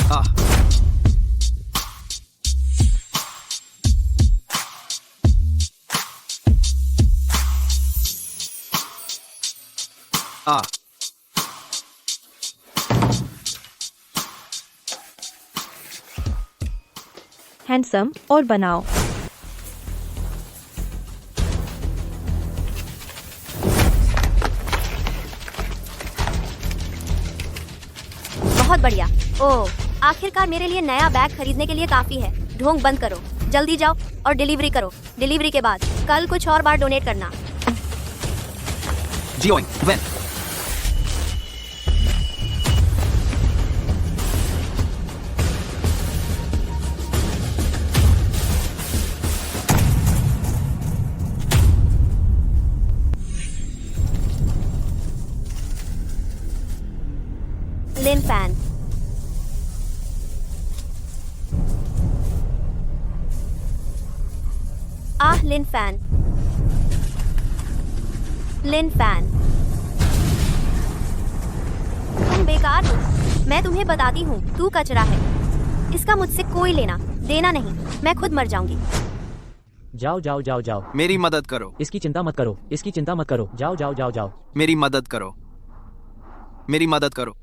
आ, आ, handsome और बनाओ। बहुत बढ़िया। ओह, आखिरकार मेरे लिए नया बैग खरीदने के लिए काफी है। ढोंग बंद करो, जल्दी जाओ और डिलीवरी करो। डिलीवरी के बाद कल कुछ और बार डोनेट करना। जियोइंग वेन लिन फैन। आह, लिन फैन। लिन फैन, तुम बेकार हो। मैं तुम्हें बताती हूँ, तू कचरा है। इसका मुझसे कोई लेना देना नहीं। मैं खुद मर जाऊंगी। जाओ जाओ जाओ जाओ। मेरी मदद करो। इसकी चिंता मत करो, इसकी चिंता मत करो। जाओ जाओ जाओ जाओ। मेरी मदद करो। मेरी मदद करो।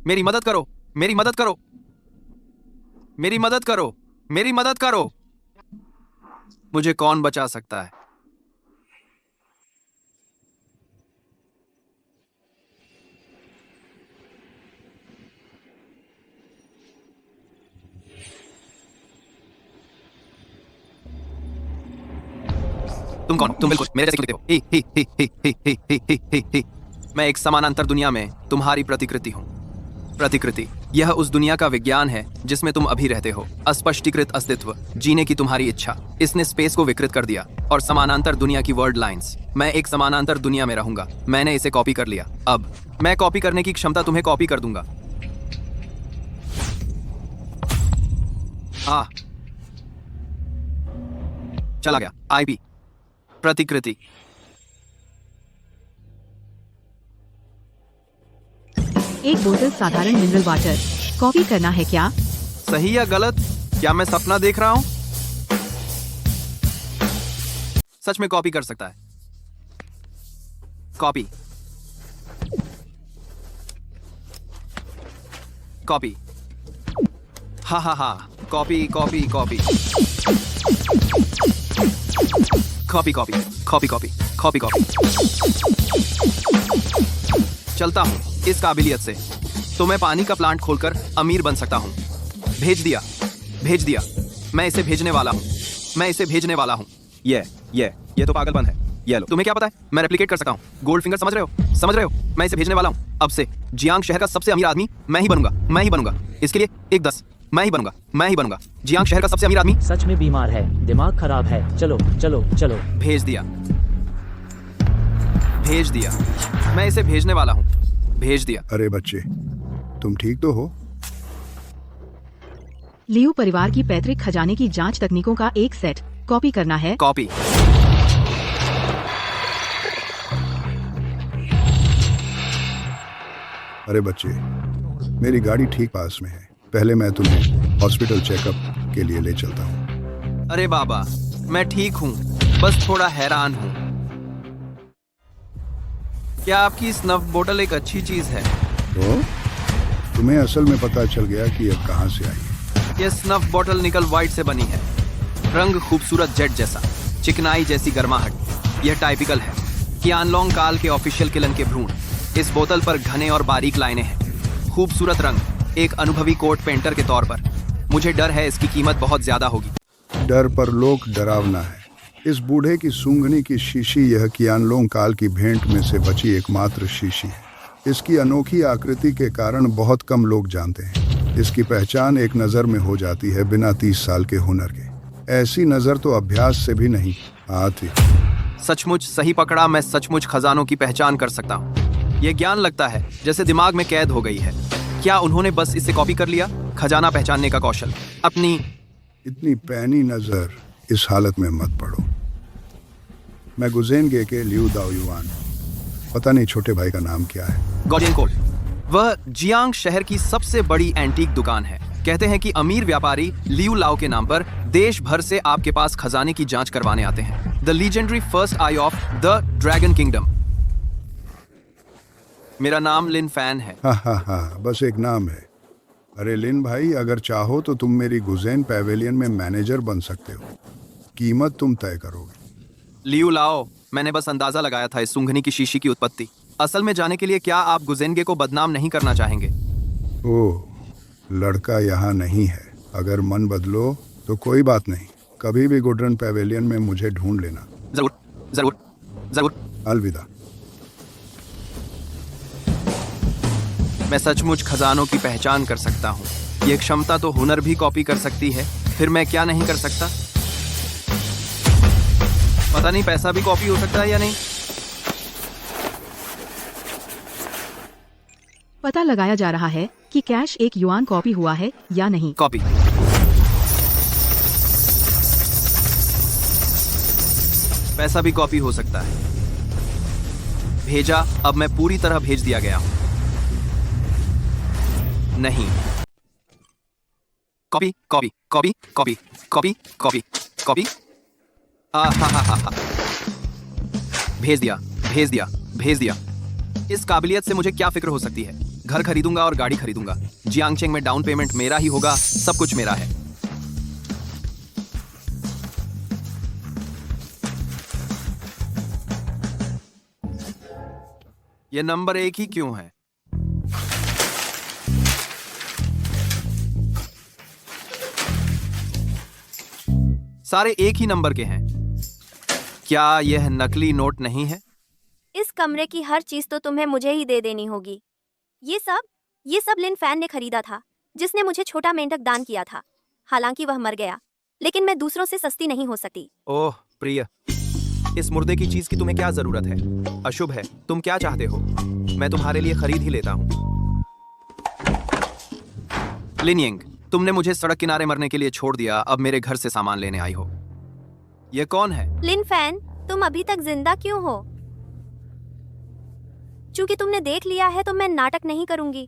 मेरी मदद करो। मेरी मदद करो। मेरी मदद करो। मेरी मदद करो। मुझे कौन बचा सकता है? तुम कौन? तुम बिल्कुल मेरे जैसे दिखते हो। ही ही ही ही ही ही ही ही ही ही। मैं एक समानांतर दुनिया में तुम्हारी प्रतिकृति हूँ। प्रतिकृति, यह उस दुनिया का विज्ञान है जिसमें तुम अभी रहते हो। अस्पष्टीकृत अस्तित्व, जीने की तुम्हारी इच्छा, इसने स्पेस को विकृत कर दिया और समानांतर दुनिया की वर्ड लाइंस। मैं एक समानांतर दुनिया में रहूंगा। मैंने इसे कॉपी कर लिया। अब मैं कॉपी करने की क्षमता तुम्हें कॉपी कर दूंगा। हाँ, चला गया। आईपी प्रतिकृति। एक बोतल साधारण मिनरल वाटर। कॉपी करना है क्या? सही या गलत? क्या मैं सपना देख रहा हूं? सच में कॉपी कर सकता है। Copy copy. हा हा हा। Copy copy copy copy copy copy copy copy copy. चलता हूं इस काबिलियत से तो मैं पानी का प्लांट खोलकर अमीर बन सकता हूं। भेज दिया, भेज दिया। मैं इसे भेजने वाला हूं। मैं इसे भेजने वाला हूं। ये तो पागलपन है। ये लो। तुम्हें क्या पता है? मैं रेप्लिकेट कर सकता हूं। गोल्ड फिंगर, समझ रहे हो? समझ रहे हो? मैं इसे भेजने वाला हूं। अब से जियांग शहर का सबसे अमीर आदमी मैं ही बनूंगा। मैं ही बनूंगा। इसके लिए एक 10 मैं ही बनूंगा। मैं ही बनूंगा। जियांग शहर का सबसे अमीर आदमी। सच में बीमार है, दिमाग खराब है। चलो चलो चलो। भेज दिया, भेज दिया। मैं इसे भेजने वाला हूं। भेज दिया। अरे बच्चे, तुम ठीक तो हो? लियू परिवार की पैतृक खजाने की जांच तकनीकों का एक सेट। कॉपी करना है। कॉपी। अरे बच्चे, मेरी गाड़ी ठीक पास में है। पहले मैं तुम्हें हॉस्पिटल चेकअप के लिए ले चलता हूँ। अरे बाबा, मैं ठीक हूँ, बस थोड़ा हैरान हूँ। क्या आपकी स्नफ बोतल एक अच्छी चीज है? तो तुम्हें असल में पता चल गया कि यह कहाँ से आई है। यह स्नफ बोतल निकल व्हाइट से बनी है। रंग खूबसूरत जेट जैसा, चिकनाई जैसी गर्माहट। यह टाइपिकल है कियानलोंग काल के ऑफिशियल किलन के भ्रूण। इस बोतल पर घने और बारीक लाइनें हैं। खूबसूरत रंग, एक अनुभवी कोट पेंटर के तौर पर मुझे डर है इसकी कीमत बहुत ज्यादा होगी। डर पर लोग डरावना है। इस बूढ़े की सूंघनी की शीशी यह कियानलोंग काल की भेंट में से बची एकमात्र शीशी है। इसकी अनोखी आकृति के कारण बहुत कम लोग जानते हैं। इसकी पहचान एक नज़र में हो जाती है, बिना 30 साल के हुनर के। ऐसी नज़र तो अभ्यास से भी नहीं आती। सचमुच सही पकड़ा। मैं सचमुच खजानों की पहचान कर सकता हूँ। यह ज्ञान लगता है जैसे दिमाग में कैद हो गई है। क्या उन्होंने बस इसे कॉपी कर लिया? खजाना पहचानने का कौशल। अपनी इतनी पैनी नज़र इस हालत में मत पड़ो। मैं गुजेनगे के लियू दाओ युआन। पता नहीं छोटे भाई का नाम क्या है। गॉजियनकोट। वह जियांग शहर की सबसे बड़ी एंटीक दुकान है। कहते हैं कि अमीर व्यापारी लियू लाओ के नाम पर देश भर से आपके पास खजाने की जांच करवाने आते हैं। The legendary first I of the dragon kingdom. मेरा नाम लिन फैन है। हाँ, बस एक नाम है। अरे लिन भाई, अगर चाहो तो तुम मेरी गुजेन पैवेलियन में मैनेजर बन सकते हो। कीमत तुम तय करोगे। लियू लाओ, मैंने बस अंदाजा लगाया था इस सूंघनी की शीशी की उत्पत्ति। असल में जाने के लिए क्या आप गुजेनगे को बदनाम नहीं करना चाहेंगे? ओह, लड़का यहाँ नहीं है। अगर मन बदलो तो कोई बात नहीं, कभी भी गुडरन पैवेलियन में मुझे ढूंढ लेना। जरूर जरूर जरूर। अलविदा। मैं सचमुच खजानों की पहचान कर सकता हूँ। ये क्षमता तो हुनर भी कॉपी कर सकती है, फिर मैं क्या नहीं कर सकता? पता नहीं पैसा भी कॉपी हो सकता है या नहीं। पता लगाया जा रहा है कि कैश एक युआन कॉपी हुआ है या नहीं। कॉपी। पैसा भी कॉपी हो सकता है। भेजा, अब मैं पूरी तरह भेज दिया गया हूं। नहीं। Copy copy copy copy copy copy copy. हा। भेज दिया भेज दिया भेज दिया। इस काबिलियत से मुझे क्या फिक्र हो सकती है? घर खरीदूंगा और गाड़ी खरीदूंगा। जियांगचेंग में डाउन पेमेंट मेरा ही होगा, सब कुछ मेरा है। ये नंबर 1 ही क्यों है? सारे एक ही नंबर के हैं। क्या यह नकली नोट नहीं है? इस कमरे की हर चीज तो तुम्हें मुझे ही दे देनी होगी। ये सब लिन फैन ने खरीदा था, जिसने मुझे छोटा मेंढक दान किया था। हालांकि वह मर गया, लेकिन मैं दूसरों से सस्ती नहीं हो सकती। ओह प्रिय, इस मुर्दे की चीज की तुम्हें क्या जरूरत है? अशुभ है। तुम क्या चाहते हो? मैं तुम्हारे लिए खरीद ही लेता हूँ। लिनियंग, तुमने मुझे सड़क किनारे मरने के लिए छोड़ दिया, अब मेरे घर से सामान लेने आई हो। ये कौन है? लिन फैन, तुम अभी तक जिंदा क्यों हो? चूंकि तुमने देख लिया है तो मैं नाटक नहीं करूंगी।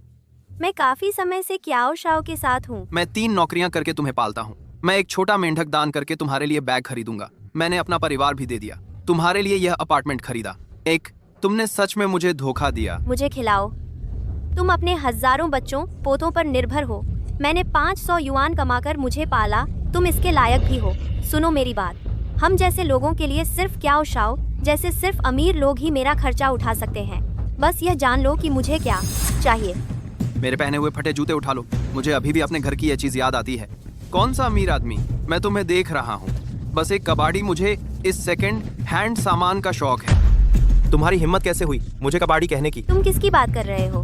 मैं काफी समय से क्याओ शाओ के साथ हूँ। मैं 3 नौकरियां करके तुम्हें पालता हूँ। मैं एक छोटा मेंढक दान करके तुम्हारे लिए बैग खरीदूंगा। मैंने अपना परिवार भी दे दिया, तुम्हारे लिए यह अपार्टमेंट खरीदा। तुमने सच में मुझे धोखा दिया। मुझे खिलाओ। तुम अपने हजारों बच्चों पोतों पर निर्भर हो। मैंने 500 युआन कमाकर मुझे पाला, तुम इसके लायक भी हो। सुनो मेरी बात, हम जैसे लोगों के लिए सिर्फ क्याओ शाओ जैसे सिर्फ अमीर लोग ही मेरा खर्चा उठा सकते हैं। बस यह जान लो कि मुझे क्या चाहिए। मेरे पहने हुए फटे जूते उठा लो। मुझे अभी भी अपने घर की यह चीज याद आती है। कौन सा अमीर आदमी? मैं तुम्हें देख रहा हूँ, बस एक कबाड़ी। मुझे इस सेकंड हैंड सामान का शौक है। तुम्हारी हिम्मत कैसे हुई मुझे कबाड़ी कहने की? तुम किसकी बात कर रहे हो?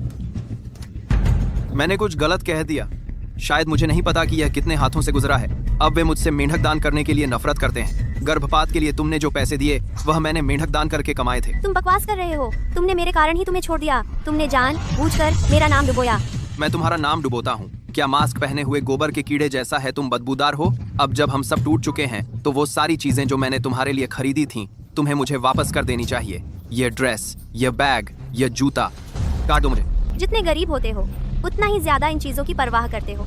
मैंने कुछ गलत कह दिया। शायद मुझे नहीं पता कि यह कितने हाथों से गुजरा है। अब वे मुझसे मेंढक दान करने के लिए नफरत करते हैं। गर्भपात के लिए तुमने जो पैसे दिए वह मैंने मेंढक दान करके कमाए थे। तुम बकवास कर रहे हो। तुमने मेरे कारण ही तुम्हें छोड़ दिया। तुमने जानबूझकर मेरा नाम डुबोया। मैं तुम्हारा नाम डुबोता हूँ? क्या मास्क पहने हुए गोबर के कीड़े जैसा है तुम बदबूदार हो? अब जब हम सब टूट चुके हैं तो वो सारी चीजें जो मैंने तुम्हारे लिए खरीदी थी तुम्हें मुझे वापस कर देनी चाहिए। ये ड्रेस, ये बैग, ये जूता, काट दो मुझे। जितने गरीब होते हो उतना ही ज्यादा इन चीजों की परवाह करते हो।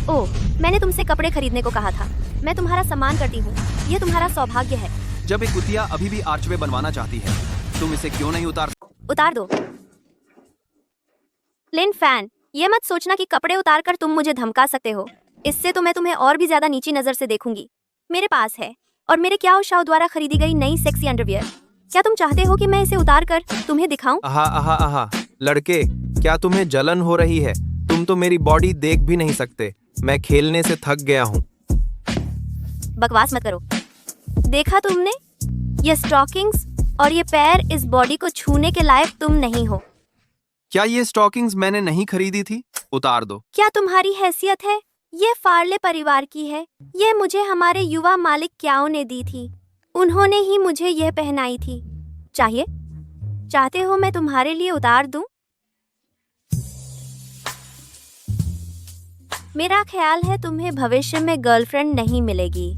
ओह, मैंने तुमसे कपड़े खरीदने को कहा था। मैं तुम्हारा सम्मान करती हूँ, यह तुम्हारा सौभाग्य है। जब एक कुतिया अभी भी आर्चवे बनवाना चाहती है, तुम इसे क्यों नहीं उतार दो। लिन फैन, ये मत सोचना कि कपड़े उतार कर तुम मुझे धमका सकते हो। इससे तो मैं तुम्हें और भी ज्यादा नीची नजर से देखूंगी। मेरे पास है और मेरे क्याओ शाओ द्वारा खरीदी गई नई सेक्सी अंडरवियर। क्या तुम चाहते हो कि मैं इसे उतार कर तुम्हें दिखाऊं? आहा, लड़के, क्या तुम्हें जलन हो रही है? तुम तो मेरी बॉडी देख भी नहीं सकते। मैं खेलने से थक गया हूँ। बकवास मत करो। देखा तुमने? ये स्टॉकिंग्स और ये पैर इस बॉडी को छूने के लायक तुम नहीं हो। क्या ये स्टॉकिंग्स मैंने नहीं खरीदी थी? उतार दो। क्या तुम्हारी हैसियत है? ये फार्ले परिवार की है। ये मुझे हमारे युवा मालिक क्याओ ने दी थी। उन्होंने ही मुझे यह पहनाई थी। चाहते हो मैं तुम्हारे लिए उतार दूं? मेरा ख्याल है तुम्हें भविष्य में गर्लफ्रेंड नहीं मिलेगी।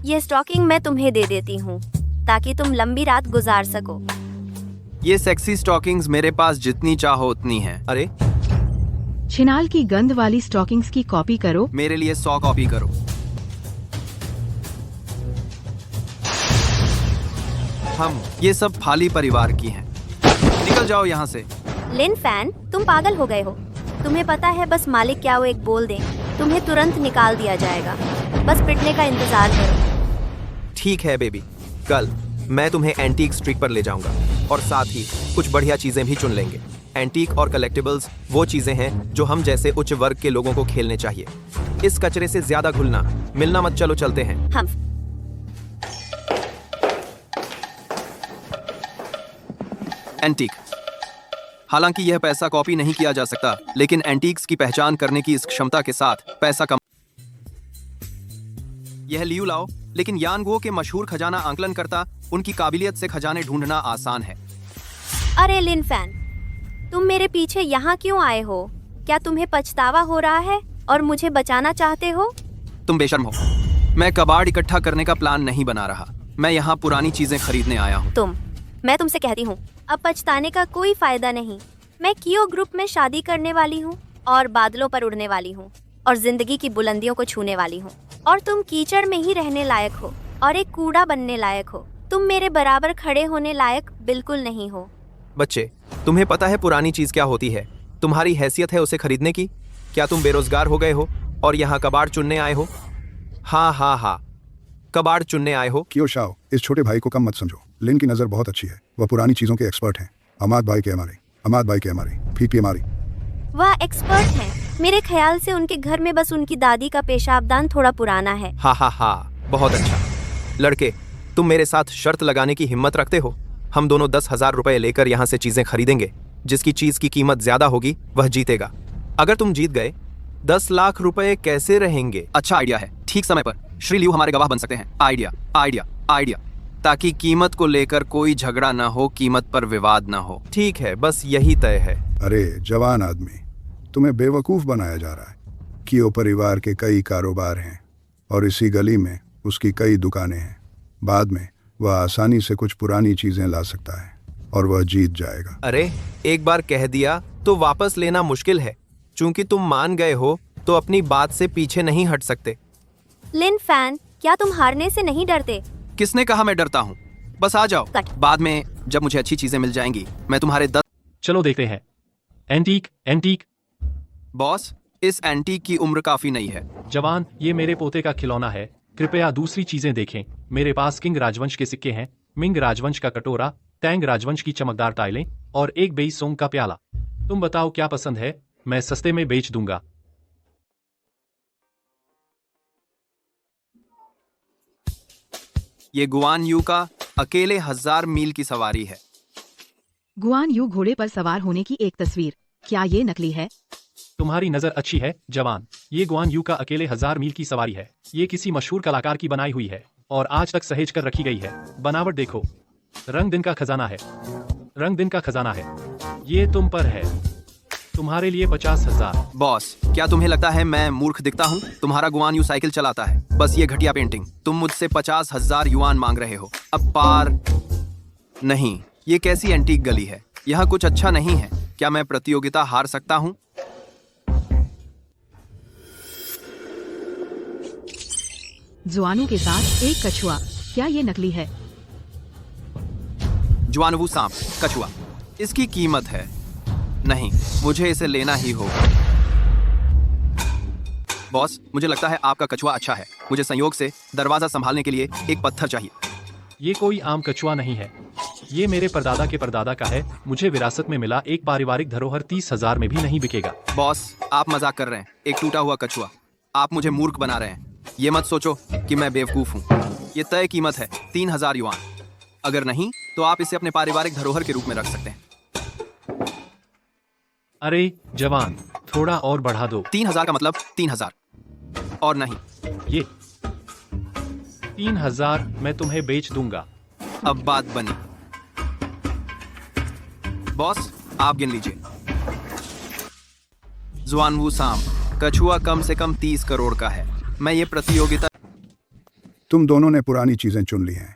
ये स्टॉकिंग मैं तुम्हें दे देती हूँ ताकि तुम लंबी रात गुजार सको। ये सेक्सी स्टॉकिंग्स मेरे पास जितनी चाहो उतनी हैं। अरे छिनाल की गंध वाली स्टॉकिंग्स की कॉपी करो। मेरे लिए 100 कॉपी करो। हम ये सब फाली परिवार की हैं। निकल जाओ यहाँ से। लिन फैन, तुम पागल हो गए हो। तुम्हें पता है बस मालिक क्या वो एक बोल दें, तुम्हें तुरंत निकाल दिया जाएगा। बस पिटने का इंतजार करो। ठीक है बेबी, कल मैं तुम्हें एंटीक स्ट्रीट पर ले जाऊंगा और साथ ही कुछ बढ़िया चीजें भी चुन लेंगे। एंटीक और कलेक्टिबल्स वो चीजें हैं जो हम जैसे उच्च वर्ग के लोगों को खेलने चाहिए। इस कचरे से ज्यादा घुलना मिलना मत। चलो चलते हैं। हम एंटीक। हालांकि यह पैसा कॉपी नहीं किया जा सकता, लेकिन एंटीक्स की पहचान करने की इस क्षमता के साथ पैसा कम। यह लियू लाओ, लेकिन यानगो के मशहूर खजाना आंकलन करता उनकी काबिलियत से खजाने ढूंढना आसान है। अरे लिन फैन, तुम मेरे पीछे यहाँ क्यों आए हो? क्या तुम्हें पछतावा हो रहा है और मुझे बचाना चाहते हो? तुम बेशर्म हो। मैं कबाड़ इकट्ठा करने का प्लान नहीं बना रहा। मैं यहाँ पुरानी चीजें खरीदने आया हूँ। मैं तुमसे कहती हूँ, अब पछताने का कोई फायदा नहीं। मैं कियो ग्रुप में शादी करने वाली हूँ और बादलों पर उड़ने वाली हूँ और जिंदगी की बुलंदियों को छूने वाली हूँ। और तुम कीचड़ में ही रहने लायक हो और एक कूड़ा बनने लायक हो। तुम मेरे बराबर खड़े होने लायक बिल्कुल नहीं हो। बच्चे, तुम्हें पता है पुरानी चीज क्या होती है? तुम्हारी हैसियत है उसे खरीदने की? क्या तुम बेरोजगार हो गए हो और यहाँ कबाड़ चुनने आए हो? हाँ हाँ हाँ, कबाड़ चुनने आए हो। क्यों शाओ, इस छोटे भाई को कम मत समझो। लिन की नज़र बहुत अच्छी है। वह पुरानी चीज़ों के एक्सपर्ट हैं। अमाद भाई के हमारे फीफी हमारी। वह एक्सपर्ट हैं। मेरे ख्याल से उनके घर में बस उनकी दादी का पेशाबदान थोड़ा पुराना है। हाँ हाँ हाँ, बहुत अच्छा। लड़के, तुम मेरे साथ शर्त लगाने की हिम्मत रखते हो? हम दोनों 10,000 रुपए लेकर यहाँ से चीजें खरीदेंगे। जिसकी चीज की कीमत ज्यादा होगी वह जीतेगा। अगर तुम जीत गए 10 लाख रुपए कैसे रहेंगे? अच्छा आइडिया है। ठीक समय पर श्री लियू हमारे गवाह बन सकते हैं। आइडिया आइडिया आइडिया, ताकि कीमत को लेकर कोई झगड़ा ना हो, कीमत पर विवाद ना हो। ठीक है, बस यही तय है। अरे जवान आदमी, तुम्हें बेवकूफ़ बनाया जा रहा है। कियो परिवार के कई कारोबार हैं और इसी गली में उसकी कई दुकानें हैं। बाद में वह आसानी से कुछ पुरानी चीज़ें ला सकता है और वह जीत जाएगा। अरे एक बार कह दिया तो वापस लेना मुश्किल है। चूंकि तुम मान गए हो तो अपनी बात से पीछे नहीं हट सकते। लिन फैन, क्या तुम हारने से नहीं डरते? किसने कहा मैं डरता हूँ? बस आ जाओ। कट। बाद में जब मुझे अच्छी चीजें मिल जाएंगी मैं तुम्हारे 10। चलो देखते हैं। Antique antique. बॉस, इस एंटीक की उम्र काफी नहीं है। जवान, ये मेरे पोते का खिलौना है। कृपया दूसरी चीजें देखें। मेरे पास किंग राजवंश के सिक्के हैं, मिंग राजवंश का कटोरा, टैंग राजवंश की चमकदार टाइलें और एक बेई सोंग का प्याला। तुम बताओ क्या पसंद है? मैं सस्ते में बेच दूंगा। ये गुआन यू का अकेले 1000 मील की सवारी है। गुआन यू घोड़े पर सवार होने की एक तस्वीर। क्या ये नकली है? तुम्हारी नजर अच्छी है जवान। ये गुआन यू का अकेले 1000 मील की सवारी है। ये किसी मशहूर कलाकार की बनाई हुई है और आज तक सहेज कर रखी गई है। बनावट देखो। रंग दिन का खजाना है। रंग दिन का खजाना है। ये तुम पर है। तुम्हारे लिए 50,000। बॉस, क्या तुम्हें लगता है मैं मूर्ख दिखता हूँ? तुम्हारा गुआन यू साइकिल चलाता है। बस ये घटिया पेंटिंग। तुम मुझसे 50,000 युआन मांग रहे हो। अब पार नहीं। ये कैसी एंटीक गली है? यहाँ कुछ अच्छा नहीं है। क्या मैं प्रतियोगिता हार सकता हूँ? जुआनू के साथ एक कछुआ। क्या ये नकली है? जुआनवू सांप, कछुआ। इसकी कीमत है। नहीं, मुझे इसे लेना ही होगा। बॉस, मुझे लगता है आपका कछुआ अच्छा है। मुझे संयोग से दरवाजा संभालने के लिए एक पत्थर चाहिए। ये कोई आम कछुआ नहीं है। ये मेरे परदादा के परदादा का है। मुझे विरासत में मिला एक पारिवारिक धरोहर 30,000 में भी नहीं बिकेगा। बॉस, आप मजाक कर रहे हैं। एक टूटा हुआ कछुआ। आप मुझे मूर्ख बना रहे हैं। ये मत सोचो कि मैं बेवकूफ हूँ। ये तय कीमत है 3000 युआन। अगर नहीं तो आप इसे अपने पारिवारिक धरोहर के रूप में रख सकते हैं। अरे जवान, थोड़ा और बढ़ा दो। 3000 का मतलब 3000 और नहीं। ये 3000 मैं तुम्हें बेच दूंगा। अब बात बनी। बॉस, आप गिन लीजिए। जुआनवू सांप, कछुआ कम से कम 30 करोड़ का है। मैं ये प्रतियोगिता। तुम दोनों ने पुरानी चीज़ें चुन ली हैं।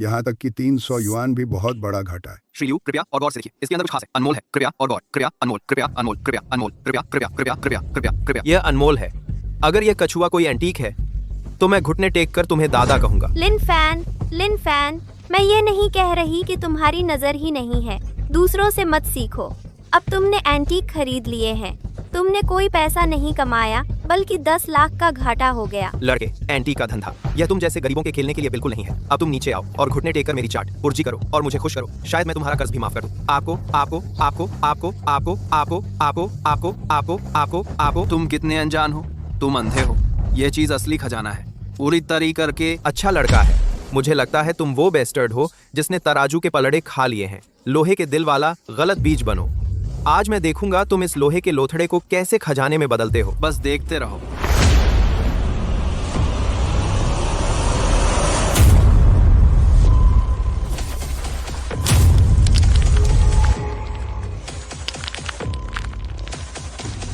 यहाँ तक कि 300 युआन भी बहुत बड़ा घाटा है। श्री लियू, कृपया और गौर से देखिए, इसके अंदर कुछ खास है, अनमोल है। कृपया और गौर, कृपया अनमोल, कृपया अनमोल, कृपया अनमोल, कृपया कृपया कृपया कृपया कृपया कृपया। यह अनमोल है। अगर यह कछुआ कोई एंटीक है तो मैं घुटने टेक कर तुम्हें दादा कहूंगा। लिन फैन, मैं ये नहीं कह रही कि तुम्हारी नजर ही नहीं है। दूसरों से मत सीखो। अब तुमने एंटीक खरीद लिए हैं। तुमने कोई पैसा नहीं कमाया, बल्कि 10 लाख का घाटा हो गया। लड़के, एंटीक का धंधा यह तुम जैसे गरीबों के खेलने के लिए बिल्कुल नहीं है। अब तुम नीचे आओ और घुटने टेक कर मेरी चाट पुर्जी करो और मुझे खुश करो। शायद मैं तुम्हारा कर्ज भी माफ कर दूं। आपको आपको आपको आपको आपको आपको आपको आपको आपको आपको आपको। तुम कितने अनजान हो, तुम अंधे हो। ये चीज असली खजाना है, पूरी तरी करके। अच्छा लड़का है। मुझे लगता है तुम वो बेस्टर्ड हो जिसने तराजू के पलड़े खा लिए हैं। लोहे के दिल वाला गलत बीज बनो। आज मैं देखूंगा तुम इस लोहे के लोथड़े को कैसे खजाने में बदलते हो। बस देखते रहो।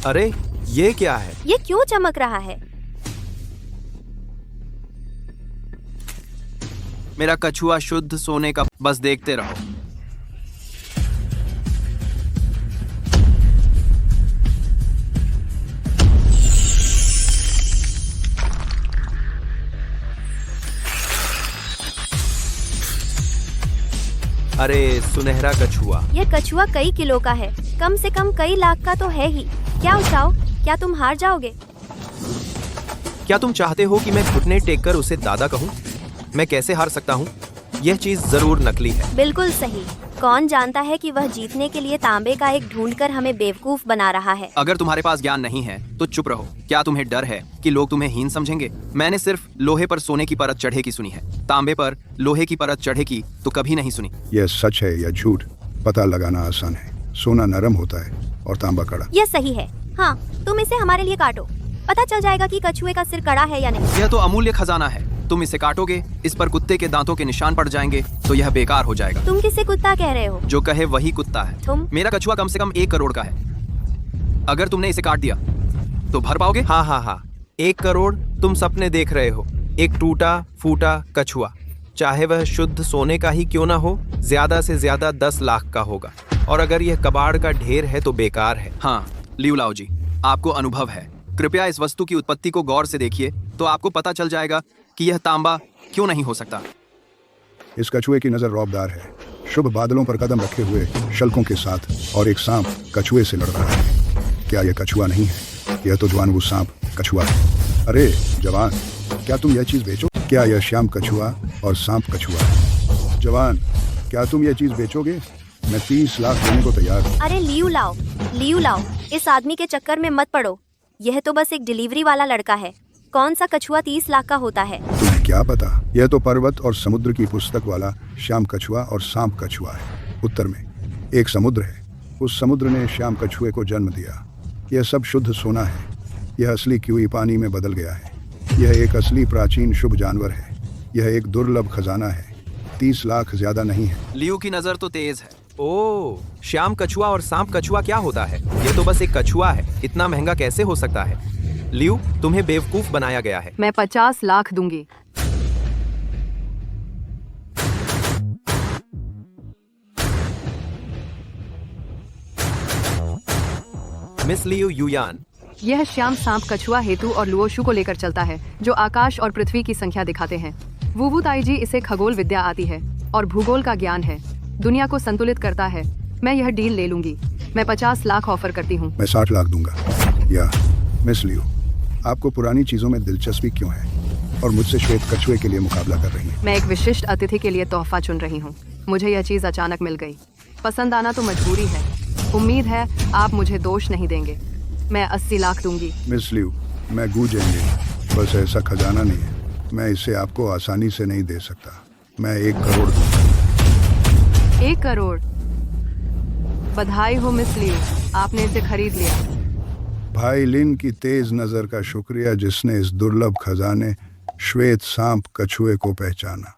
अरे ये क्या है? ये क्यों चमक रहा है? मेरा कछुआ शुद्ध सोने का। बस देखते रहो। अरे सुनहरा कछुआ। ये कछुआ कई किलो का है, कम से कम कई लाख का तो है ही। क्या उठाओ, क्या तुम हार जाओगे? क्या तुम चाहते हो कि मैं घुटने टेक कर उसे दादा कहूँ? मैं कैसे हार सकता हूँ? यह चीज जरूर नकली है। बिल्कुल सही। कौन जानता है कि वह जीतने के लिए तांबे का एक ढूंढकर हमें बेवकूफ बना रहा है। अगर तुम्हारे पास ज्ञान नहीं है तो चुप रहो। क्या तुम्हें डर है कि लोग तुम्हें हीन समझेंगे? मैंने सिर्फ लोहे पर सोने की परत चढ़े की सुनी है, तांबे पर लोहे की परत चढ़े की तो कभी नहीं सुनी। यह सच है या झूठ पता लगाना आसान है। सोना नरम होता है और तांबा कड़ा। यह सही है। हाँ, तुम इसे हमारे लिए काटो। पता चल जाएगा कि कछुए का सिर कड़ा है या नहीं। यह तो अमूल्य खजाना है। तुम इसे काटोगे, इस पर कुत्ते के दांतों के निशान पड़ जाएंगे तो यह बेकार हो जाएगा। तुम किसे कुत्ता कह रहे हो? जो कहे वही कुत्ता है। तुम? मेरा कछुआ कम से कम 1 करोड़ का है। अगर तुमने इसे काट दिया तो भर पाओगे? हाँ हाँ हाँ, 1 करोड़ तुम सपने देख रहे हो। एक टूटा फूटा कछुआ, चाहे वह शुद्ध सोने का ही क्यों ना हो, ज्यादा से ज्यादा 10 लाख का होगा। और अगर यह कबाड़ का ढेर है तो बेकार है। हाँ लियू लाओ जी, आपको अनुभव है। कृपया इस वस्तु की उत्पत्ति को गौर से देखिए तो आपको पता चल जाएगा कि यह तांबा क्यों नहीं हो सकता। इस कछुए की नजर रौबदार है, शुभ बादलों पर कदम रखे हुए शल्कों के साथ, और एक सांप कछुए से लड़ रहा है। क्या यह कछुआ नहीं है? यह तो जवान वो सांप कछुआ है। अरे जवान, क्या तुम यह चीज बेचो? क्या यह श्याम कछुआ और सांप कछुआ है? जवान, क्या तुम यह चीज बेचोगे? मैं 30 लाख देने को तैयार हूँ। अरे लियू लाओ, इस आदमी के चक्कर में मत पड़ो। यह तो बस एक डिलीवरी वाला लड़का है। कौन सा कछुआ 30 लाख का होता है? तुम्हें क्या पता? यह तो पर्वत और समुद्र की पुस्तक वाला श्याम कछुआ और सांप कछुआ है। उत्तर में एक समुद्र है, उस समुद्र ने श्याम कछुए को जन्म दिया। यह सब शुद्ध सोना है। यह असली क्यूई पानी में बदल गया है। यह एक असली प्राचीन शुभ जानवर है। यह एक दुर्लभ खजाना है। 30 लाख ज्यादा नहीं है। लियू की नजर तो तेज है। ओ, श्याम कछुआ और सांप कछुआ क्या होता है? ये तो बस एक कछुआ है, इतना महंगा कैसे हो सकता है? लियू, तुम्हें बेवकूफ बनाया गया है। मैं 50 लाख दूंगी। मिस लियू युयान, यह श्याम सांप कछुआ हेतु और लुओशु को लेकर चलता है, जो आकाश और पृथ्वी की संख्या दिखाते हैं। वुवु ताईजी इसे खगोल विद्या आती है और भूगोल का ज्ञान है। दुनिया को संतुलित करता है। मैं यह डील ले लूंगी। मैं 50 लाख ऑफर करती हूँ। मैं 60 लाख दूंगा। या मिस लियू, आपको पुरानी चीजों में दिलचस्पी क्यों है और मुझसे श्वेत कछुए के लिए मुकाबला कर रही हैं? मैं एक विशिष्ट अतिथि के लिए तोहफा चुन रही हूँ। मुझे यह चीज अचानक मिल गई। पसंद आना तो मजबूरी है। उम्मीद है आप मुझे दोष नहीं देंगे। मैं 80 लाख दूंगी। मिस लियू, मैं गूंजेंगे। बस ऐसा खजाना नहीं है, मैं इसे आपको आसानी से नहीं दे सकता। मैं 1 करोड़ दूंगा। 1 करोड़? बधाई हो मिस लियू, आपने इसे खरीद लिया। भाई लिन की तेज नजर का शुक्रिया, जिसने इस दुर्लभ खजाने श्वेत सांप कछुए को पहचाना।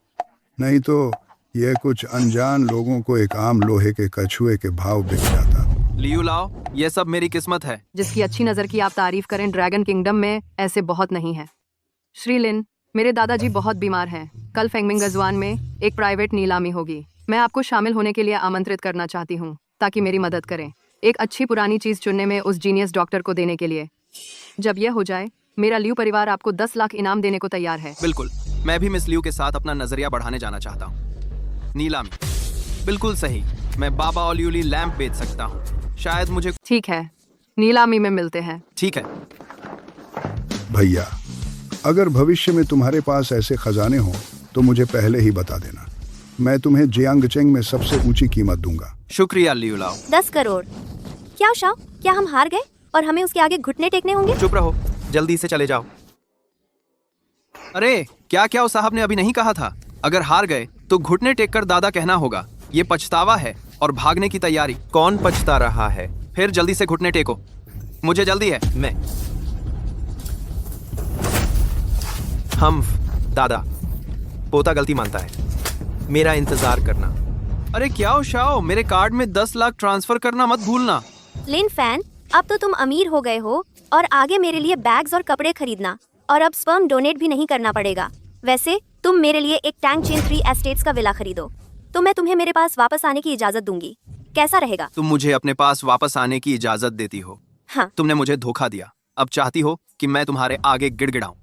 नहीं तो यह कुछ अनजान लोगों को एक आम लोहे के कछुए के भाव बिक जाता। लियू लाओ, यह सब मेरी किस्मत है। जिसकी अच्छी नजर की आप तारीफ करें, ड्रैगन किंगडम में ऐसे बहुत नहीं है। श्री लिन, मेरे दादाजी बहुत बीमार हैं। कल फेंगमिंग गजवान में एक प्राइवेट नीलामी होगी। मैं आपको शामिल होने के लिए आमंत्रित करना चाहती हूँ ताकि मेरी मदद करें, एक अच्छी पुरानी चीज चुनने में उस जीनियस डॉक्टर को देने के लिए। जब यह हो जाए, मेरा लियू परिवार आपको 10 लाख इनाम देने को तैयार है। बिल्कुल, मैं भी मिस लियू के साथ अपना नजरिया बढ़ाने जाना चाहता हूँ। नीलामी, बिल्कुल सही। मैं बाबा ओलियोली लैंप बेच सकता हूँ। शायद मुझे। ठीक है, नीलामी में मिलते हैं। ठीक है। भैया, अगर भविष्य में तुम्हारे पास ऐसे खजाने हों तो मुझे पहले ही बता देना। मैं तुम्हें जियांगचेंग में सबसे ऊंची कीमत दूंगा। शुक्रिया लियू लाओ। 10 करोड़। क्या शाओ, क्या हम हार गए और हमें उसके आगे घुटने टेकने होंगे? चुप रहो, जल्दी से चले जाओ। अरे क्या क्या उस साहब ने अभी नहीं कहा था? अगर हार गए तो घुटने टेक कर दादा कहना होगा। ये पछतावा है और भागने की तैयारी। कौन पछता रहा है? फिर जल्दी से घुटने टेको, मुझे जल्दी है। मैं। हम दादा, पोता गलती मानता है। मेरा इंतजार करना। अरे क्या हो शाओ, मेरे कार्ड में 10 लाख ट्रांसफर करना मत भूलना। लिन फैन, अब तो तुम अमीर हो गए हो और आगे मेरे लिए बैग्स और कपड़े खरीदना और अब स्पर्म डोनेट भी नहीं करना पड़ेगा। वैसे तुम मेरे लिए एक टैंक चेन 3 एस्टेट्स का विला खरीदो तो मैं तुम्हें मेरे पास वापस आने की इजाजत दूंगी। कैसा रहेगा? तुम मुझे अपने पास वापस आने की इजाजत देती हो? हाँ। तुमने मुझे धोखा दिया, अब चाहती हो कि मैं तुम्हारे आगे गिड़गिड़ाऊं।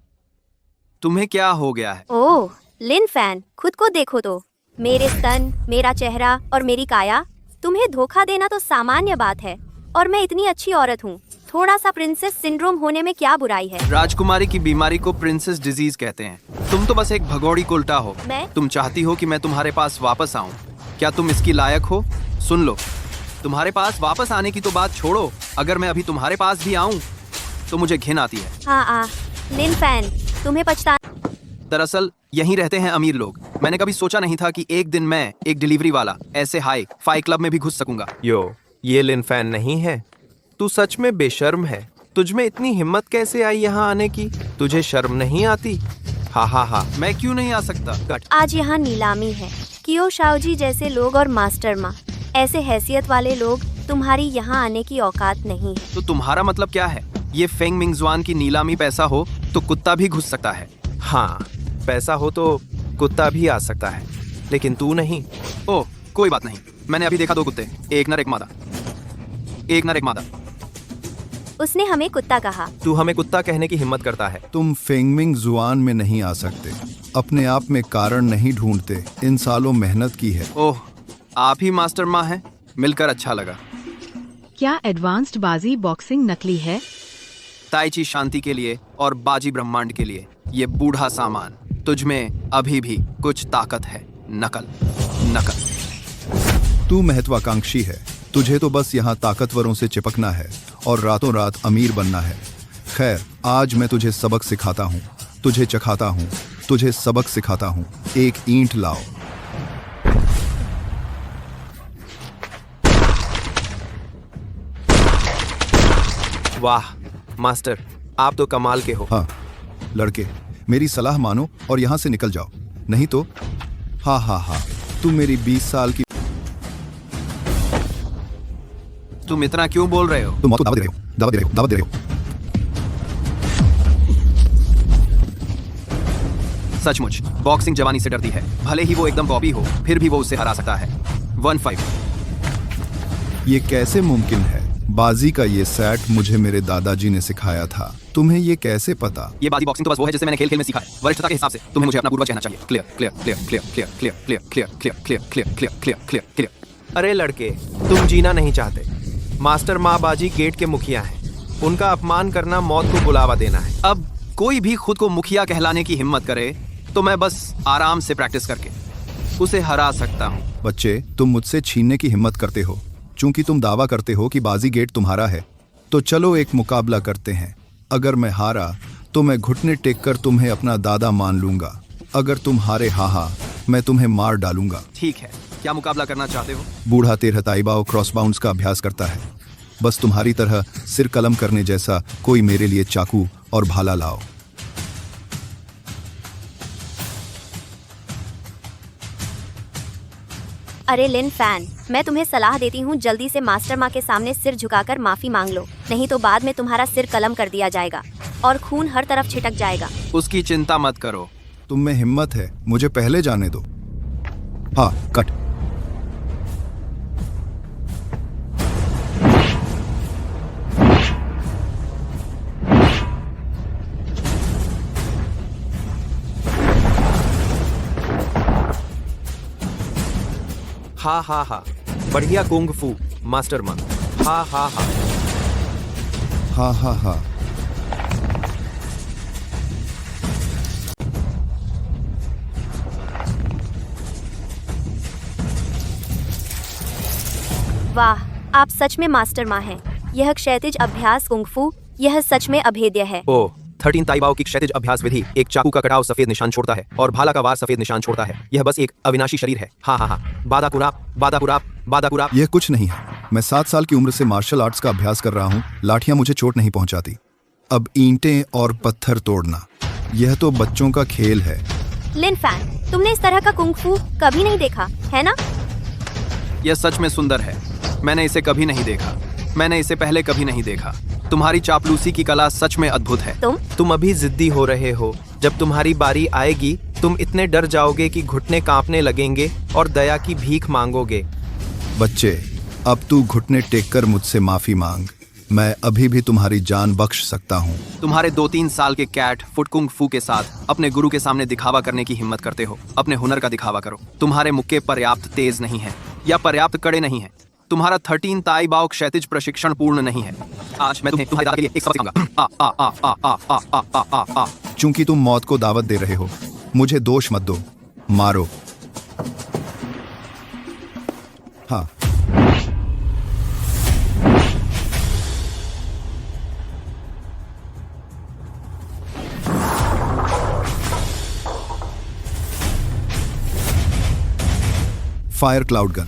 तुम्हें क्या हो गया है? ओह लिन फैन, खुद को देखो तो। मेरे स्तन, मेरा चेहरा और मेरी काया। तुम्हें धोखा देना तो सामान्य बात है और मैं इतनी अच्छी औरत हूँ। थोड़ा सा प्रिंसेस सिंड्रोम होने में क्या बुराई है? राजकुमारी की बीमारी को प्रिंसेस डिजीज कहते हैं। तुम तो बस एक भगोड़ी उल्टा हो। मैं? तुम चाहती हो कि मैं तुम्हारे पास वापस आऊं। क्या तुम इसकी लायक हो? सुन लो, तुम्हारे पास वापस आने की तो बात छोड़ो, अगर मैं अभी तुम्हारे पास भी आऊं तो मुझे घिन आती है। हाँ लिन फैन, तुम्हें पछता। दरअसल यहीं रहते हैं अमीर लोग। मैंने कभी सोचा नहीं था कि एक दिन मैं एक डिलीवरी वाला ऐसे हाई फाई क्लब में भी घुस सकूंगा। ये लिन फैन नहीं है। तू सच में बेशर्म है। तुझ में इतनी हिम्मत कैसे आई यहाँ आने की? तुझे शर्म नहीं आती? हा, मैं क्यों नहीं आ सकता? आज यहाँ नीलामी है। कियो शाओजी जैसे लोग और मास्टर माँ, ऐसे हैसियत वाले लोग, तुम्हारी यहाँ आने की औकात नहीं है। तो तुम्हारा मतलब क्या है? ये फेंग मिंगजुआन की नीलामी पैसा हो तो कुत्ता भी घुस सकता है। हाँ, पैसा हो तो कुत्ता भी आ सकता है, लेकिन तू नहीं। ओह कोई बात नहीं, मैंने अभी देखा 2 कुत्ते, एक नर एक मादा। एक नर एक मादा। उसने हमें कुत्ता कहा। तू हमें कुत्ता कहने की हिम्मत करता है। तुम फेंगमिंग जुआन में नहीं आ सकते। अपने आप में कारण नहीं ढूंढते। इन सालों मेहनत की है। ओह, आप ही मास्टर माँ हैं, मिलकर अच्छा लगा। क्या एडवांस्ड बाजी बॉक्सिंग नकली है? ताइची शांति के लिए और बाजी ब्रह्मांड के लिए ये बूढ़ा सामान। तुझ में अभी भी कुछ ताकत है। नकल। तू महत्वाकांक्षी है। तुझे तो बस यहाँ ताकतवरों से चिपकना है और रातों रात अमीर बनना है। खैर, आज मैं तुझे सबक सिखाता हूँ, तुझे चखाता हूँ, तुझे सबक सिखाता हूँ। एक ईंट लाओ। वाह मास्टर, आप तो कमाल के हो। हाँ लड़के, मेरी सलाह मानो और यहाँ से निकल जाओ, नहीं तो हाँ, तुम मेरी 20 साल की। तुम इतना क्यों बोल रहे हो? तुम मौत को दावत दे रहे हो। सचमुच बॉक्सिंग जवानी से डरती है। भले ही वो एकदम कॉपी हो, फिर भी वो उससे हरा सकता है। 1-5। ये कैसे मुमकिन है? बाजी का ये सेट मुझे मेरे दादाजी ने सिखाया था। तुम्हें ये कैसे पता? ये बाजी बॉक्सिंग तो बस वो है जिसे मैंने खेल में सीखा है। वरिष्ठता के हिसाब से तुम्हें मुझे अपना पूर्वज कहना चाहिए। क्लियर। अरे लड़के, तुम जीना नहीं चाहते। मास्टर माँ बाजी गेट के मुखिया हैं। उनका अपमान करना मौत को बुलावा देना है। अब कोई भी खुद को मुखिया कहलाने की हिम्मत करे तो मैं बस आराम से प्रैक्टिस करके उसे हरा सकता हूँ। बच्चे, तुम मुझसे छीनने की हिम्मत करते हो। चूंकि तुम दावा करते हो कि बाजी गेट तुम्हारा है, तो चलो एक मुकाबला करते हैं। अगर मैं हारा तो मैं घुटने टेक कर तुम्हें अपना दादा मान लूंगा। अगर तुम हारे, हाँ, मैं तुम्हें मार डालूंगा। ठीक है, क्या मुकाबला करना चाहते हो? बूढ़ा तेरह ताइबाओ क्रॉस बाउंड्स का अभ्यास करता है। बस तुम्हारी तरह सिर कलम करने जैसा कोई मेरे लिए चाकू और भाला लाओ। अरे लिन फैन, मैं तुम्हें सलाह देती हूँ, जल्दी से मास्टर माँ के सामने सिर झुकाकर माफी मांग लो, नहीं तो बाद में तुम्हारा सिर कलम कर दिया जाएगा और खून हर तरफ छिटक जाएगा। उसकी चिंता मत करो, तुम में हिम्मत है, मुझे पहले जाने दो। हाँ, कट। हा हा हा, बढ़िया कुंग फू मास्टर माँ। हा हा हा। हाँ हाँ हाँ। वाह, आप सच में मास्टर माँ हैं। यह क्षैतिज अभ्यास कुंग-फू, यह सच में अभेद्य है। ओ 13 ताइबाओ की क्षैतिज अभ्यास विधि एक चाकू का कटाव सफेद निशान छोड़ता है और भाला का वार सफेद निशान छोड़ता है। यह बस एक अविनाशी शरीर है। हाँ हाँ हाँ। बादा कुराप, बादा कुराप, बादा कुराप। यह कुछ नहीं है। मैं 7 साल की उम्र से मार्शल आर्ट्स का अभ्यास कर रहा हूँ। लाठियां मुझे चोट नहीं पहुंचाती। अब ईंटें और पत्थर तोड़ना, यह तो बच्चों का खेल है। लिन फैन, तुमने इस तरह का कुंग-फू कभी नहीं देखा, है ना? यह सच में सुंदर है। मैंने इसे कभी नहीं देखा। मैंने इसे पहले कभी नहीं देखा। तुम्हारी चापलूसी की कला सच में अद्भुत है। तुम अभी जिद्दी हो रहे हो। जब तुम्हारी बारी आएगी तुम इतने डर जाओगे कि घुटने कांपने लगेंगे और दया की भीख मांगोगे। बच्चे, अब तू घुटने टेक कर मुझसे माफी मांग। मैं अभी भी तुम्हारी जान बख्श सकता हूँ। तुम्हारे 2-3 साल के कैट फुट कुंग फू के साथ अपने गुरु के सामने दिखावा करने की हिम्मत करते हो। अपने हुनर का दिखावा करो। तुम्हारे मुक्के पर्याप्त तेज नहीं है या पर्याप्त कड़े नहीं है। तुम्हारा 13 ताई बाओ क्षैतिज प्रशिक्षण पूर्ण नहीं है। आज मैं तुम्हें तुम्हारी दादा के लिए एक सबक सिखाऊंगा। चूंकि तुम मौत को दावत दे रहे हो, मुझे दोष मत दो, मारो। हाँ। Fire cloud gun.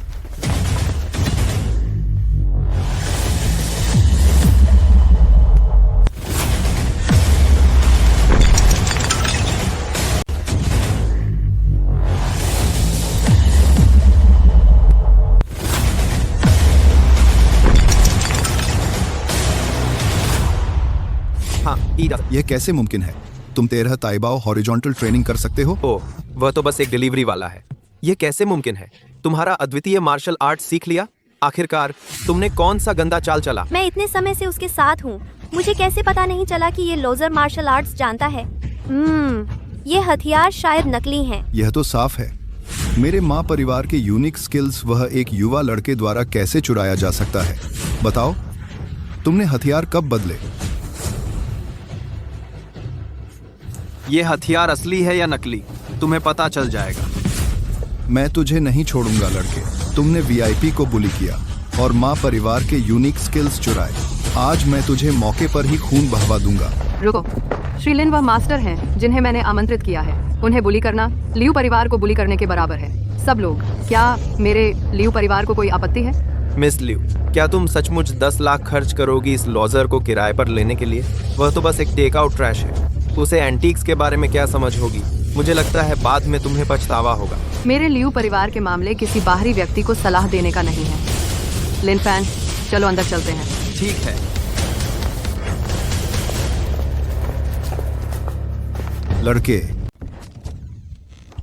यह कैसे मुमकिन है? तुम 13 ताइबाओ हॉरिजॉन्टल ट्रेनिंग कर सकते हो? ओ, वह तो बस एक डिलीवरी वाला है। यह कैसे मुमकिन है? तुम्हारा अद्वितीय मार्शल आर्ट सीख लिया? आखिरकार तुमने कौन सा गंदा चाल चला? मैं इतने समय से उसके साथ हूँ। मुझे कैसे पता नहीं चला कि ये लोजर मार्शल आर्ट्स जानता है? ये हथियार शायद नकली हैं। यह तो साफ है। मेरे माँ परिवार के यूनिक स्किल्स वह एक युवा लड़के द्वारा कैसे चुराया जा सकता है? बताओ, तुमने हथियार कब बदले? ये हथियार असली है या नकली, तुम्हें पता चल जाएगा। मैं तुझे नहीं छोड़ूंगा लड़के। तुमने वीआईपी को बुली किया और माँ परिवार के यूनिक स्किल्स चुराए। आज मैं तुझे मौके पर ही खून बहवा दूंगा। रुको, श्रीलिन वह मास्टर हैं जिन्हें मैंने आमंत्रित किया है। उन्हें बुली करना लियू परिवार को बुली करने के बराबर है। सब लोग, क्या मेरे लियू परिवार को कोई आपत्ति है? मिस लियू, क्या तुम सचमुच 10 लाख खर्च करोगी इस लॉजर को किराए पर लेने के लिए? वह तो बस एक टेक आउट ट्रैश है। उसे एंटीक्स के बारे में क्या समझ होगी? मुझे लगता है बाद में तुम्हें पछतावा होगा। मेरे लियू परिवार के मामले किसी बाहरी व्यक्ति को सलाह देने का नहीं है। लिन फैन, चलो अंदर चलते हैं। ठीक है। लड़के,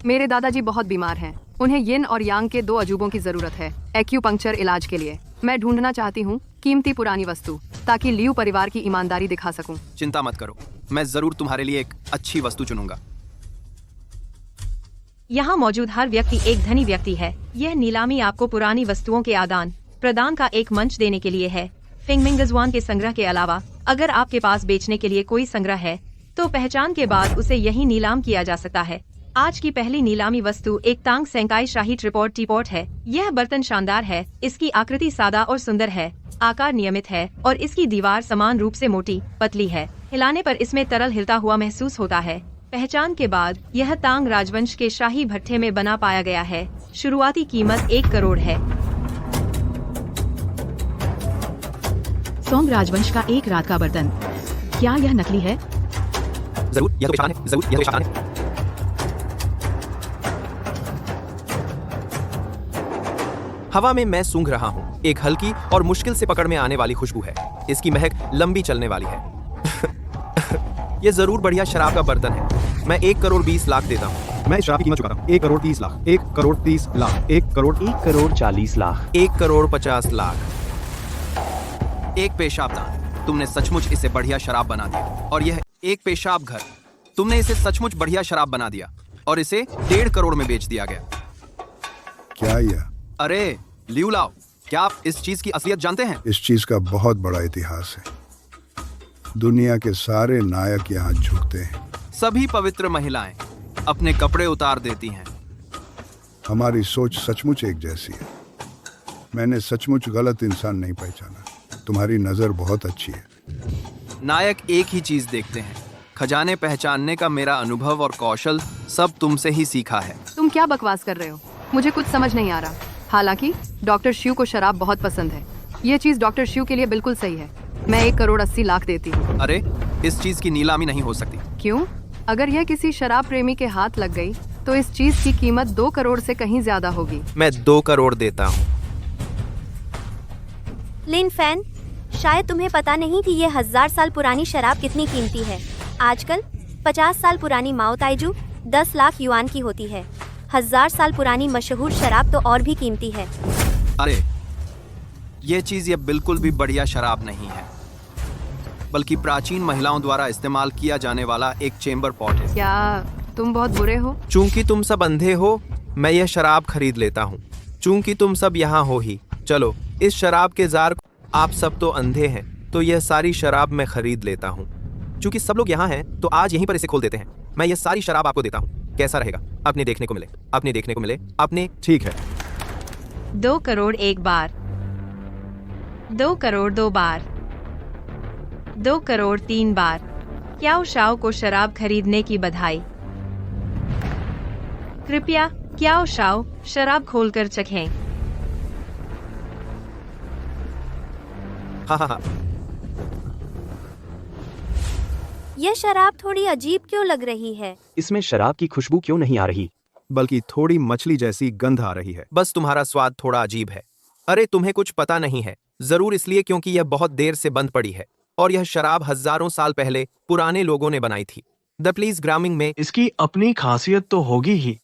मेरे दादाजी बहुत बीमार हैं। उन्हें यिन और यांग के 2 अजूबों की जरूरत है एक्यूपंक्चर इलाज के लिए। मैं ढूंढना चाहती हूँ कीमती पुरानी वस्तु, ताकि लियू परिवार की ईमानदारी दिखा सकूं। चिंता मत करो, मैं जरूर तुम्हारे लिए एक अच्छी वस्तु चुनूंगा। यहाँ मौजूद हर व्यक्ति एक धनी व्यक्ति है। यह नीलामी आपको पुरानी वस्तुओं के आदान प्रदान का एक मंच देने के लिए है। फिंगमिंगजवान के संग्रह के अलावा अगर आपके पास बेचने के लिए कोई संग्रह है तो पहचान के बाद उसे यही नीलाम किया जा सकता है। आज की पहली नीलामी वस्तु एक तांग सेंकाई शाही ट्रिपॉट टीपॉट है। यह बर्तन शानदार है। इसकी आकृति सादा और सुंदर है, आकार नियमित है और इसकी दीवार समान रूप से मोटी पतली है। हिलाने पर इसमें तरल हिलता हुआ महसूस होता है। पहचान के बाद यह तांग राजवंश के शाही भट्ठे में बना पाया गया है। शुरुआती कीमत 1 करोड़ है। सोंग राजवंश का एक रात का बर्तन, क्या यह नकली है? जरूर, यह तो पेशान है। जरूर, यह तो पेशान है। हवा में मैं सूंघ रहा हूँ। एक हल्की और मुश्किल से पकड़ में आने वाली खुशबू है। इसकी महक लंबी चलने वाली है। यह जरूर बढ़िया शराब का बर्तन है। मैं 1,20,00,000 देता हूँ। मैं इस शराब की कीमत चुकाता हूँ 1,30,00,000, 1,30,00,000, 1,40,00,000। 1,50,00,000। एक पेशाबदान, तुमने सचमुच इसे बढ़िया शराब बना दिया। और यह एक पेशाब घर, तुमने इसे सचमुच बढ़िया शराब बना दिया और इसे 1.5 करोड़ में बेच दिया गया। क्या यह? अरे लियू लाओ, क्या आप इस चीज की असलियत जानते हैं? इस चीज का बहुत बड़ा इतिहास है। दुनिया के सारे नायक यहाँ झुकते हैं। सभी पवित्र महिलाएं अपने कपड़े उतार देती हैं। हमारी सोच सचमुच एक जैसी है। मैंने सचमुच गलत इंसान नहीं पहचाना। तुम्हारी नजर बहुत अच्छी है। नायक एक ही चीज देखते हैं। खजाने पहचानने का मेरा अनुभव और कौशल सब तुमसे ही सीखा है। तुम क्या बकवास कर रहे हो? मुझे कुछ समझ नहीं आ रहा। हालांकि डॉक्टर शिव को शराब बहुत पसंद है। ये चीज डॉक्टर शिव के लिए बिल्कुल सही है। मैं 1,80,00,000 देती हूँ। अरे इस चीज की नीलामी नहीं हो सकती। क्यों? अगर यह किसी शराब प्रेमी के हाथ लग गई तो इस चीज की कीमत 2 करोड़ से कहीं ज्यादा होगी। मैं 2 करोड़ देता हूँ। लिन फैन, शायद तुम्हें पता नहीं कि ये 1000 साल पुरानी शराब कितनी कीमती है। आजकल 50 साल पुरानी माओ ताइजू 10 लाख युआन की होती है। 1000 साल पुरानी मशहूर शराब तो और भी कीमती है। अरे ये चीज ये बिल्कुल भी बढ़िया शराब नहीं है, बल्कि प्राचीन महिलाओं द्वारा इस्तेमाल किया जाने वाला एक चेम्बर पॉट है। क्या तुम बहुत बुरे हो? चूंकि तुम सब अंधे हो, मैं यह शराब खरीद लेता हूँ। चूंकि तुम सब यहाँ हो ही, चलो इस शराब के जार। आप सब तो अंधे हैं, तो यह सारी शराब मैं खरीद लेता हूँ। चूंकि सब लोग यहाँ हैं, तो आज यहीं पर इसे खोल देते हैं। मैं ये सारी शराब आपको देता हूँ। कैसा रहेगा? अपने देखने को मिले, अपने देखने को मिले, अपने। ठीक है। 2 करोड़ एक बार, 2 करोड़ 2 बार, 2 करोड़ 3 बार। क्याओ शाओ को शराब खरीदने की बधाई। कृपया क्याओ शाओ शराब खोलकर चखें। हाँ हाँ हाँ। यह शराब थोड़ी अजीब क्यों लग रही है? इसमें शराब की खुशबू क्यों नहीं आ रही? बल्कि थोड़ी मछली जैसी गंध आ रही है। बस तुम्हारा स्वाद थोड़ा अजीब है। अरे तुम्हें कुछ पता नहीं है। जरूर इसलिए क्योंकि यह बहुत देर से बंद पड़ी है और यह शराब हजारों साल पहले पुराने लोगों ने बनाई थी। द प्लीज ग्रामिंग में इसकी अपनी खासियत तो होगी ही।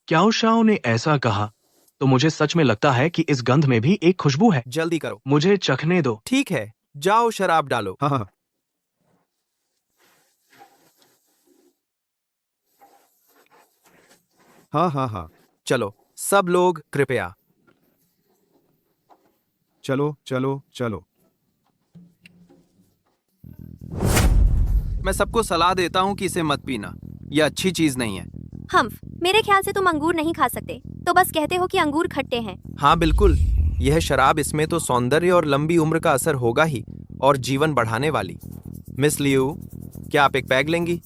क्याओ शाओ ने ऐसा कहा तो मुझे सच में लगता है कि इस गंध में भी एक खुशबू है। जल्दी करो, मुझे चखने दो। ठीक है, जाओ शराब डालो। हाँ हाँ हाँ हाँ हाँ। चलो सब लोग कृपया। चलो चलो चलो। मैं सबको सलाह देता हूँ कि इसे मत पीना। यह अच्छी चीज नहीं है। हम्फ, मेरे ख्याल से तुम अंगूर नहीं खा सकते, तो बस कहते हो कि अंगूर खट्टे हैं। हाँ बिल्कुल, यह शराब, इसमें तो सौंदर्य और लंबी उम्र का असर होगा ही, और जीवन बढ़ाने वाली। मिस लियू, क्या आप एक पैग लेंगी?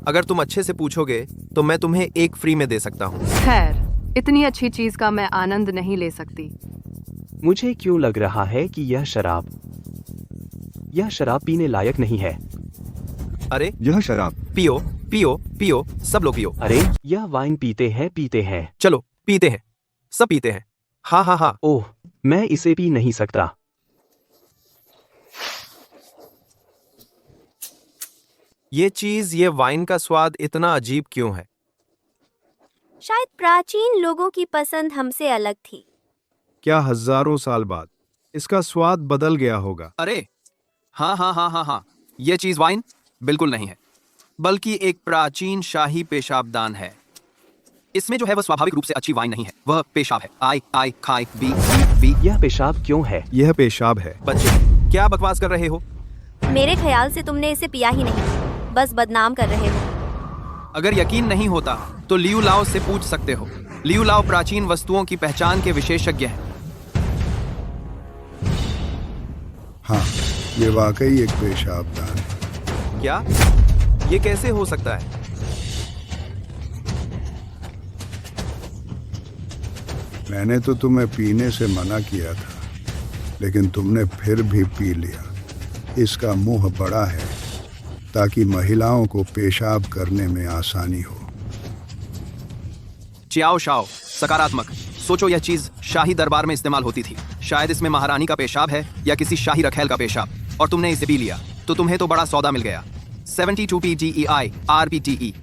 अगर तुम अच्छे से पूछोगे तो मैं तुम्हें एक फ्री में दे सकता हूँ। खैर, इतनी अच्छी चीज का मैं आनंद नहीं ले सकती। मुझे क्यों लग रहा है कि यह शराब पीने लायक नहीं है। अरे यह शराब। पियो पियो पियो, सब लोग पियो। अरे यह वाइन पीते हैं। चलो पीते हैं, सब पीते हैं। हाँ हाँ हाँ। ओह, मैं इसे पी नहीं सकता। ये वाइन का स्वाद इतना अजीब क्यों है? शायद प्राचीन लोगों की पसंद हमसे अलग थी। क्या हजारों साल बाद इसका स्वाद बदल गया होगा? अरे हाँ हाँ हाँ हाँ हाँ, ये चीज वाइन बिल्कुल नहीं है, बल्कि एक प्राचीन शाही पेशाबदान है। इसमें जो है वह स्वाभाविक रूप से अच्छी वाइन नहीं है, वह पेशाब है। आई आई खाई बी बी। यह पेशाब क्यों है? यह पेशाब है। बच्चे क्या बकवास कर रहे हो? मेरे ख्याल से तुमने इसे पिया ही नहीं, बस बदनाम कर रहे हो। अगर यकीन नहीं होता तो लियू लाओ से पूछ सकते हो। लियू लाओ प्राचीन वस्तुओं की पहचान के विशेषज्ञ हैं। हाँ, ये वाकई एक पेशाबदान है। क्या ये कैसे हो सकता है? मैंने तो तुम्हें पीने से मना किया था, लेकिन तुमने फिर भी पी लिया। इसका मुंह बड़ा है ताकि महिलाओं को पेशाब करने में आसानी हो। चियाओ शाओ, सकारात्मक सोचो। यह चीज शाही दरबार में इस्तेमाल होती थी। शायद इसमें महारानी का पेशाब है या किसी शाही रखेल का पेशाब, और तुमने इसे पी लिया, तो तुम्हें तो बड़ा सौदा मिल गया। 72 PGEI RPTE।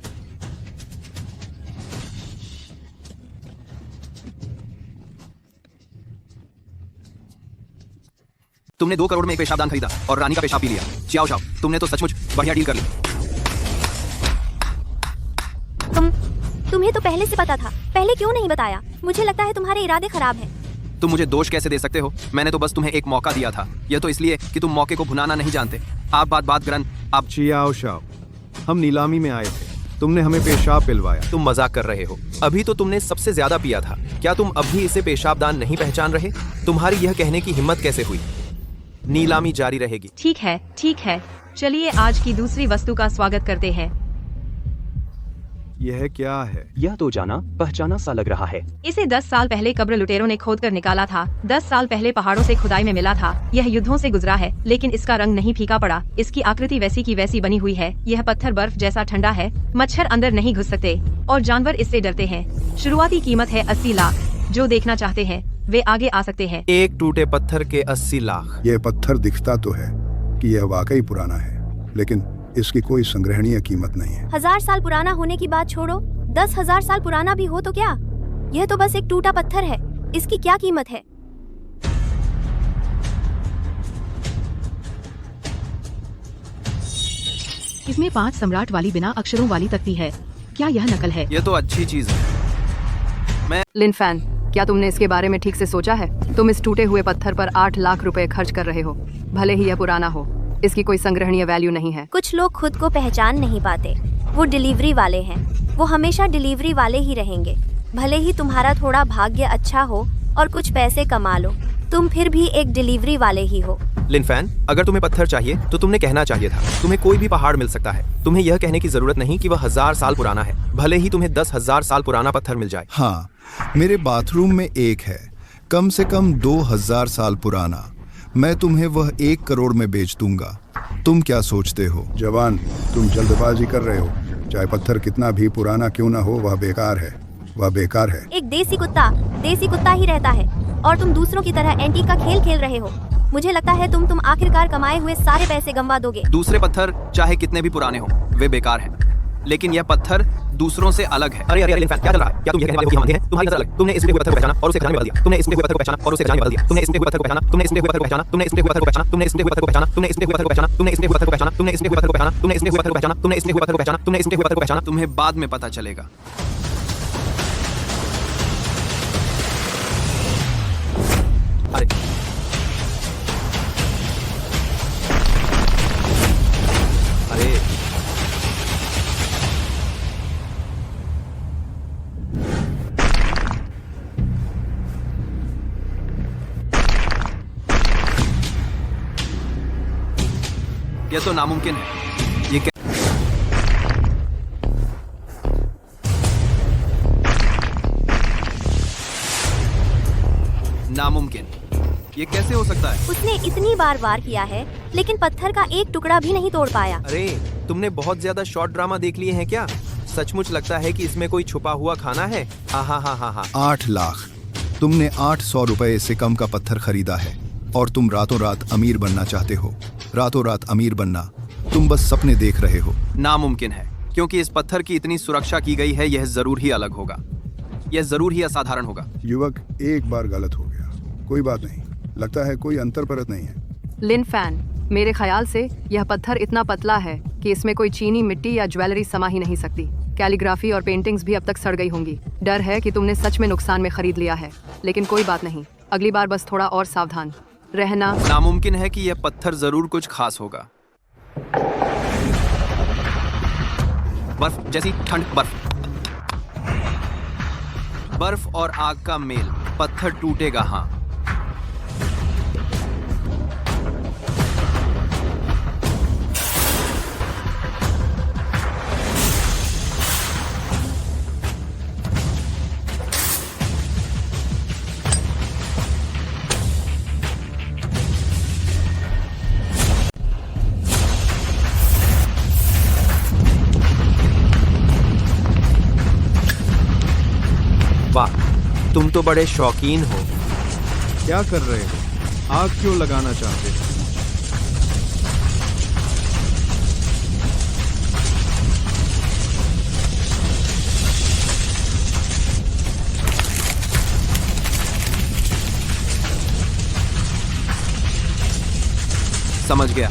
तुमने 2 करोड़ में एक पेशाबदान खरीदा और रानी का पेशाब पी लिया। चाओ चाओ, तुमने तो सचमुच बढ़िया डील कर ली। तुम्हें तो पहले से पता था, पहले क्यों नहीं बताया? मुझे लगता है तुम्हारे इरादे खराब हैं। तुम मुझे दोष कैसे दे सकते हो? मैंने तो बस तुम्हें एक मौका दिया था। यह तो इसलिए कि तुम मौके को भुनाना नहीं जानते। आप बात करन आप चियाओ शाओ, हम नीलामी में आए थे, तुमने हमें पेशाब पिलवाया। तुम मजाक कर रहे हो। अभी तो तुमने सबसे ज्यादा पिया था। क्या तुम अब भी इसे पेशाबदान नहीं पहचान रहे? तुम्हारी यह कहने की हिम्मत कैसे हुई? नीलामी जारी रहेगी। ठीक है, चलिए आज की दूसरी वस्तु का स्वागत करते हैं। यह क्या है? यह तो जाना पहचाना सा लग रहा है। इसे 10 साल पहले कब्र लुटेरों ने खोद कर निकाला था। 10 साल पहले पहाड़ों से खुदाई में मिला था। यह युद्धों से गुजरा है, लेकिन इसका रंग नहीं फीका पड़ा। इसकी आकृति वैसी की वैसी बनी हुई है। यह पत्थर बर्फ जैसा ठंडा है। मच्छर अंदर नहीं घुस सकते और जानवर इससे डरते हैं। शुरुआती कीमत है 80 लाख। जो देखना चाहते हैं वे आगे आ सकते हैं। एक टूटे पत्थर के 80 लाख। यह पत्थर दिखता तो है कि यह वाकई पुराना है, लेकिन इसकी कोई संग्रहणीय कीमत नहीं है। 1000 साल पुराना होने की बात छोड़ो, 10,000 साल पुराना भी हो तो क्या? यह तो बस एक टूटा पत्थर है। इसकी क्या कीमत है? इसमें 5 सम्राट वाली बिना अक्षरों वाली तख्ती है। क्या यह नकल है? यह तो अच्छी चीज है। लिनफैन, क्या तुमने इसके बारे में ठीक से सोचा है? तुम इस टूटे हुए पत्थर पर 8 लाख रुपए खर्च कर रहे हो। भले ही यह पुराना हो, इसकी कोई संग्रहणीय वैल्यू नहीं है। कुछ लोग खुद को पहचान नहीं पाते। वो डिलीवरी वाले हैं। वो हमेशा डिलीवरी वाले ही रहेंगे। भले ही तुम्हारा थोड़ा भाग्य अच्छा हो और कुछ पैसे कमा लो, तुम फिर भी एक डिलीवरी वाले ही हो। लिनफैन, अगर तुम्हें पत्थर चाहिए तो तुमने कहना चाहिए था। तुम्हें कोई भी पहाड़ मिल सकता है। तुम्हें यह कहने की जरूरत नहीं कि वह 1000 साल पुराना है। भले ही तुम्हें 10,000 साल पुराना पत्थर मिल जाए। हाँ, मेरे बाथरूम में एक है, कम से कम 2000 साल पुराना। मैं तुम्हें वह 1 करोड़ में बेच दूंगा। तुम क्या सोचते हो? जवान, तुम जल्दबाजी कर रहे हो। चाहे पत्थर कितना भी पुराना क्यों ना हो, वह बेकार है। वह बेकार है। एक देसी कुत्ता ही रहता है और तुम दूसरों की तरह एंटीक का खेल खेल रहे हो। मुझे लगता है तुम आखिरकार कमाए हुए सारे पैसे गंवा दोगे। दूसरे पत्थर चाहे कितने भी पुराने हो, वे बेकार हैं। लेकिन यह पत्थर दूसरों से अलग है। अरे लिनफैन, क्या चल रहा है? क्या तुम ये कहने वाले हो कि हम अंधे हैं? तुम्हारी नजर अलग। तुमने इस टूटे हुए पत्थर को पहचाना और उसे खजाने में बदल दिया। तुमने इस टूटे हुए पत्थर को पहचाना और उसे खजाने में बदल दिया। तुमने इस टूटे हुए पत्थर को पहचाना, तुमने इस टूटे हुए पत्थर को पहचाना, तुमने इस टूटे हुए पत्थर को पहचाना, तुमने इस टूटे हुए पत्थर को पहचाना, तुमने इस टूटे हुए पत्थर को पहचाना, तुमने इस टूटे हुए पत्थर को पहचाना, तुमने इस टूटे हुए पत्थर को पहचाना, तुमने इस टूटे हुए पत्थर को पहचाना, तुमने इस टूटे हुए पत्थर को पहचाना, तुमने इस टूटे हुए पत्थर को पहचाना। तुम्हें बाद में पता चलेगा। अरे यह तो नामुमकिन है। ये नामुमकिन, ये कैसे हो सकता है? उसने इतनी बार वार किया है, लेकिन पत्थर का एक टुकड़ा भी नहीं तोड़ पाया। अरे, तुमने बहुत ज्यादा शॉर्ट ड्रामा देख लिए हैं क्या? सचमुच लगता है कि इसमें कोई छुपा हुआ खाना है। हा। 8 लाख। तुमने 800 रुपए से कम का पत्थर खरीदा है और तुम रातों रात अमीर बनना चाहते हो। रातों रात अमीर बनना, तुम बस सपने देख रहे हो। नामुमकिन है, क्योंकि इस पत्थर की इतनी सुरक्षा की गई है। यह जरूर ही अलग होगा। यह जरूर ही असाधारण होगा। युवक, एक बार गलत हो गया, कोई बात नहीं। लगता है कोई अंतर परत नहीं है। लिनफैन, मेरे ख्याल से यह पत्थर इतना पतला है कि इसमें कोई चीनी मिट्टी या ज्वेलरी समा ही नहीं सकती। कैलीग्राफी और पेंटिंग्स भी अब तक सड़ गई होंगी। डर है कि तुमने सच में नुकसान में खरीद लिया है, लेकिन कोई बात नहीं। अगली बार बस थोड़ा और सावधान रहना। नामुमकिन है कि यह पत्थर जरूर कुछ खास होगा। बर्फ जैसी ठंड, बर्फ और आग का मेल। पत्थर टूटेगा। हाँ, वाह, तुम तो बड़े शौकीन हो। क्या कर रहे हो? आग क्यों लगाना चाहते हो? समझ गया।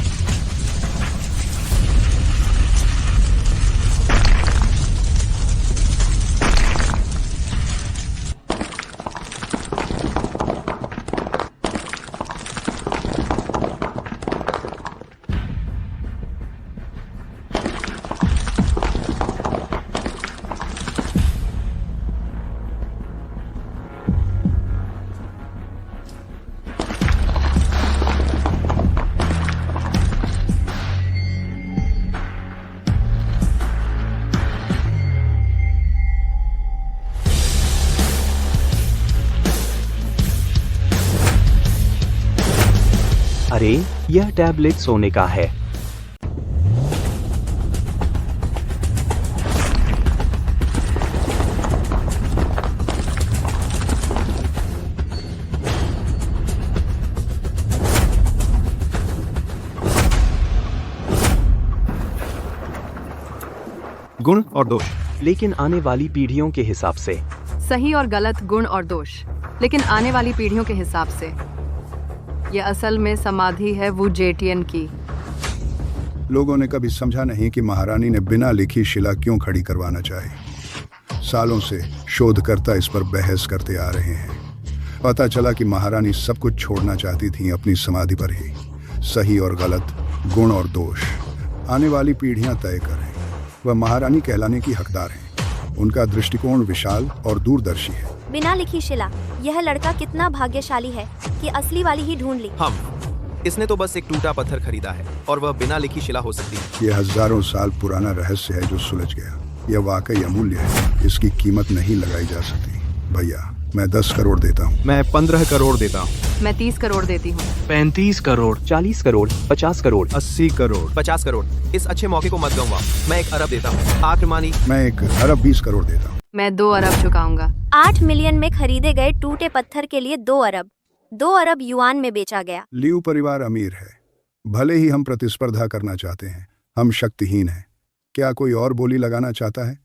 अरे यह टैबलेट सोने का है। गुण और दोष। लेकिन आने वाली पीढ़ियों के हिसाब से। सही और गलत, गुण और दोष, लेकिन आने वाली पीढ़ियों के हिसाब से। यह असल में समाधि है वू जेटियन की। लोगों ने कभी समझा नहीं कि महारानी ने बिना लिखी शिला क्यों खड़ी करवाना चाही। सालों से शोधकर्ता इस पर बहस करते आ रहे हैं। पता चला कि महारानी सब कुछ छोड़ना चाहती थी अपनी समाधि पर ही। सही और गलत, गुण और दोष आने वाली पीढ़ियां तय करें। वह महारानी कहलाने की हकदार हैं। उनका दृष्टिकोण विशाल और दूरदर्शी है। बिना लिखी शिला, यह लड़का कितना भाग्यशाली है कि असली वाली ही ढूंढ ली। इसने तो बस एक टूटा पत्थर खरीदा है और वह बिना लिखी शिला हो सकती है। यह हजारों साल पुराना रहस्य है जो सुलझ गया। यह वाकई अमूल्य है। इसकी कीमत नहीं लगाई जा सकती। भैया, मैं 10 करोड़ देता हूँ। मैं 15 करोड़ देता हूँ। मैं 30 करोड़ देती हूँ। 35 करोड़, 40 करोड़, 50 करोड़, 80 करोड़, 50 करोड़। इस अच्छे मौके को मत गंवा। मैं 1 अरब देता हूँ। आक्रमानी। मैं 1 अरब 20 करोड़ देता हूँ। मैं 2 अरब चुकाऊंगा। 8 मिलियन में खरीदे गए टूटे पत्थर के लिए 2 अरब युआन में बेचा गया। लियू परिवार अमीर है। भले ही हम प्रतिस्पर्धा करना चाहते हैं, हम शक्तिहीन हैं। क्या कोई और बोली लगाना चाहता है?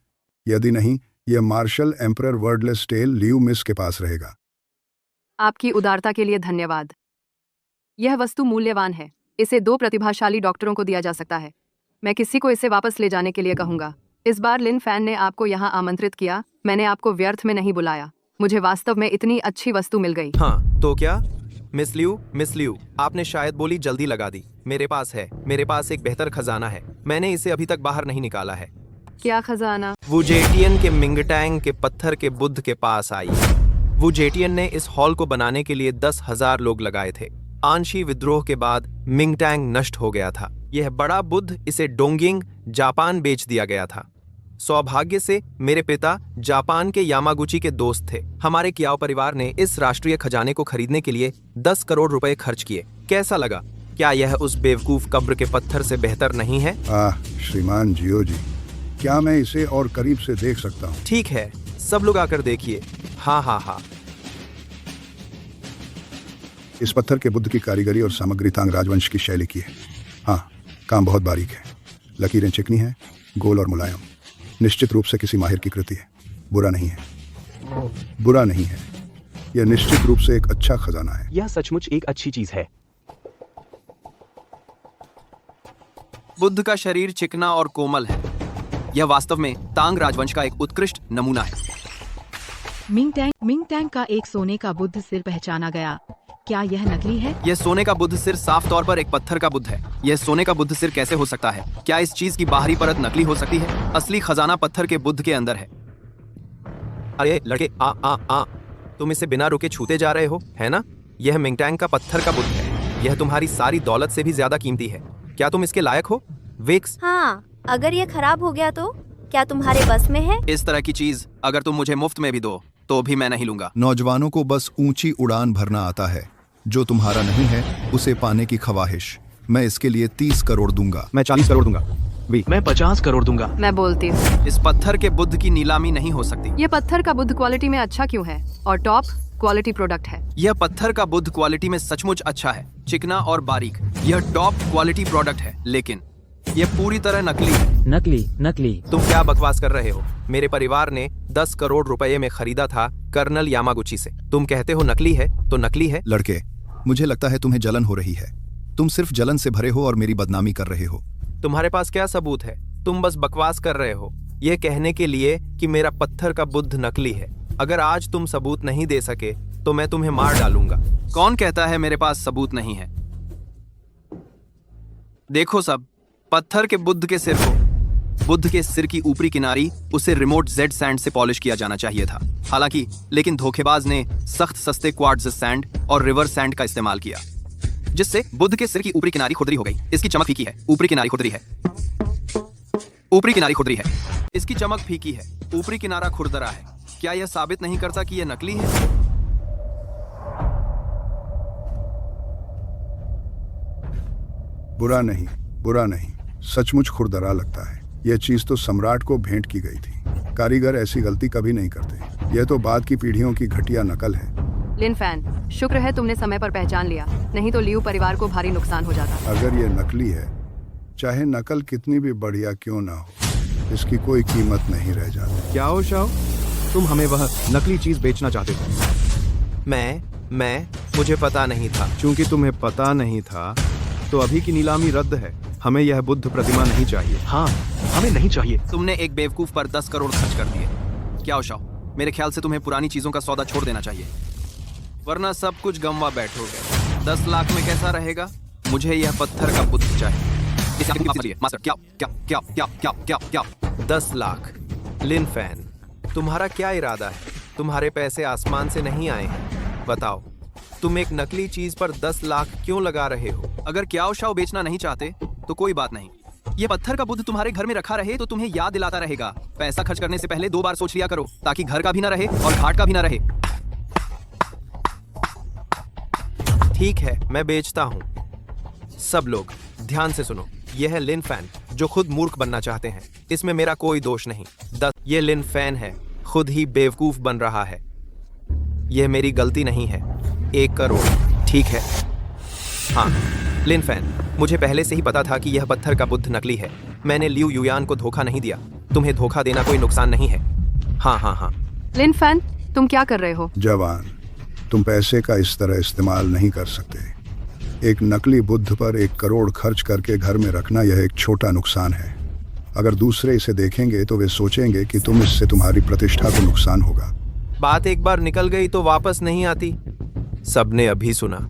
यदि नहीं, यह martial emperor wordless tale Liu मिस के पास रहेगा। आपकी उदारता के लिए धन्यवाद। यह वस्तु मूल्यवान है। इसे 2 प्रतिभाशाली डॉक्टरों को दिया जा सकता है। मैं किसी को इसे वापस ले जाने के लिए कहूंगा। इस बार लिन फैन ने आपको यहाँ आमंत्रित किया। मैंने आपको व्यर्थ में नहीं बुलाया। मुझे वास्तव में इतनी अच्छी वस्तु मिल गई। हाँ, तो क्या? मिस लियू, आपने शायद बोली जल्दी लगा दी। मेरे पास एक बेहतर खजाना है। मैंने इसे अभी तक बाहर नहीं निकाला है। क्या खजाना? वुजेटियन के मिंगटैंग के पत्थर के बुद्ध के पास आई। वुजेटियन ने इस हॉल को बनाने के लिए 10,000 लोग लगाए थे। आंशी विद्रोह के बाद मिंगटैंग नष्ट हो गया था। यह बड़ा बुद्ध इसे डोंगिंग, जापान बेच दिया गया था। सौभाग्य से मेरे पिता जापान के यामागुची के दोस्त थे। हमारे कियाओ परिवार ने इस राष्ट्रीय खजाने को खरीदने के लिए 10 करोड़ रुपए खर्च किए। कैसा लगा? क्या यह उस बेवकूफ कब्र के पत्थर से बेहतर नहीं है? श्रीमान जियो जी, क्या मैं इसे और करीब से देख सकता हूँ? ठीक है, सब लोग आकर देखिए। हाँ। इस पत्थर के बुद्ध की कारीगरी और सामग्री तांग राजवंश की शैली की है। हाँ, काम बहुत बारीक है। लकीरें चिकनी हैं, गोल और मुलायम। निश्चित रूप से किसी माहिर की कृति है। बुरा नहीं है। यह निश्चित रूप से एक अच्छा खजाना है। यह सचमुच एक अच्छी चीज है। बुद्ध का शरीर चिकना और कोमल है। यह वास्तव में तांग राजवंश का एक उत्कृष्ट नमूना है। मिंगटैंग का एक सोने का बुद्ध सिर पहचाना गया। क्या यह नकली है? यह सोने का बुद्ध सिर साफ तौर पर एक पत्थर का बुद्ध है। यह सोने का बुद्ध सिर कैसे हो सकता है? क्या इस चीज की बाहरी परत नकली हो सकती है? असली खजाना पत्थर के बुद्ध के अंदर है। अरे लड़के, तुम इसे बिना रुके छूते जा रहे हो, है ना? यह मिंगटैंग का पत्थर का बुद्ध है। यह तुम्हारी सारी दौलत से भी ज्यादा कीमती है। क्या तुम इसके लायक हो, वेक्स? हाँ, अगर ये खराब हो गया तो क्या तुम्हारे बस में है? इस तरह की चीज अगर तुम मुझे मुफ्त में भी दो तो भी मैं नहीं लूंगा। नौजवानों को बस ऊंची उड़ान भरना आता है। जो तुम्हारा नहीं है उसे पाने की ख्वाहिश। मैं इसके लिए 30 करोड़ दूंगा। मैं 40 करोड़ दूंगा। मैं 50 करोड़ दूंगा। मैं बोलती हूँ, इस पत्थर के बुद्ध की नीलामी नहीं हो सकती। ये पत्थर का बुद्ध क्वालिटी में अच्छा क्यों है और टॉप क्वालिटी प्रोडक्ट है? यह पत्थर का बुद्ध क्वालिटी में सचमुच अच्छा है, चिकना और बारीक। यह टॉप क्वालिटी प्रोडक्ट है, लेकिन यह पूरी तरह नकली है। नकली। तुम क्या बकवास कर रहे हो? मेरे परिवार ने 10 करोड़ रुपए में खरीदा था कर्नल यामागुची से। तुम कहते हो नकली है तो नकली है। लड़के, मुझे लगता है तुम्हें जलन हो रही है। तुम सिर्फ जलन से भरे हो और मेरी बदनामी कर रहे हो। तुम्हारे पास क्या सबूत है? तुम बस बकवास कर रहे हो, ये कहने के लिए कि मेरा पत्थर का बुद्ध नकली है। अगर आज तुम सबूत नहीं दे सके तो मैं तुम्हें मार डालूंगा। कौन कहता है मेरे पास सबूत नहीं है? देखो सब, पत्थर के बुद्ध के सिर को, बुद्ध के सिर की ऊपरी किनारी उसे रिमोट जेड सैंड से पॉलिश किया जाना चाहिए था। हालांकि लेकिन धोखेबाज ने सख्त सस्ते क्वार्ट्ज सैंड और रिवर सैंड का इस्तेमाल किया, जिससे बुद्ध के सिर की ऊपरी किनारी खुरदरी हो गई। इसकी चमक फीकी है, ऊपरी किनारी खुरदरी है। ऊपरी किनारी खुरदरी है, इसकी चमक फीकी है, ऊपरी किनारा खुरदरा है। क्या यह साबित नहीं करता कि यह नकली है? बुरा नहीं, बुरा नहीं, सचमुच खुरदरा लगता है। यह चीज तो सम्राट को भेंट की गई थी। कारीगर ऐसी गलती कभी नहीं करते। यह तो बाद की पीढ़ियों की घटिया नकल है। लिन फैन, शुक्र है तुमने समय पर पहचान लिया, नहीं तो लियू परिवार को भारी नुकसान हो जाता। अगर यह नकली है, चाहे नकल कितनी भी बढ़िया क्यों ना हो, इसकी कोई कीमत नहीं रह जाती। क्या हो शाओ, तुम हमें वह नकली चीज बेचना चाहते थे? मैं मुझे पता नहीं था। चूंकि तुम्हें पता नहीं था तो अभी की नीलामी रद्द है। हमें यह बुद्ध प्रतिमा नहीं चाहिए। हाँ, हमें नहीं चाहिए। तुमने एक बेवकूफ पर 10 करोड़ खर्च कर दिए। क्या शाओ, मेरे ख्याल से तुम्हें पुरानी चीजों का सौदा छोड़ देना चाहिए, वरना सब कुछ गंवा बैठोगे। 10 लाख में कैसा रहेगा? मुझे यह पत्थर का बुद्ध चाहिए। मास्टर, क्या क्या क्या क्या क्या क्या क्या 10 लाख। लिन फैन, तुम्हारा क्या इरादा है? तुम्हारे पैसे आसमान से नहीं आए हैं। बताओ, तुम एक नकली चीज पर 10 लाख क्यों लगा रहे हो? अगर क्याओ शाओ बेचना नहीं चाहते तो कोई बात नहीं। ये पत्थर का बुद्ध तुम्हारे घर में रखा रहे तो तुम्हें याद दिलाता रहेगा। पैसा खर्च करने से पहले 2 बार सोच लिया करो, ताकि घर का भी ना रहे और घाट का भी ना रहे। ठीक है, मैं बेचता हूँ। सब लोग ध्यान से सुनो, यह है लिन फैन जो खुद मूर्ख बनना चाहते हैं। इसमें मेरा कोई दोष नहीं। ये लिन फैन है, खुद ही बेवकूफ बन रहा है। यह मेरी गलती नहीं है। 1 करोड़, ठीक है। हाँ लिन फैन, मुझे पहले से ही पता था कि यह पत्थर का बुद्ध नकली है। मैंने लियू युयान को धोखा नहीं दिया। तुम्हें धोखा देना कोई नुकसान नहीं है। हाँ हाँ हाँ। लिन फैन, तुम क्या कर रहे हो? जवान, तुम पैसे का इस तरह इस्तेमाल नहीं कर सकते। एक नकली बुद्ध पर 1 करोड़ खर्च करके घर में रखना यह एक छोटा नुकसान है। अगर दूसरे इसे देखेंगे तो वे सोचेंगे कि इससे तुम्हारी प्रतिष्ठा को नुकसान होगा। बात एक बार निकल गई तो वापस नहीं आती। सबने अभी सुना।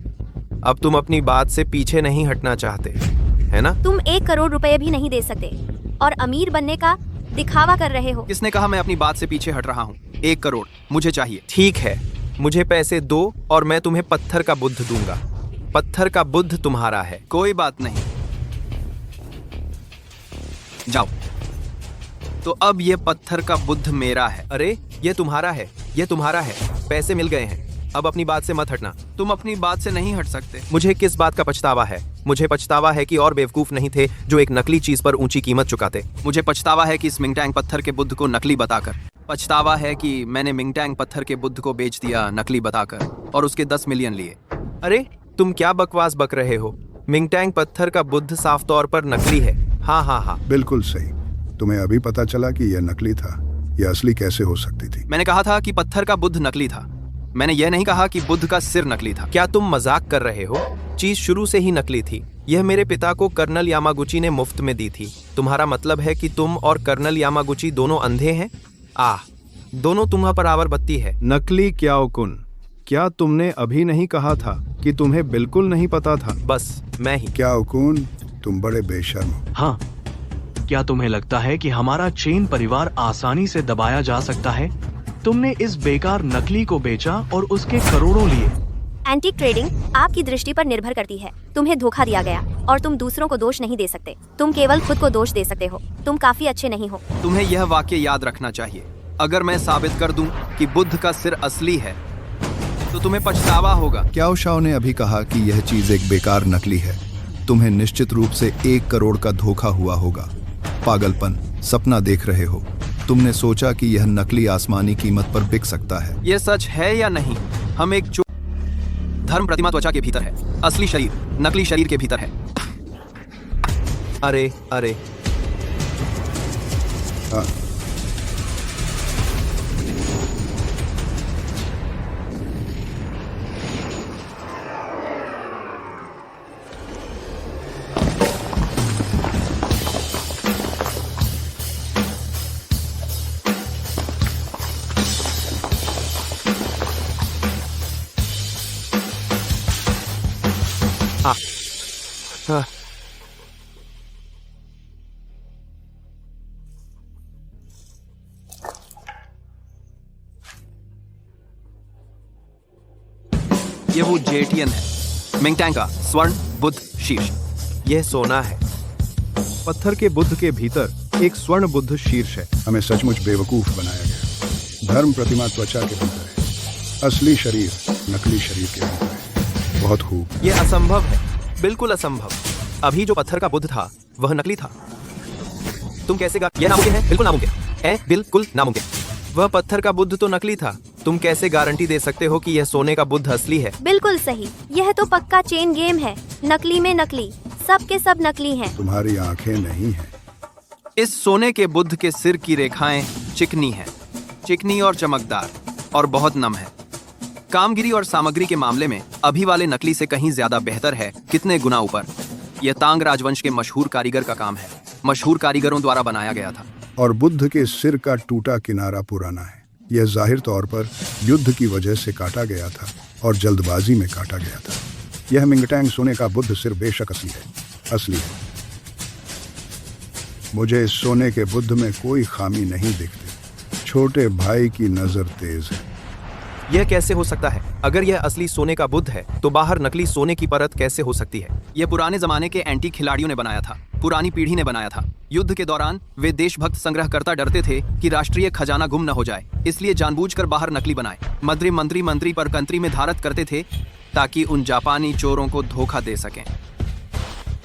अब तुम अपनी बात से पीछे नहीं हटना चाहते, है ना? तुम 1 करोड़ रुपए भी नहीं दे सकते और अमीर बनने का दिखावा कर रहे हो। किसने कहा मैं अपनी बात से पीछे हट रहा हूँ? 1 करोड़ मुझे चाहिए। ठीक है, मुझे पैसे दो और मैं तुम्हें पत्थर का बुद्ध दूंगा। पत्थर का बुद्ध तुम्हारा है। कोई बात नहीं, जाओ। तो अब ये पत्थर का बुद्ध मेरा है। अरे ये तुम्हारा है, ये तुम्हारा है। पैसे मिल गए हैं, अब अपनी बात से मत हटना। तुम अपनी बात से नहीं हट सकते। मुझे किस बात का पछतावा है? मुझे पछतावा है कि और बेवकूफ नहीं थे जो एक नकली चीज पर ऊंची कीमत चुकाते। मुझे पछतावा है कि इस मिंगटैंग पत्थर के बुद्ध को नकली बताकर। पछतावा है कि मैंने मिंगटैंग पत्थर के बुद्ध को बेच दिया नकली बताकर और उसके 10 मिलियन लिए। अरे तुम क्या बकवास बक रहे हो? मिंगटैंग पत्थर का बुद्ध साफ तौर पर नकली है। हाँ हाँ हाँ, बिल्कुल सही। तुम्हें अभी पता चला कि यह नकली था। यह असली कैसे हो सकती थी? मैंने कहा था कि पत्थर का बुद्ध नकली था। मैंने यह नहीं कहा कि बुद्ध का सिर नकली था। क्या तुम मजाक कर रहे हो? चीज शुरू से ही नकली थी। यह मेरे पिता को कर्नल यामागुची ने मुफ्त में दी थी। तुम्हारा मतलब है कि तुम और कर्नल यामागुची दोनों अंधे हैं? दोनों तुम्हां पर आवरबत्ती है। नकली क्याओकुन, क्या तुमने अभी नहीं कहा था कि तुम्हें बिल्कुल नहीं पता था? बस मैं ही। क्याओकुन, तुम बड़े बेशर्म हो। हाँ, क्या तुम्हें लगता है कि हमारा चेन परिवार आसानी से दबाया जा सकता है? तुमने इस बेकार नकली को बेचा और उसके करोड़ों लिए। एंटीक ट्रेडिंग आपकी दृष्टि पर निर्भर करती है। तुम्हें धोखा दिया गया और तुम दूसरों को दोष नहीं दे सकते। तुम केवल खुद को दोष दे सकते हो। तुम काफी अच्छे नहीं हो। तुम्हें यह वाक्य याद रखना चाहिए। अगर मैं साबित कर दूं कि बुद्ध का सिर असली है तो तुम्हें पछतावा होगा। क्याओ शाओ ने अभी कहा कि यह चीज एक बेकार नकली है। तुम्हें निश्चित रूप से 1 करोड़ का धोखा हुआ होगा। पागलपन, सपना देख रहे हो। तुमने सोचा कि यह नकली आसमानी कीमत पर बिक सकता है। यह सच है या नहीं? हम एक धर्म प्रतिमा त्वचा के भीतर है, असली शरीर नकली शरीर के भीतर है। अरे अरे हाँ। हाँ हाँ। ये वो जेटियन है, मिंगटैंग का स्वर्ण बुद्ध शीर्ष। यह सोना है। पत्थर के बुद्ध के भीतर एक स्वर्ण बुद्ध शीर्ष है। हमें सचमुच बेवकूफ बनाया गया। धर्म प्रतिमा त्वचा के भीतर है, असली शरीर नकली शरीर के भीतर है। बहुत खूब। यह असंभव है, बिल्कुल असंभव। अभी जो पत्थर का बुद्ध था वह नकली था। तुम कैसे यह नामुमकिन है, बिल्कुल नामुमकिन है, बिल्कुल नामुमकिन। वह पत्थर का बुद्ध तो नकली था। तुम कैसे गारंटी दे सकते हो कि यह सोने का बुद्ध असली है? बिल्कुल सही, यह तो पक्का चेन गेम है। नकली में नकली, सब के सब नकली हैं। तुम्हारी आंखें नहीं हैं। इस सोने के बुद्ध के सिर की रेखाएं चिकनी हैं, चिकनी और चमकदार और बहुत नम है। कामगिरी और सामग्री के मामले में अभी वाले नकली से कहीं ज्यादा बेहतर है, कितने गुना ऊपर। यह तांग राजवंश के मशहूर कारीगर का काम है, मशहूर कारीगरों द्वारा बनाया गया था। और बुद्ध के सिर का टूटा किनारा पुराना है। यह जाहिर तौर पर युद्ध की वजह से काटा गया था और जल्दबाजी में काटा गया था। यह मिंगटैंग सोने का बुद्ध सिर बेशक असली है। मुझे इस सोने के बुद्ध में कोई खामी नहीं दिखती। छोटे भाई की नजर तेज है। यह कैसे हो सकता है? अगर यह असली सोने का बुद्ध है तो बाहर नकली सोने की परत कैसे हो सकती है? यह पुराने जमाने के एंटी खिलाड़ियों ने बनाया था, पुरानी पीढ़ी ने बनाया था। युद्ध के दौरान वे देशभक्त संग्रहकर्ता डरते थे कि राष्ट्रीय खजाना गुम न हो जाए, इसलिए जानबूझकर बाहर नकली बनाए। मंत्री पर कंत्री में धारत करते थे ताकि उन जापानी चोरों को धोखा दे सकें।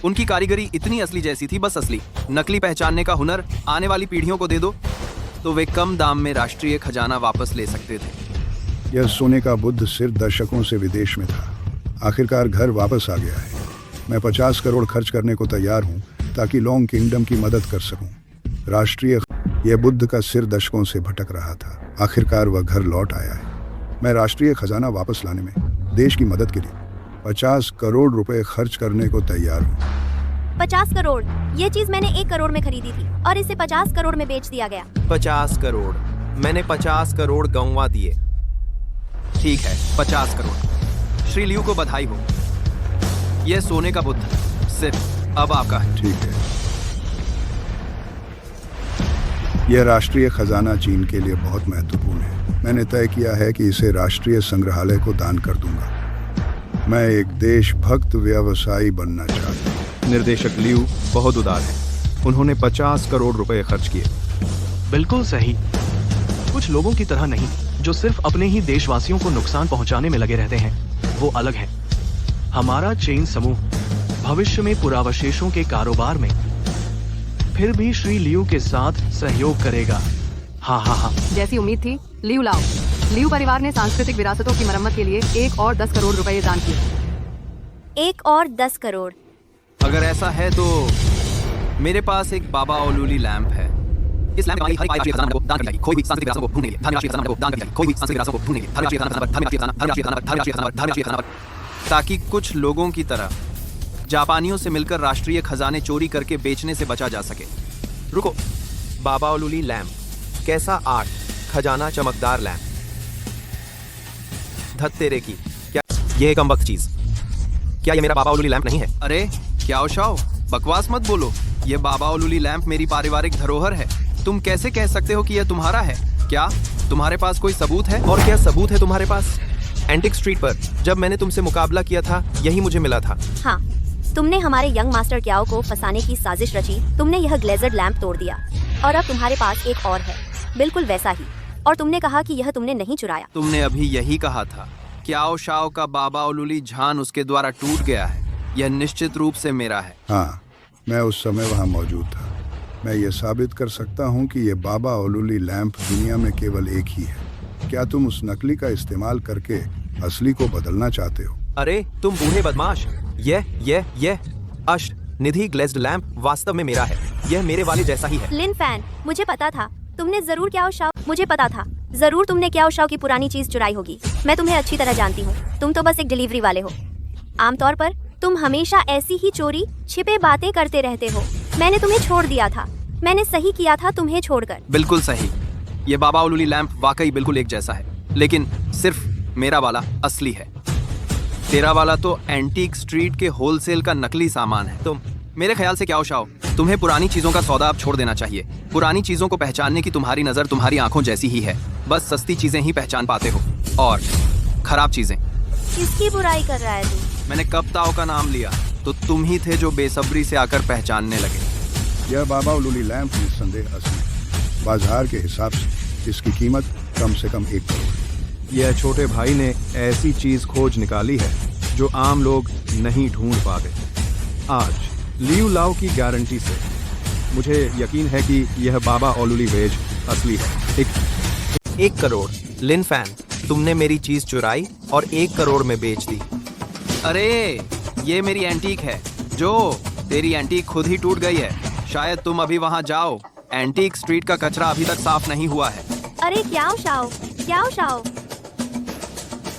उनकी कारीगरी इतनी असली जैसी थी, बस असली। नकली पहचानने का हुनर आने वाली पीढ़ियों को दे दो तो वे कम दाम में राष्ट्रीय खजाना वापस ले सकते थे। यह सोने का बुद्ध सिर दशकों से विदेश में था, आखिरकार घर वापस आ गया है। मैं 50 करोड़ खर्च करने को तैयार हूँ ताकि लॉन्ग किंगडम की मदद कर सकूं। राष्ट्रीय यह बुद्ध का सिर दशकों से भटक रहा था, आखिरकार वह घर लौट आया है। मैं राष्ट्रीय खजाना वापस लाने में देश की मदद के लिए 50 करोड़ रुपए खर्च करने को तैयार हूँ। 50 करोड़? ये चीज मैंने 1 करोड़ में खरीदी थी और इसे 50 करोड़ में बेच दिया गया। 50 करोड़? मैंने 50 करोड़ गंवा दिए। ठीक है, 50 करोड़। श्री लियू को बधाई हो। यह सोने का बुद्ध सिर्फ अब आपका है। ठीक है। यह राष्ट्रीय खजाना चीन के लिए बहुत महत्वपूर्ण है। मैंने तय किया है कि इसे राष्ट्रीय संग्रहालय को दान कर दूंगा। मैं एक देशभक्त व्यवसायी बनना चाहता हूँ। निर्देशक लियू बहुत उदार है। उन्होंने 50 करोड़ रुपए खर्च किए। बिल्कुल सही। कुछ लोगों की तरह नहीं जो सिर्फ अपने ही देशवासियों को नुकसान पहुंचाने में लगे रहते हैं, वो अलग है। हमारा चेन समूह भविष्य में पुरावशेषों के कारोबार में फिर भी श्री लियू के साथ सहयोग करेगा। हाँ। जैसी उम्मीद थी, लियू लाओ। लियू परिवार ने सांस्कृतिक विरासतों की मरम्मत के लिए 1 और 10 करोड़ रुपए दान किए। 1 और 10 करोड़? अगर ऐसा है तो मेरे पास एक बाबा ओलूली लैंप है। इस लैंप में हमारी हर राष्ट्रीय खजाना को दान कर दिया। कोई भी सांस्कृतिक विरासत को भूलने के लिए धर्म राष्ट्रीय खजाना को दान कर दिया। कोई भी सांस्कृतिक विरासत को भूलने के लिए धर्म राष्ट्रीय खजाना पर, धर्म राष्ट्रीय खजाना, धर्म राष्ट्रीय खजाना पर, धर्म राष्ट्रीय खजाना पर, धर्म राष्ट्रीय खजाना पर, ताकि कुछ लोगों की तरह जापानियों से मिलकर राष्ट्रीय खजाने चोरी करके बेचने से बचा जा सके। रुको, बाबा ओलूली लैंप, कैसा आर्ट! खजाना चमकदार लैंप। धत तेरे की, क्या ये कमबख्त चीज? क्या ये मेरा बाबा ओलूली लैंप नहीं है? अरे क्या उशाओ, बकवास मत बोलो। ये बाबा ओलूली लैंप मेरी पारिवारिक धरोहर है। तुम कैसे कह सकते हो कि यह तुम्हारा है? क्या तुम्हारे पास कोई सबूत है? और क्या सबूत है तुम्हारे पास? एंटिक स्ट्रीट पर जब मैंने तुमसे मुकाबला किया था, यही मुझे मिला था। हाँ, तुमने हमारे यंग मास्टर क्याओ को फंसाने की साजिश रची। तुमने यह ग्लेजर्ड लैंप तोड़ दिया और अब तुम्हारे पास एक और है, बिल्कुल वैसा ही। और तुमने कहा कि यह तुमने नहीं चुराया। तुमने अभी यही कहा था। क्याओ शाओ का बाबा ओलूली झान उसके द्वारा टूट गया है। यह निश्चित रूप से मेरा है। हाँ, मैं उस समय वहाँ मौजूद था। मैं ये साबित कर सकता हूँ कि ये बाबा ओलूली लैंप दुनिया में केवल एक ही है। क्या तुम उस नकली का इस्तेमाल करके असली को बदलना चाहते हो? अरे तुम बूढ़े बदमाश! यह अष्ट निधि ग्लेज्ड लैंप वास्तव में मेरा है। यह मेरे वाले जैसा ही है। लिन फैन, मुझे पता था तुमने जरूर क्याओ शाओ, मुझे पता था जरूर तुमने क्याओ शाओ की पुरानी चीज चुराई होगी। मैं तुम्हें अच्छी तरह जानती हूँ। तुम तो बस एक डिलीवरी वाले हो। आमतौर पर तुम हमेशा ऐसी ही चोरी छिपे बातें करते रहते हो। मैंने तुम्हें छोड़ दिया था। मैंने सही किया था तुम्हें छोड़कर। बिल्कुल सही। ये बाबा ओलूली लैंप वाकई बिल्कुल एक जैसा है, लेकिन सिर्फ मेरा वाला असली है। तेरा वाला तो एंटीक स्ट्रीट के होलसेल का नकली सामान है। तुम मेरे ख्याल से क्या हो शाओ, तुम्हें पुरानी चीजों का सौदा अब छोड़ देना चाहिए। पुरानी चीजों को पहचानने की तुम्हारी नजर तुम्हारी आंखों जैसी ही है, बस सस्ती चीजें ही पहचान पाते हो और खराब चीजें। किसकी बुराई कर रहा है तू? मैंने कब ताओ का नाम लिया तो तुम ही थे जो बेसब्री से आकर पहचानने लगे। यह बाबा उलूली लैंप निस्संदेह असली बाजार के हिसाब से इसकी कीमत कम से कम 1 करोड़। यह छोटे भाई ने ऐसी चीज खोज निकाली है जो आम लोग नहीं ढूंढ पाते। आज लियू लाओ की गारंटी से मुझे यकीन है कि यह बाबा ओलुली वेज असली है। 1 करोड़। लिन फैन, तुमने मेरी चीज चुराई और 1 करोड़ में बेच दी। अरे ये मेरी एंटीक है। जो तेरी एंटीक खुद ही टूट गई है। शायद तुम अभी वहां जाओ। एंटीक स्ट्रीट का कचरा अभी तक साफ नहीं हुआ है। अरे क्या हो शाओ, क्या हो शाओ?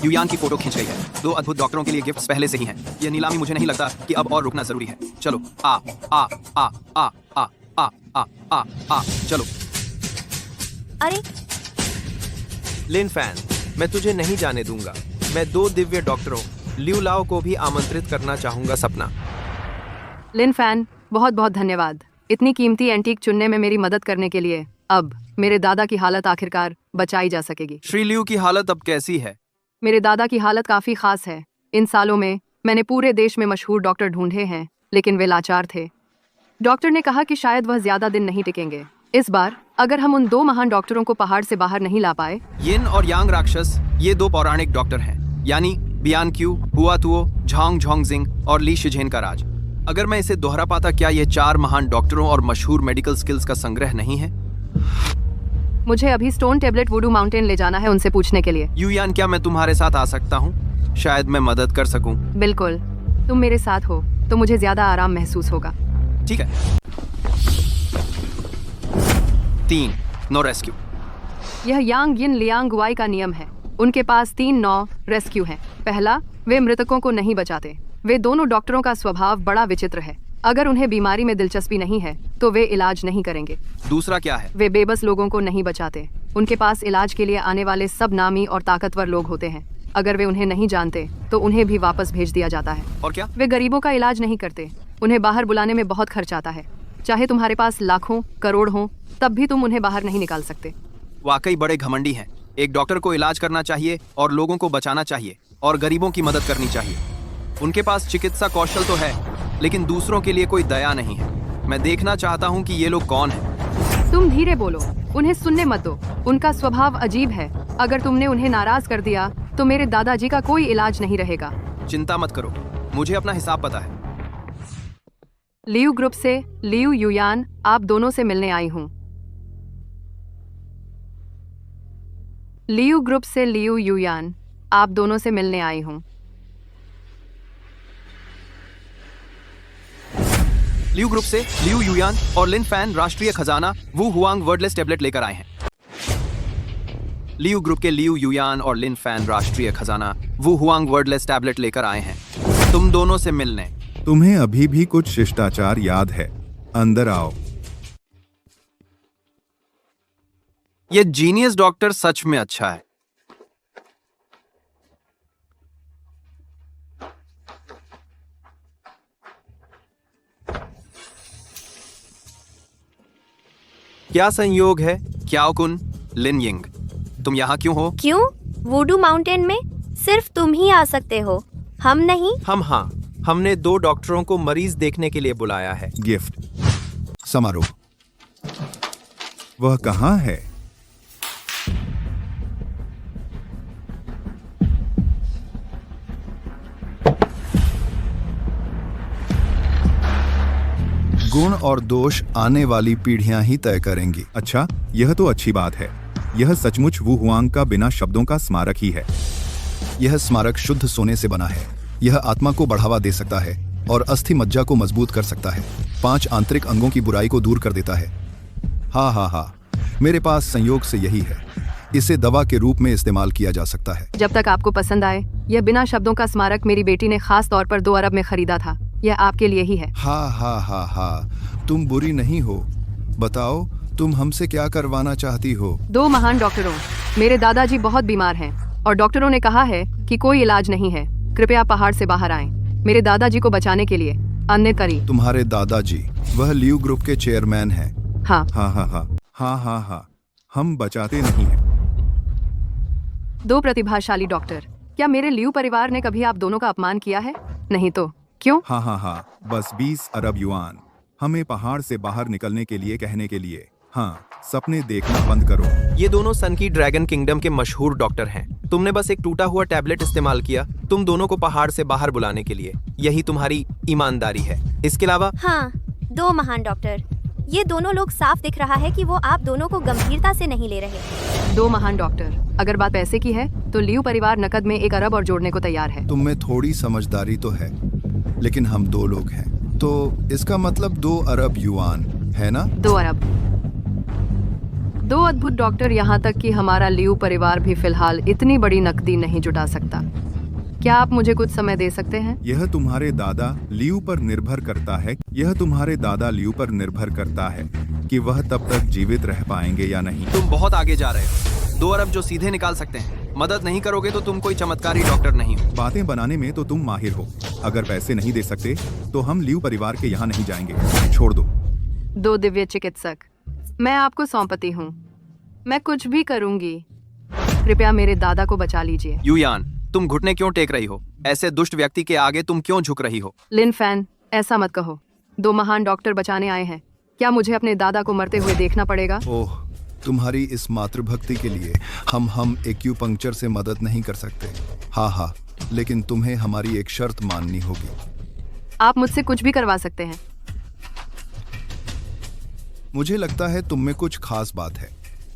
युयान की फोटो खींच गई है। 2 अद्भुत डॉक्टरों के लिए गिफ्ट्स पहले से ही हैं। यह नीलामी मुझे नहीं लगता कि अब और रुकना जरूरी है। चलो आ आ आ आ आ आ आ आ आ चलो। अरे लिन फैन, मैं तुझे नहीं जाने दूंगा। मैं 2 दिव्य डॉक्टरों लियू लाओ को भी आमंत्रित करना चाहूंगा। सपना। लिन फैन, बहुत बहुत धन्यवाद इतनी कीमती एंटीक चुनने में मेरी मदद करने के लिए। अब मेरे दादा की हालत आखिरकार बचाई जा सकेगी। श्री लियू की हालत अब कैसी है? मेरे दादा की हालत काफी खास है। इन सालों में मैंने पूरे देश में मशहूर डॉक्टर ढूंढे हैं, लेकिन वे लाचार थे। डॉक्टर ने कहा कि शायद वह ज्यादा दिन नहीं टिकेंगे। इस बार अगर हम उन 2 महान डॉक्टरों को पहाड़ से बाहर नहीं ला पाए। यिन और यांग राक्षस, ये 2 पौराणिक डॉक्टर हैं, यानी बियान क्यू, हुआ तुओ, झांग झोंगजिंग और ली शिझेन का राज। अगर मैं इसे दोहरा पाता, क्या ये 4 महान डॉक्टरों और मशहूर मेडिकल स्किल्स का संग्रह नहीं है? मुझे अभी स्टोन टेबलेट वुडू माउंटेन ले जाना है उनसे पूछने के लिए। युयान, क्या मैं तुम्हारे साथ आ सकता हूँ? शायद मैं मदद कर सकूं। बिल्कुल, तुम मेरे साथ हो तो मुझे ज्यादा आराम महसूस होगा। ठीक है। 3 नो रेस्क्यू। यह यांग यिन लियांग गुआई का नियम है। उनके पास 3 नो रेस्क्यू हैं। पहला, वे मृतकों को नहीं बचाते। वे दोनों डॉक्टरों का स्वभाव बड़ा विचित्र है। अगर उन्हें बीमारी में दिलचस्पी नहीं है तो वे इलाज नहीं करेंगे। दूसरा क्या है? वे बेबस लोगों को नहीं बचाते। उनके पास इलाज के लिए आने वाले सब नामी और ताकतवर लोग होते हैं। अगर वे उन्हें नहीं जानते तो उन्हें भी वापस भेज दिया जाता है। और क्या? वे गरीबों का इलाज नहीं करते। उन्हें बाहर बुलाने में बहुत खर्च आता है। चाहे तुम्हारे पास लाखों करोड़ हों, तब भी तुम उन्हें बाहर नहीं निकाल सकते। वाकई बड़े घमंडी हैं। एक डॉक्टर को इलाज करना चाहिए और लोगों को बचाना चाहिए और गरीबों की मदद करनी चाहिए। उनके पास चिकित्सा कौशल तो है, लेकिन दूसरों के लिए कोई दया नहीं है। मैं देखना चाहता हूँ कि ये लोग कौन हैं। तुम धीरे बोलो, उन्हें सुनने मत दो। उनका स्वभाव अजीब है। अगर तुमने उन्हें नाराज कर दिया तो मेरे दादाजी का कोई इलाज नहीं रहेगा। चिंता मत करो, मुझे अपना हिसाब पता है। लियू ग्रुप से लियू युयान, आप दोनों से मिलने आई हूँ। लियू ग्रुप से लियू युयान, आप दोनों से मिलने आई हूँ। लियू ग्रुप से लियू युयान और लिन फैन राष्ट्रीय खजाना वू हुआंग वर्डलेस टैबलेट लेकर आए हैं। लियू ग्रुप के लियू युयान और लिन फैन राष्ट्रीय खजाना वू हुआंग वर्डलेस टैबलेट लेकर आए हैं तुम दोनों से मिलने। तुम्हें अभी भी कुछ शिष्टाचार याद है। अंदर आओ। ये जीनियस डॉक्टर सच में अच्छा है। क्या संयोग है क्याओ कुन, लिन यिंग, तुम यहाँ क्यों हो? क्यों? वुडू माउंटेन में सिर्फ तुम ही आ सकते हो, हम नहीं। हाँ, हमने 2 डॉक्टरों को मरीज देखने के लिए बुलाया है। गिफ्ट समारोह। वह कहाँ है? गुण और दोष आने वाली पीढ़ियां ही तय करेंगी। अच्छा, यह तो अच्छी बात है। यह सचमुच वू हुआंग का बिना शब्दों का स्मारक ही है। यह स्मारक शुद्ध सोने से बना है। यह आत्मा को बढ़ावा दे सकता है और अस्थि मज्जा को मजबूत कर सकता है। 5 आंतरिक अंगों की बुराई को दूर कर देता है। हाँ, मेरे पास संयोग से यही है। इसे दवा के रूप में इस्तेमाल किया जा सकता है। जब तक आपको पसंद आए, यह बिना शब्दों का स्मारक मेरी बेटी ने खास तौर पर 2 अरब में खरीदा था। यह आपके लिए ही है। हाँ, तुम बुरी नहीं हो। बताओ, तुम हमसे क्या करवाना चाहती हो? 2 महान डॉक्टरों, मेरे दादाजी बहुत बीमार हैं और डॉक्टरों ने कहा है कि कोई इलाज नहीं है। कृपया पहाड़ से बाहर आएं। मेरे दादाजी को बचाने के लिए अन्य करी। तुम्हारे दादाजी वह लियू ग्रुप के चेयरमैन हैं। हाँ हाँ हाँ हाँ हाँ हाँ हाँ, हम बचाते नहीं हैं। दो प्रतिभाशाली डॉक्टर, क्या मेरे लियू परिवार ने कभी आप दोनों का अपमान किया है? नहीं तो क्यों? हाँ हाँ हाँ, बस 20 अरब युआन हमें पहाड़ से बाहर निकलने के लिए कहने के लिए। हाँ, सपने देखना बंद करो। ये दोनों सन की ड्रैगन किंगडम के मशहूर डॉक्टर हैं। तुमने बस एक टूटा हुआ टैबलेट इस्तेमाल किया तुम दोनों को पहाड़ से बाहर बुलाने के लिए। यही तुम्हारी ईमानदारी है। इसके अलावा हाँ, दो महान डॉक्टर, ये दोनों लोग साफ दिख रहा है कि वो आप दोनों को गंभीरता से नहीं ले रहे। दो महान डॉक्टर, अगर बात पैसे की है तो लियू परिवार नकद में 1 अरब और जोड़ने को तैयार है। तुम में थोड़ी समझदारी तो है, लेकिन हम 2 लोग हैं, तो इसका मतलब 2 अरब युआन है ना? 2 अरब। 2 अद्भुत डॉक्टर, यहाँ तक कि हमारा लियू परिवार भी फिलहाल इतनी बड़ी नकदी नहीं जुटा सकता। क्या आप मुझे कुछ समय दे सकते हैं? यह तुम्हारे दादा लियू पर निर्भर करता है। यह तुम्हारे दादा लियू पर निर्भर करता है कि वह तब तक जीवित रह पाएंगे या नहीं। तुम बहुत आगे जा रहे हो। 2 अरब जो सीधे निकाल सकते हैं। मदद नहीं करोगे तो तुम कोई चमत्कारी डॉक्टर नहीं हो। बातें बनाने में तो तुम माहिर हो। अगर पैसे नहीं दे सकते तो हम लियू परिवार के यहाँ नहीं जाएंगे। छोड़ दो। 2 दिव्य चिकित्सक, मैं आपको सौंपती हूँ। मैं कुछ भी करूँगी। कृपया मेरे दादा को बचा लीजिए। युयान, तुम घुटने क्यों टेक रही हो? ऐसे दुष्ट व्यक्ति के आगे तुम क्यों झुक रही हो? लिन फैन, ऐसा मत कहो। 2 महान डॉक्टर बचाने आए हैं। क्या मुझे अपने दादा को मरते हुए देखना पड़ेगा? ओह, तुम्हारी इस मातृभक्ति के लिए हम एक्यूपंक्चर से मदद नहीं कर सकते। हाँ, लेकिन तुम्हें हमारी एक शर्त माननी होगी। आप मुझसे कुछ भी करवा सकते हैं। मुझे लगता है तुम में कुछ खास बात है।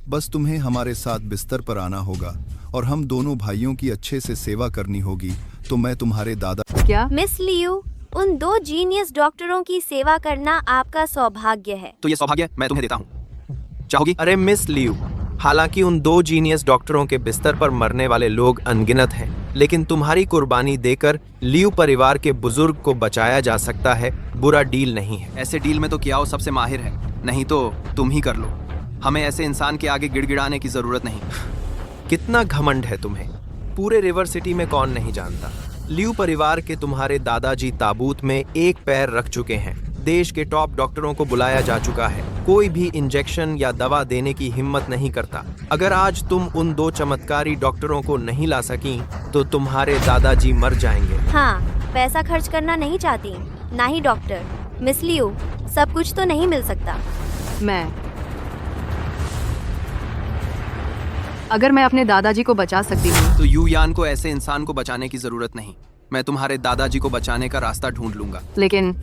बस तुम्हें हमारे साथ बिस्तर पर आना होगा और हम दोनों भाइयों की अच्छे से सेवा करनी होगी। तो मैं तुम्हारे दादा। क्या? मिस लियू, उन 2 जीनियस डॉक्टरों की सेवा करना आपका सौभाग्य है। तो ये सौभाग्य मैं तुम्हें देता हूँ। चाहोगी? अरे मिस लियू, हालांकि उन 2 जीनियस डॉक्टरों के बिस्तर पर मरने वाले लोग अनगिनत हैं, लेकिन तुम्हारी कुर्बानी देकर लियू परिवार के बुजुर्ग को बचाया जा सकता है। बुरा डील नहीं है। ऐसे डील में तो कियाओ सबसे माहिर है, नहीं तो तुम ही कर लो। हमें ऐसे इंसान के आगे गिड़गिड़ाने की जरूरत नहीं। कितना घमंड है तुम्हें। पूरे रिवर सिटी में कौन नहीं जानता। लियू परिवार के तुम्हारे दादाजी ताबूत में एक पैर रख चुके हैं। देश के टॉप डॉक्टरों को बुलाया जा चुका है। कोई भी इंजेक्शन या दवा देने की हिम्मत नहीं करता। अगर आज तुम उन 2 चमत्कारी डॉक्टरों को नहीं ला सकी तो तुम्हारे दादाजी मर जाएंगे। हाँ, पैसा खर्च करना नहीं चाहती, ना ही डॉक्टर। मिस लियू, सब कुछ तो नहीं मिल सकता। अगर मैं अपने दादाजी को बचा सकती हूँ तो युयान को ऐसे इंसान को बचाने की जरूरत नहीं। मैं तुम्हारे दादाजी को बचाने का रास्ता ढूंढ लूंगा। लेकिन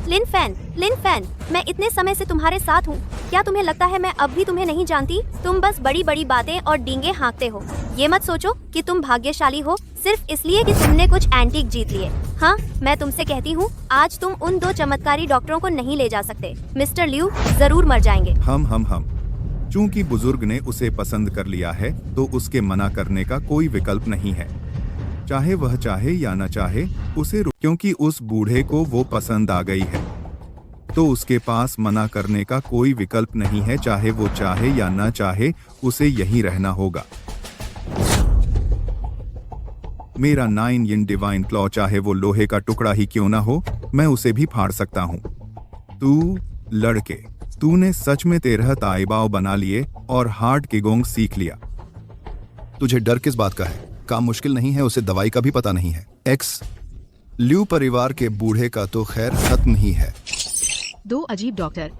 लिन फैन, मैं इतने समय से तुम्हारे साथ हूँ। क्या तुम्हें लगता है मैं अब भी तुम्हें नहीं जानती? तुम बस बड़ी बड़ी बातें और डींगे हाँकते हो। ये मत सोचो कि तुम भाग्यशाली हो सिर्फ इसलिए कि तुमने कुछ एंटीक जीत लिए। हाँ, मैं तुमसे कहती हूँ, आज तुम उन 2 चमत्कारी डॉक्टरों को नहीं ले जा सकते। मिस्टर लियू जरूर मर जाएंगे। हम चूंकि बुजुर्ग ने उसे पसंद कर लिया है तो उसके मना करने का कोई विकल्प नहीं है। चाहे वह चाहे या न चाहे उसे, क्योंकि उस बूढ़े को वो पसंद आ गई है तो उसके पास मना करने का कोई विकल्प नहीं है। चाहे वो चाहे या न चाहे उसे यहीं रहना होगा। मेरा 9 yin डिवाइन क्लॉ, चाहे वो लोहे का टुकड़ा ही क्यों ना हो, मैं उसे भी फाड़ सकता हूँ। तू लड़के, तूने सच में 13 ताइबाव बना लिए और हार्ड किगोंग सीख लिया। तुझे डर किस बात का है? काम मुश्किल नहीं है, उसे दवाई का भी पता नहीं है। लियू परिवार के बूढ़े का तो खैर खत्म ही है। 2 अजीब डॉक्टर,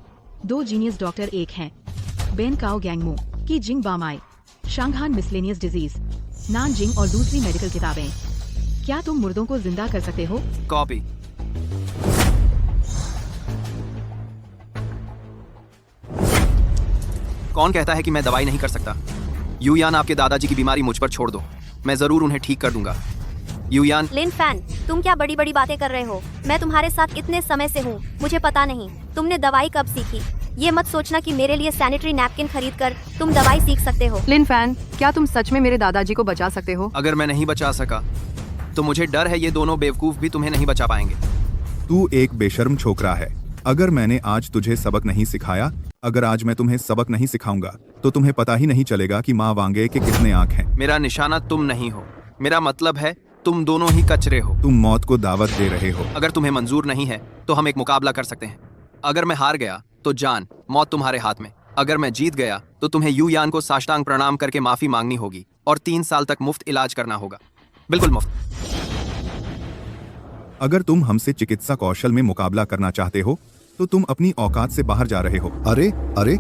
2 जीनियस डॉक्टर एक हैं। बेन काओ गैंगमो की जिंग बामाई, शांगहान मिसलेनियस डिजीज, नानजिंग और दूसरी मेडिकल किताबें। क्या तुम मुर्दों को जिंदा कर सकते हो? कॉपी। कौन कहता है कि मैं दवाई नहीं कर सकता? युयान, आपके दादाजी की बीमारी मुझ पर छोड़ दो, मैं जरूर उन्हें ठीक कर दूंगा। युयान। लिन फैन, तुम क्या बड़ी बड़ी बातें कर रहे हो? मैं तुम्हारे साथ इतने समय से हूँ, मुझे पता नहीं तुमने दवाई कब सीखी। ये मत सोचना कि मेरे लिए सैनिटरी नैपकिन खरीद कर तुम दवाई सीख सकते हो। लिन फैन, क्या तुम सच में मेरे दादाजी को बचा सकते हो? अगर मैं नहीं बचा सका तो मुझे डर है ये दोनों बेवकूफ भी तुम्हें नहीं बचा पाएंगे। तू एक बेशर्म छोकरा है। अगर मैंने आज तुझे सबक नहीं सिखाया, अगर आज मैं तुम्हें सबक नहीं सिखाऊंगा तो तुम्हें पता ही नहीं चलेगा कि माँ वांगे के कितने आँख हैं। मेरा निशाना तुम नहीं हो। मेरा मतलब है तुम दोनों ही कचरे हो। तुम मौत को दावत दे रहे हो। अगर तुम्हें मंजूर नहीं है तो हम एक मुकाबला कर सकते हैं। अगर मैं हार गया तो जान मौत तुम्हारे हाथ में। अगर मैं जीत गया तो तुम्हें यू यान को साष्टांग प्रणाम करके माफी मांगनी होगी और 3 साल तक मुफ्त इलाज करना होगा, बिल्कुल मुफ्त। अगर तुम हमसे चिकित्सा कौशल में मुकाबला करना चाहते हो तो तुम अपनी औकात से बाहर जा रहे हो। अरे अरे,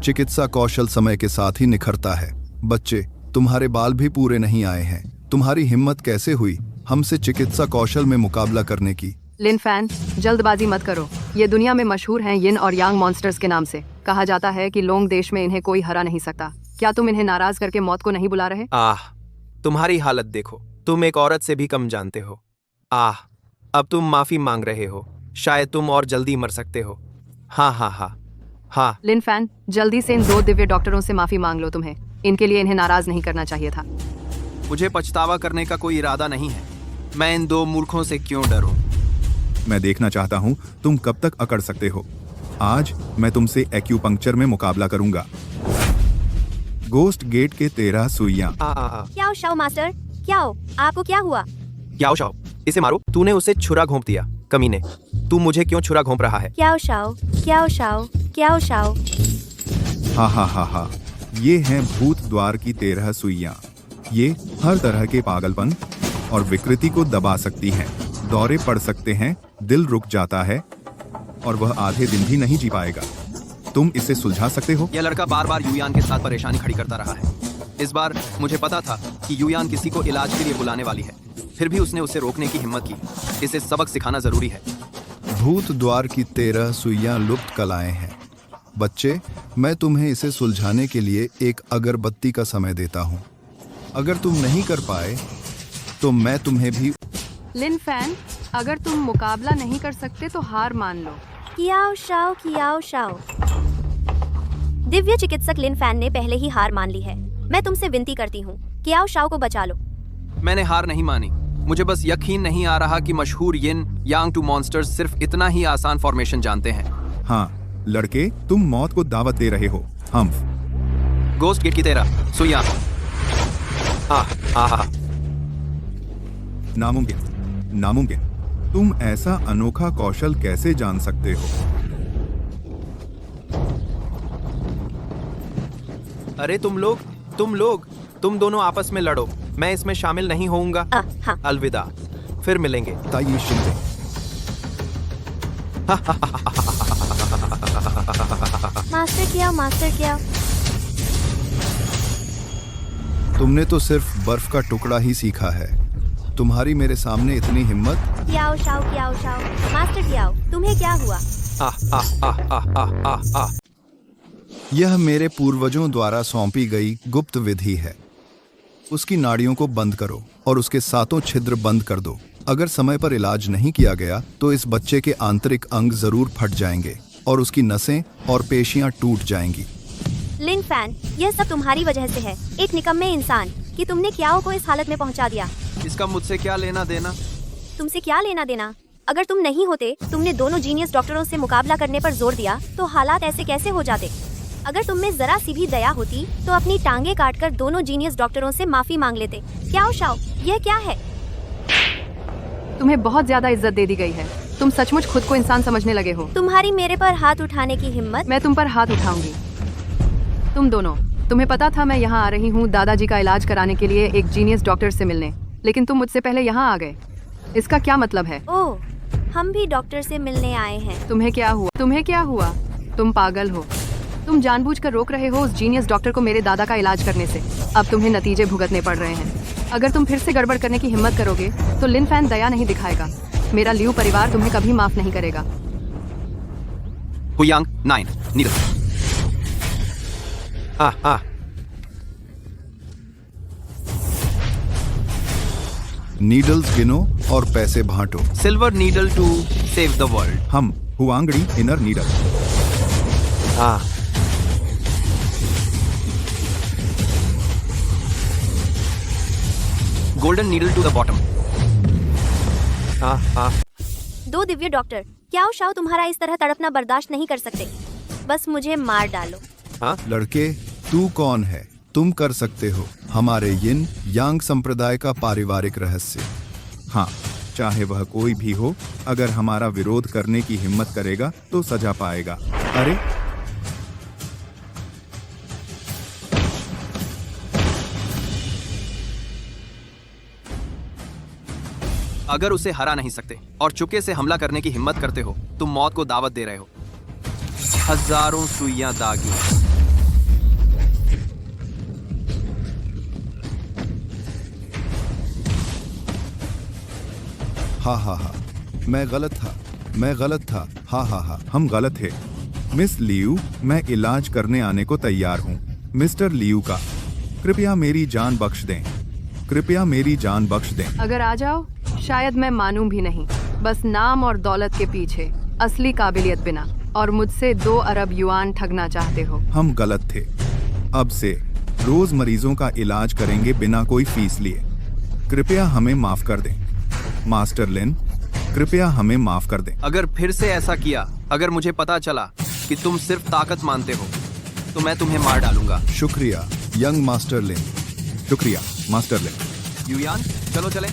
चिकित्सा कौशल समय के साथ ही निखरता है। बच्चे, तुम्हारे बाल भी पूरे नहीं आए हैं। तुम्हारी हिम्मत कैसे हुई हमसे चिकित्सा कौशल में मुकाबला करने की? लिन फैन, जल्दबाजी मत करो। ये दुनिया में मशहूर हैं यिन और यांग मॉन्स्टर्स के नाम से। कहा जाता है कि लोंग देश में इन्हें कोई हरा नहीं सकता। क्या तुम इन्हें नाराज करके मौत को नहीं बुला रहे? तुम्हारी हालत देखो, तुम एक औरत से भी कम जानते हो। अब तुम माफी मांग रहे हो। शायद तुम और जल्दी मर सकते हो। हाँ। लिन फैन, जल्दी से इन 2 दिव्य डॉक्टरों से माफी मांग लो। तुम्हें इनके लिए इन्हें नाराज नहीं करना चाहिए था। मुझे पछतावा करने का कोई इरादा नहीं है। मैं इन 2 मूर्खों से क्यों डरूं? मैं देखना चाहता हूँ तुम कब तक अकड़ सकते हो। आज मैं तुमसे एक्यूपंक्चर में मुकाबला करूंगा। गोस्ट गेट के 13 सुइयां। क्या हो शाओ मास्टर, क्या हो? आपको क्या हुआ? क्या हो शाओ, इसे मारो। तूने उसे छुरा घोंप दिया, कमीने। तू मुझे क्यों छुरा घोंप रहा है? क्या हो शाओ, क्या हो शाओ, क्या हो शाओ? हा। ये हैं भूत द्वार की 13 सुइयां। ये हर तरह के पागलपन और विकृति को दबा सकती हैं। दौरे पड़ सकते हैं, दिल रुक जाता है और वह आधे दिन भी नहीं जी पाएगा। तुम इसे सुलझा सकते हो? यह लड़का बार बार यूयान के साथ परेशानी खड़ी करता रहा है। इस बार मुझे पता था कि यूयान किसी को इलाज के लिए बुलाने वाली है, फिर भी उसने उसे रोकने की हिम्मत की। इसे सबक सिखाना जरूरी है। भूत द्वार की 13 सुइयां लुप्त कलाएं हैं। बच्चे, मैं तुम्हें इसे सुलझाने के लिए एक अगरबत्ती का समय देता हूँ। अगर तुम नहीं कर पाए तो मैं तुम्हें भी। लिन फैन, अगर तुम मुकाबला नहीं कर सकते तो हार मान लो। कियाओ शाओ, कियाओ शाओ। दिव्य चिकित्सक लिन फैन ने पहले ही हार मान ली है। मैं तुमसे विनती करती हूँ, कियाओ शाओ को बचा लो। मैंने हार नहीं मानी। मुझे बस यकीन नहीं आ रहा कि मशहूर यिन यांग टू मॉन्स्टर्स सिर्फ इतना ही आसान फॉर्मेशन जानते हैं। हाँ लड़के, तुम मौत को दावत दे रहे हो। हम गोस्ट गेट की 13 सुइयां। नामुमकिन। तुम ऐसा अनोखा कौशल कैसे जान सकते हो? अरे तुम दोनों आपस में लड़ो। मैं इसमें शामिल नहीं होऊंगा। हाँ। अलविदा, फिर मिलेंगे। ताई शिंदे। मास्टर क्या? तुमने तो सिर्फ बर्फ का टुकड़ा ही सीखा है। तुम्हारी मेरे सामने इतनी हिम्मत। कियाओ शाओ, मास्टर कियाओ, तुम्हें क्या हुआ? यह मेरे पूर्वजों द्वारा सौंपी गई गुप्त विधि है। उसकी नाड़ियों को बंद करो और उसके 7 छिद्र बंद कर दो। अगर समय पर इलाज नहीं किया गया तो इस बच्चे के आंतरिक अंग जरूर फट जाएंगे और उसकी नसें और पेशियां टूट जाएंगी। लिन फैन, यह सब तुम्हारी वजह से है। एक निकम्मे इंसान कि तुमने कियाओ को इस हालत में पहुंचा दिया। इसका मुझसे क्या लेना देना? तुमसे क्या लेना देना? अगर तुम नहीं होते, तुमने दोनों जीनियस डॉक्टरों से मुकाबला करने पर जोर दिया तो हालात ऐसे कैसे हो जाते? अगर तुम में जरा सी भी दया होती तो अपनी टांगे काटकर दोनों जीनियस डॉक्टरों से माफी मांग लेते। क्या हो शाओ, यह क्या है? तुम्हें बहुत ज्यादा इज्जत दे दी गई है। तुम सचमुच खुद को इंसान समझने लगे हो। तुम्हारी मेरे पर हाथ उठाने की हिम्मत? मैं तुम पर हाथ उठाऊंगी। तुम दोनों, तुम्हें पता था मैं यहाँ आ रही हूँ दादाजी का इलाज कराने के लिए एक जीनियस डॉक्टर से मिलने, लेकिन तुम मुझसे पहले यहाँ आ गए। इसका क्या मतलब है? ओह, हम भी डॉक्टर से मिलने आए हैं। तुम्हें क्या हुआ? तुम पागल हो। तुम जानबूझकर रोक रहे हो उस जीनियस डॉक्टर को मेरे दादा का इलाज करने से। अब तुम्हें नतीजे भुगतने पड़ रहे हैं। अगर तुम फिर से गड़बड़ करने की हिम्मत करोगे तो लिन फैन दया नहीं दिखाएगा। मेरा लियू परिवार तुम्हें कभी माफ नहीं करेगा। हुयांग 9 नीडल। नीडल्स गिनो और पैसे बांटो। Silver needle to save the world. हम Huangdi inner needle. Golden needle to the bottom. 2 दिव्य डॉक्टर, क्या हो शाओ तुम्हारा इस तरह तड़पना बर्दाश्त नहीं कर सकते। बस मुझे मार डालो। लड़के, तू कौन है? तुम कर सकते हो। हमारे यिन यांग संप्रदाय का पारिवारिक रहस्य। हाँ, चाहे वह कोई भी हो, अगर हमारा विरोध करने की हिम्मत करेगा तो सजा पाएगा। अरे अगर उसे हरा नहीं सकते और चुपके से हमला करने की हिम्मत करते हो, तुम मौत को दावत दे रहे हो। हजारों सुइयां दागी। हा हा हा, मैं गलत था। हा हा हा, हम गलत थे। मिस लियू, मैं इलाज करने आने को तैयार हूँ। मिस्टर लियू का कृपया मेरी जान बख्श दें। अगर आ जाओ, शायद मैं मानूं भी नहीं। बस नाम और दौलत के पीछे, असली काबिलियत बिना, और मुझसे 2 अरब युआन ठगना चाहते हो। हम गलत थे। अब से रोज मरीजों का इलाज करेंगे बिना कोई फीस लिए। कृपया हमें माफ कर दें। मास्टर लिन, कृपया हमें माफ कर दें। अगर फिर से ऐसा किया, अगर मुझे पता चला कि तुम सिर्फ ताकत मानते हो, तो मैं तुम्हें मार डालूंगा। शुक्रिया यंग मास्टर लिन। शुक्रिया मास्टर लिन। युयान, चलो चलें।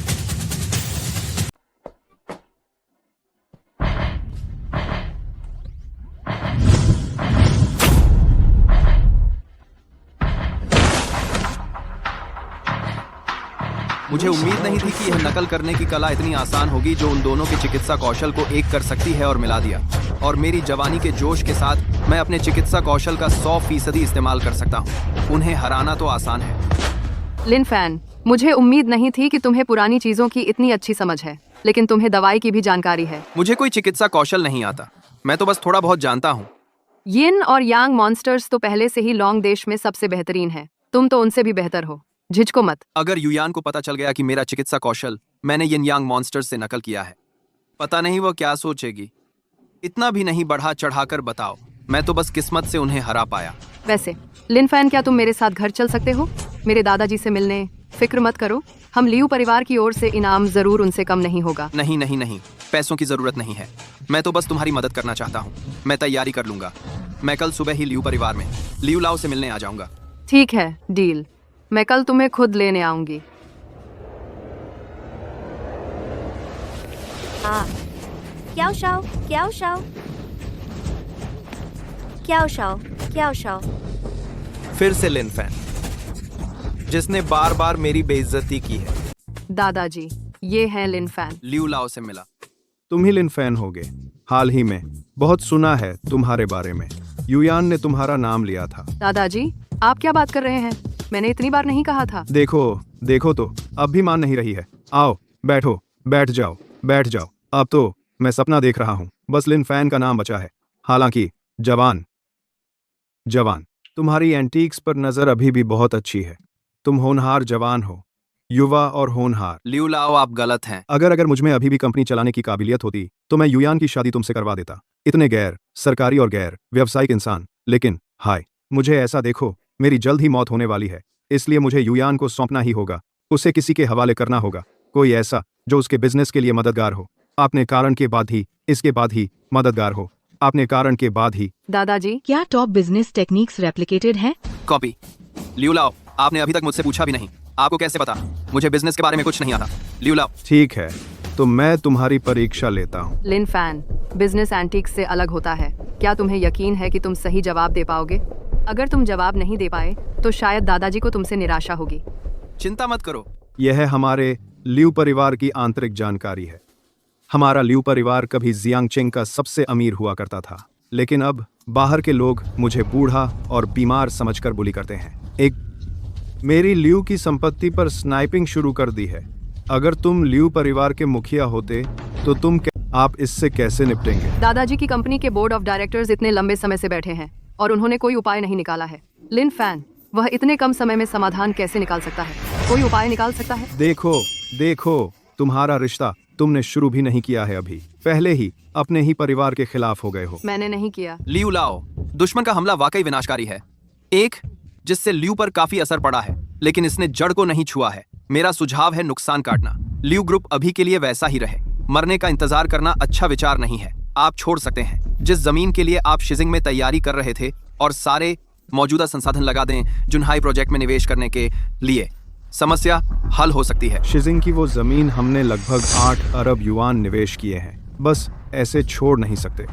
मुझे उम्मीद नहीं थी कि यह नकल करने की कला इतनी आसान होगी जो उन दोनों के चिकित्सा कौशल को एक कर सकती है और मिला दिया। और मेरी जवानी के जोश के साथ मैं अपने चिकित्सा कौशल का 100% इस्तेमाल कर सकता हूँ। उन्हें हराना तो आसान है। लिन फैन, मुझे उम्मीद नहीं थी कि तुम्हें पुरानी चीजों की इतनी अच्छी समझ है, लेकिन तुम्हें दवाई की भी जानकारी है। मुझे कोई चिकित्सा कौशल नहीं आता, मैं तो बस थोड़ा बहुत जानता हूँ। यिन और यांग मॉन्स्टर्स तो पहले से ही लॉन्ग देश में सबसे बेहतरीन है। तुम तो उनसे भी बेहतर हो, झिझको मत। अगर युयान को पता चल गया कि मेरा चिकित्सा कौशल मैंने यिन यांग मॉन्स्टर्स से नकल किया है, पता नहीं वो क्या सोचेगी। इतना भी नहीं बढ़ा चढ़ाकर बताओ, मैं तो बस किस्मत से उन्हें हरा पाया। वैसे लिन फैन, क्या तुम मेरे साथ घर चल सकते हो मेरे दादाजी से मिलने? फिक्र मत करो, हम लियू परिवार की ओर से इनाम जरूर उनसे कम नहीं होगा। नहीं, पैसों की जरूरत नहीं है। मैं तो बस तुम्हारी मदद करना चाहता हूँ। मैं तैयारी कर लूंगा। मैं कल सुबह ही लियू परिवार में लियू लाओ से मिलने आ जाऊंगा। ठीक है, डील। मैं कल तुम्हें खुद लेने आऊंगी। क्या शाओ। फिर से लिन फैन, जिसने बार बार मेरी बेइज्जती की है। दादाजी, ये है लिन फैन। लियू लाओ से मिला। तुम ही लिन फैन होगे। हाल ही में बहुत सुना है तुम्हारे बारे में। युयान ने तुम्हारा नाम लिया था। दादाजी, आप क्या बात कर रहे हैं? मैंने इतनी बार नहीं कहा था। देखो तो अब भी मान नहीं रही है। आओ बैठ जाओ। अब तो मैं सपना देख रहा हूँ। बस लिन फैन का नाम बचा है। हालांकि जवान, तुम्हारी एंटीक्स पर नजर अभी भी बहुत अच्छी है। तुम होनहार जवान हो, युवा और होनहार। लियू लाओ, आप गलत हैं। अगर मुझमें अभी भी कंपनी चलाने की काबिलियत होती तो मैं युयान की शादी तुमसे करवा देता। इतने गैर सरकारी और गैर व्यावसायिक इंसान। लेकिन हाय, मुझे ऐसा देखो, मेरी जल्द ही मौत होने वाली है, इसलिए मुझे युयान को सौंपना ही होगा। उसे किसी के हवाले करना होगा, कोई ऐसा जो उसके बिजनेस के लिए मददगार हो। आपने कारण के बाद ही, इसके बाद ही मददगार हो। आपने कारण के बाद ही। दादाजी, क्या टॉप बिजनेस टेक्निक्स रेप्लिकेटेड है? कॉपी। लियू लाओ, आपने अभी तक मुझसे पूछा भी नहीं। आपको कैसे पता? मुझे बिजनेस के बारे में कुछ नहीं आता। लियू लाओ। ठीक है, तो मैं तुम्हारी परीक्षा लेता हूँ। लिन फैन, बिजनेस एंटीक्स से अलग होता है। क्या तुम्हें यकीन है कि तुम सही जवाब दे पाओगे? अगर तुम जवाब नहीं दे पाए तो शायद दादाजी को तुमसे निराशा होगी। चिंता मत करो। यह हमारे लियू परिवार की आंतरिक जानकारी है। हमारा लियू परिवार कभी जियांगचेंग का सबसे अमीर हुआ करता था, लेकिन अब बाहर के लोग मुझे बूढ़ा और बीमार समझकर बुली करते हैं। मेरी लियू की संपत्ति पर स्नाइपिंग शुरू कर दी है। अगर तुम लियू परिवार के मुखिया होते तो आप इससे कैसे निपटेंगे? दादाजी की कंपनी के बोर्ड ऑफ डायरेक्टर्स इतने लंबे समय से बैठे हैं और उन्होंने कोई उपाय नहीं निकाला है। लिन फैन, वह इतने कम समय में समाधान कैसे निकाल सकता है? कोई उपाय निकाल सकता है? देखो, तुम्हारा रिश्ता तुमने शुरू भी नहीं किया है। अभी पहले ही अपने ही परिवार के खिलाफ हो गए हो। मैंने नहीं किया। लियू लाओ, दुश्मन का हमला वाकई विनाशकारी है। एक जिससे लियू पर काफी असर पड़ा है, लेकिन इसने जड़ को नहीं छुआ है। मेरा सुझाव है नुकसान काटना। लियू ग्रुप अभी के लिए वैसा ही रहे। मरने का इंतजार करना अच्छा विचार नहीं है। आप छोड़ सकते हैं जिस जमीन के लिए आप शिजिंग में तैयारी कर रहे थे और सारे मौजूदा संसाधन लगा दें जुनहाई प्रोजेक्ट में निवेश करने के लिए, समस्या हल हो सकती है। शिजिंग की वो जमीन हमने लगभग 8 अरब युआन निवेश किए हैं, बस ऐसे छोड़ नहीं सकते।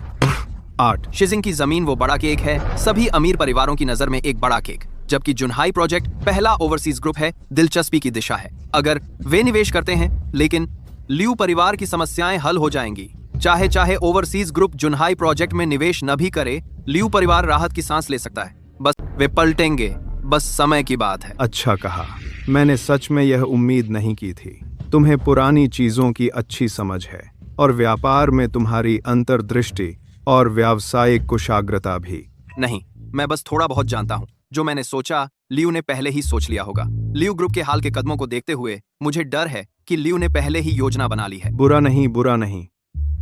8 शिजिंग की जमीन वो बड़ा केक है, सभी अमीर परिवारों की नजर में एक बड़ा केक, जबकि जुनहाई प्रोजेक्ट पहला ओवरसीज ग्रुप है, दिलचस्पी की दिशा है। अगर वे निवेश करते हैं, लेकिन लियू परिवार की समस्याएं हल हो जाएंगी। चाहे ओवरसीज ग्रुप जुनहाई प्रोजेक्ट में निवेश न भी करे, लियू परिवार राहत की सांस ले सकता है। बस वे पलटेंगे, बस समय की बात है। अच्छा कहा, मैंने सच में यह उम्मीद नहीं की थी। तुम्हें पुरानी चीजों की अच्छी समझ है और व्यापार में तुम्हारी अंतर्दृष्टि और व्यावसायिक कुशाग्रता भी। नहीं, मैं बस थोड़ा बहुत जानता हूँ। जो मैंने सोचा, लियू ने पहले ही सोच लिया होगा। लियू ग्रुप के हाल के कदमों को देखते हुए मुझे डर है कि लियू ने पहले ही योजना बना ली है। बुरा नहीं,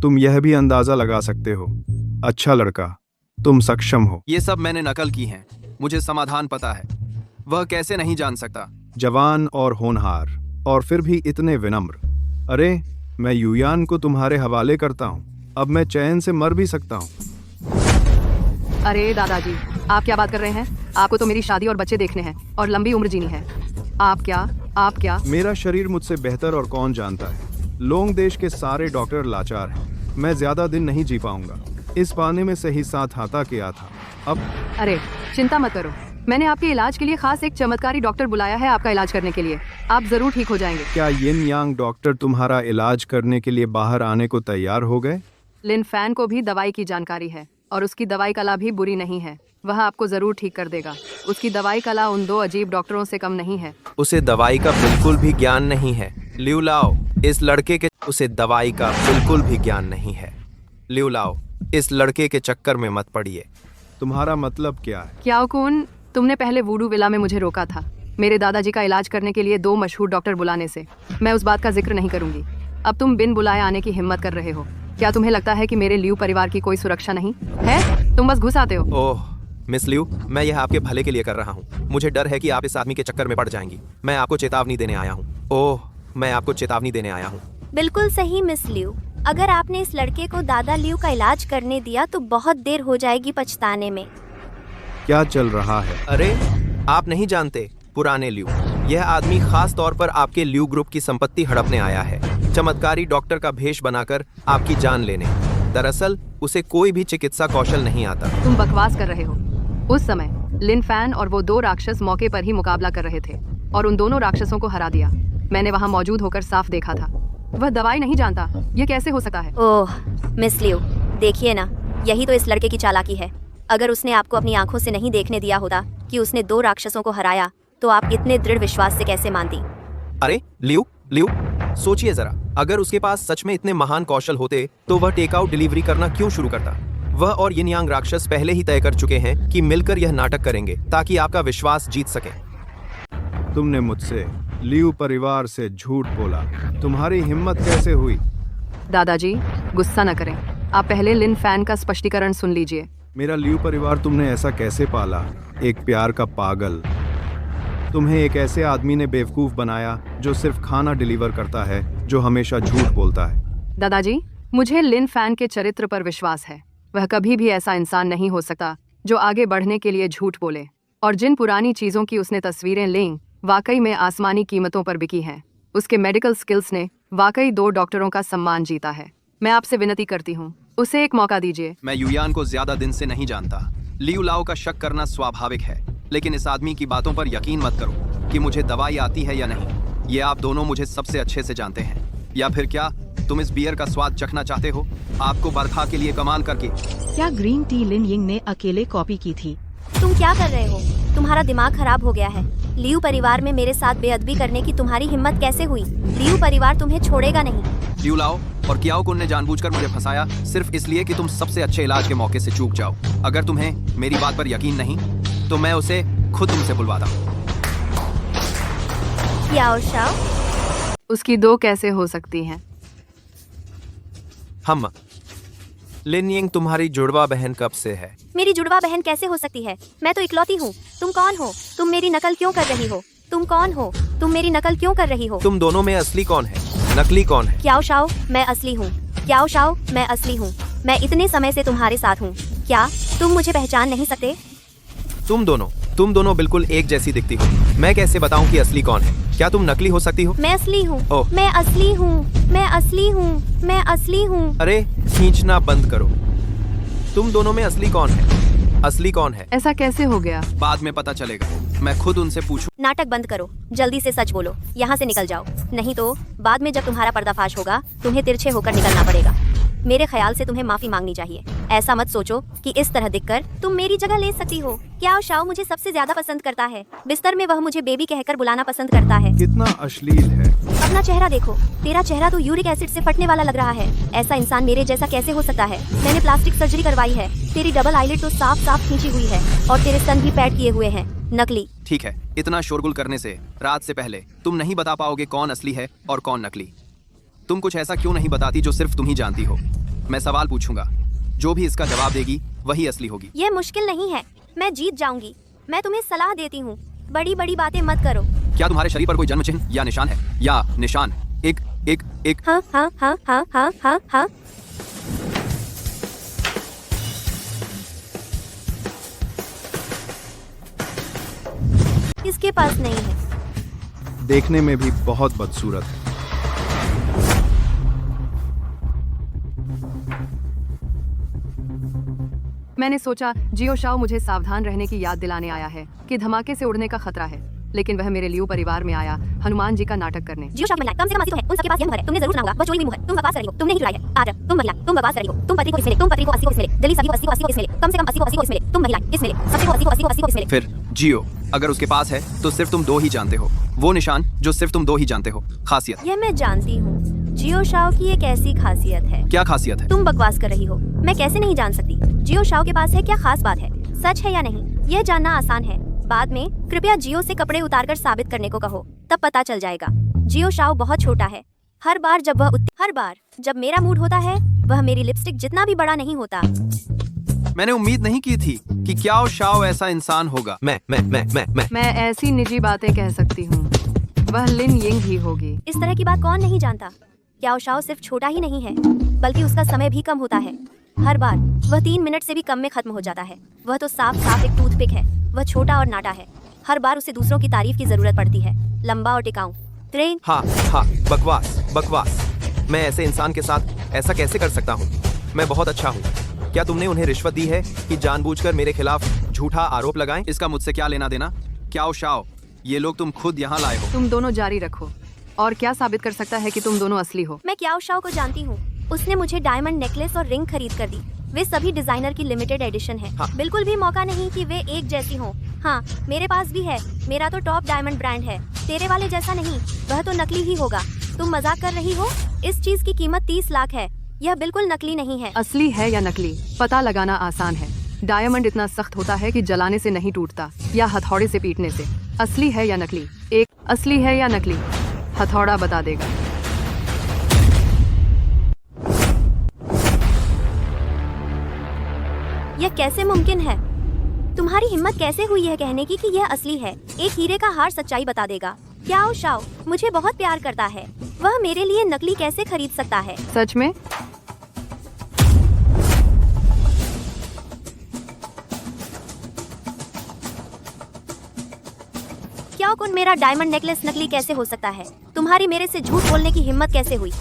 तुम यह भी अंदाजा लगा सकते हो। अच्छा लड़का, तुम सक्षम हो। ये सब मैंने नकल की हैं। मुझे समाधान पता है। वह कैसे नहीं जान सकता। जवान और होनहार, और फिर भी इतने विनम्र। अरे, मैं युयान को तुम्हारे हवाले करता हूँ। अब मैं चैन से मर भी सकता हूँ। अरे दादाजी, आप क्या बात कर रहे हैं? आपको तो मेरी शादी और बच्चे देखने हैं और लंबी उम्र जीनी है। आप क्या? मेरा शरीर मुझसे बेहतर और कौन जानता है। लोंग देश के सारे डॉक्टर लाचार हैं। मैं ज्यादा दिन नहीं जी पाऊंगा। इस पाने में सही साथ आता किया था। अब अरे चिंता मत करो, मैंने आपके इलाज के लिए खास एक चमत्कारी डॉक्टर बुलाया है आपका इलाज करने के लिए। आप जरूर ठीक हो जाएंगे। क्या यिन यांग डॉक्टर तुम्हारा इलाज करने के लिए बाहर आने को तैयार हो गए? लिन फैन को भी दवाई की जानकारी है और उसकी दवाई कला भी बुरी नहीं है। वह आपको जरूर ठीक कर देगा। उसकी दवाई कला उन 2 अजीब डॉक्टरों से कम नहीं है। उसे दवाई का बिल्कुल भी ज्ञान नहीं है। लियू लाओ, इस लड़के के उसे दवाई का बिल्कुल भी ज्ञान नहीं है। लियू लाओ, इस लड़के के चक्कर में मत पड़िए। तुम्हारा मतलब क्या है? क्याओ कुन, तुमने पहले वुडू विला में मुझे रोका था मेरे दादाजी का इलाज करने के लिए 2 मशहूर डॉक्टर बुलाने से। मैं उस बात का जिक्र नहीं करूंगी। अब तुम बिन बुलाए आने की हिम्मत कर रहे हो। क्या तुम्हें लगता है कि मेरे लियू परिवार की कोई सुरक्षा नहीं है? तुम बस घुस आते हो। ओह मिस लियू, मैं यह आपके भले के लिए कर रहा हूँ। मुझे डर है कि आप इस आदमी के चक्कर में पड़ जाएंगी। मैं आपको चेतावनी देने आया हूँ। ओह, मैं आपको चेतावनी देने आया हूँ। बिल्कुल सही मिस लियू। अगर आपने इस लड़के को दादा लियू का इलाज करने दिया तो बहुत देर हो जाएगी पछताने में। क्या चल रहा है? अरे, आप नहीं जानते पुराने लियू। यह आदमी खास तौर पर आपके लियू ग्रुप की संपत्ति हड़पने आया है, चमत्कारी डॉक्टर का भेष बनाकर आपकी जान लेने। दरअसल उसे कोई भी चिकित्सा कौशल नहीं आता। तुम बकवास कर रहे हो। उस समय लिन फैन और वो 2 राक्षस मौके पर ही मुकाबला कर रहे थे और उन दोनों राक्षसों को हरा दिया। मैंने वहाँ मौजूद होकर साफ देखा था। वह दवाई नहीं जानता। ये कैसे हो सकता है? ओह मिस लियू, देखिए ना, यही तो इस लड़के की चालाकी है। अगर उसने आपको अपनी आंखों से नहीं देखने दिया होता कि उसने 2 राक्षसों को हराया, तो आप इतने दृढ़ विश्वास से कैसे मानती? अरे लियू, सोचिए जरा, अगर उसके पास सच में इतने महान कौशल होते तो वह टेक आउट डिलीवरी करना क्यों शुरू करता? वह और यिन यांग राक्षस पहले ही तय कर चुके हैं कि मिलकर यह नाटक करेंगे ताकि आपका विश्वास जीत सके। तुमने मुझसे लियू परिवार से झूठ बोला। तुम्हारी हिम्मत कैसे हुई? दादाजी गुस्सा न करें। आप पहले लिन फैन का स्पष्टीकरण सुन लीजिए। मेरा लियू परिवार तुमने ऐसा कैसे पाला? एक प्यार का पागल। तुम्हें एक ऐसे आदमी ने बेवकूफ बनाया जो सिर्फ खाना डिलीवर करता है, जो हमेशा झूठ बोलता है। दादाजी, मुझे लिन फैन के चरित्र पर विश्वास है। वह कभी भी ऐसा इंसान नहीं हो सकता जो आगे बढ़ने के लिए झूठ बोले। और जिन पुरानी चीजों की उसने तस्वीरें लीं, वाकई में आसमानी कीमतों पर बिकी हैं। उसके मेडिकल स्किल्स ने वाकई 2 डॉक्टरों का सम्मान जीता है। मैं आपसे विनती करती हूँ, उसे एक मौका दीजिए। मैं युयान को ज्यादा दिन से नहीं जानता। लियू लाओ का शक करना स्वाभाविक है, लेकिन इस आदमी की बातों पर यकीन मत करो कि मुझे दवाई आती है या नहीं। ये आप दोनों मुझे सबसे अच्छे से जानते हैं। या फिर क्या तुम इस बियर का स्वाद चखना चाहते हो? आपको बरखा के लिए कमाल करके। क्या ग्रीन टी लिन यिंग ने अकेले कॉपी की थी? तुम क्या कर रहे हो? तुम्हारा दिमाग खराब हो गया है। लियू परिवार में मेरे साथ बेअदबी करने की तुम्हारी हिम्मत कैसे हुई? लियू परिवार तुम्हें छोड़ेगा नहीं। लियू लाओ और कियाओ कुन ने जानबूझकर मुझे फंसाया सिर्फ इसलिए कि तुम सबसे अच्छे इलाज के मौके से चूक जाओ। अगर तुम्हें मेरी बात पर यकीन नहीं तो मैं उसे खुद तुमसे बुलवाता हूँ। कियाओ शाओ, उसकी 2 कैसे हो सकती हैं? हम लिन यिंग तुम्हारी जुड़वा बहन कब से है? मेरी जुड़वा बहन कैसे हो सकती है? मैं तो इकलौती हूँ। तुम कौन हो? तुम मेरी नकल क्यों कर रही हो? तुम कौन हो? तुम मेरी नकल क्यों कर रही हो? तुम दोनों में असली कौन है? नकली कौन है? कियाओ शाओ, मैं असली हूँ। कियाओ शाओ, मैं असली हूँ। मैं इतने समय से तुम्हारे साथ हूँ। क्या तुम मुझे पहचान नहीं सकते? तुम दोनों बिल्कुल एक जैसी दिखती हो। मैं कैसे बताऊं कि असली कौन है? क्या तुम नकली हो सकती हो? मैं असली हूँ। ओह। मैं असली हूँ। मैं असली हूँ। मैं असली हूँ। अरे खींचना बंद करो। तुम दोनों में असली कौन है? असली कौन है? ऐसा कैसे हो गया? बाद में पता चलेगा, मैं खुद उनसे पूछूं। नाटक बंद करो, जल्दी से सच बोलो, यहाँ से निकल जाओ, नहीं तो बाद में जब तुम्हारा पर्दाफाश होगा तुम्हें तिरछे होकर निकलना पड़ेगा। मेरे ख्याल से तुम्हें माफी मांगनी चाहिए। ऐसा मत सोचो कि इस तरह दिखकर तुम मेरी जगह ले सकती हो। क्या शाओ मुझे सबसे ज्यादा पसंद करता है। बिस्तर में वह मुझे बेबी कहकर बुलाना पसंद करता है। कितना अश्लील है। अपना चेहरा देखो, तेरा चेहरा तो यूरिक एसिड से फटने वाला लग रहा है। ऐसा इंसान मेरे जैसा कैसे हो सकता है? मैंने प्लास्टिक सर्जरी करवाई है। तेरी डबल आईलिड तो साफ साफ खींची हुई है और तेरे स्तन भी पैड किए हुए हैं। नकली। ठीक है, इतना शोरगुल करने से रात से पहले तुम नहीं बता पाओगे कौन असली है और कौन नकली। तुम कुछ ऐसा क्यों नहीं बताती जो सिर्फ तुम ही जानती हो? मैं सवाल पूछूंगा, जो भी इसका जवाब देगी वही असली होगी। ये मुश्किल नहीं है, मैं जीत जाऊंगी। मैं तुम्हें सलाह देती हूँ, बड़ी बड़ी बातें मत करो। क्या तुम्हारे शरीर पर कोई जन्म चिन्ह या निशान है? या निशान एक एक एक हाँ हाँ हाँ हाँ हाँ हाँ हाँ। इसके पास नहीं है। देखने में भी बहुत बदसूरत है। मैंने सोचा जियो शाओ मुझे सावधान रहने की याद दिलाने आया है कि धमाके से उड़ने का खतरा है, लेकिन वह मेरे लियो परिवार में आया हनुमान जी का नाटक करने। जियो शाओ कम से कम तो है, उन सबके पास ये मुहर है, तुमने जरूर सुना होगा, वह चोरी हुई मुहर। तुम बकवास कर रही हो, तुमने ही चुराई है। आ जा, तुम महिला, तुम बकवास कर रही हो, तुम पति को इसमें ले, तुम पति को 80 को इसमें ले, दिल्ली सभी को 80 को इसमें ले, कम से कम 80 को इसमें ले, तुम महिला इसमें ले, सबसे को 80 को इसमें ले। फिर जियो, अगर उसके पास है तो सिर्फ तुम दो ही जानते हो, वो निशान जो सिर्फ तुम दो ही जानते हो। खासियत। ये मैं जानती हूँ, जियो शाओ की एक ऐसी खासियत है। क्या खासियत है? तुम बकवास कर रही हो, मैं कैसे नहीं जान सकती। जियो शाओ के पास है क्या खास बात है? सच है या नहीं, यह जानना आसान है। बाद में कृपया जियो से कपड़े उतारकर साबित करने को कहो, तब पता चल जाएगा। जियो शाओ बहुत छोटा है। हर बार जब मेरा मूड होता है, वह मेरी लिपस्टिक जितना भी बड़ा नहीं होता। मैंने उम्मीद नहीं की थी कि क्या शाओ ऐसा इंसान होगा। मैं ऐसी निजी बातें कह सकती हूँ, वह लिन यिंग ही होगी। इस तरह की बात कौन नहीं जानता। क्या शाओ सिर्फ छोटा ही नहीं है, बल्कि उसका समय भी कम होता है। हर बार वह 3 मिनट से भी कम में खत्म हो जाता है। वह तो साफ साफ एक टूथपिक है। वह छोटा और नाटा है। हर बार उसे दूसरों की तारीफ की जरूरत पड़ती है। लंबा और टिकाऊ। ट्रेन। हाँ, बकवास। मैं ऐसे इंसान के साथ ऐसा कैसे कर सकता हूँ? मैं बहुत अच्छा हूँ। क्या तुमने उन्हें रिश्वत दी है कि जानबूझकर मेरे खिलाफ झूठा आरोप लगाएं? इसका मुझसे क्या लेना देना? क्या शाओ, ये लोग तुम खुद यहाँ लाए हो। तुम दोनों जारी रखो। और क्या साबित कर सकता है कि तुम दोनों असली हो? मैं क्या शाओ को जानती हूँ। उसने मुझे डायमंड नेकलेस और रिंग खरीद कर दी। वे सभी डिजाइनर की लिमिटेड एडिशन है। हाँ। बिल्कुल भी मौका नहीं कि वे एक जैसी हों। हाँ, मेरे पास भी है। मेरा तो टॉप डायमंड ब्रांड है, तेरे वाले जैसा नहीं। वह तो नकली ही होगा। तुम मजाक कर रही हो? इस चीज की कीमत 30 लाख है। यह बिल्कुल नकली नहीं है। असली है या नकली पता लगाना आसान है। डायमंड इतना सख्त होता है कि जलाने से नहीं टूटता या हथौड़े से पीटने से। असली है या नकली? एक असली है या नकली? हथौड़ा बता देगा। यह कैसे मुमकिन है? तुम्हारी हिम्मत कैसे हुई है कहने की कि यह असली है? एक हीरे का हार सच्चाई बता देगा। क्या शाओ मुझे बहुत प्यार करता है, वह मेरे लिए नकली कैसे खरीद सकता है? सच में? क्या कुन मेरा डायमंड नेकलेस नकली कैसे हो सकता है? तुम्हारी मेरे से झूठ बोलने की हिम्मत कैसे हुई?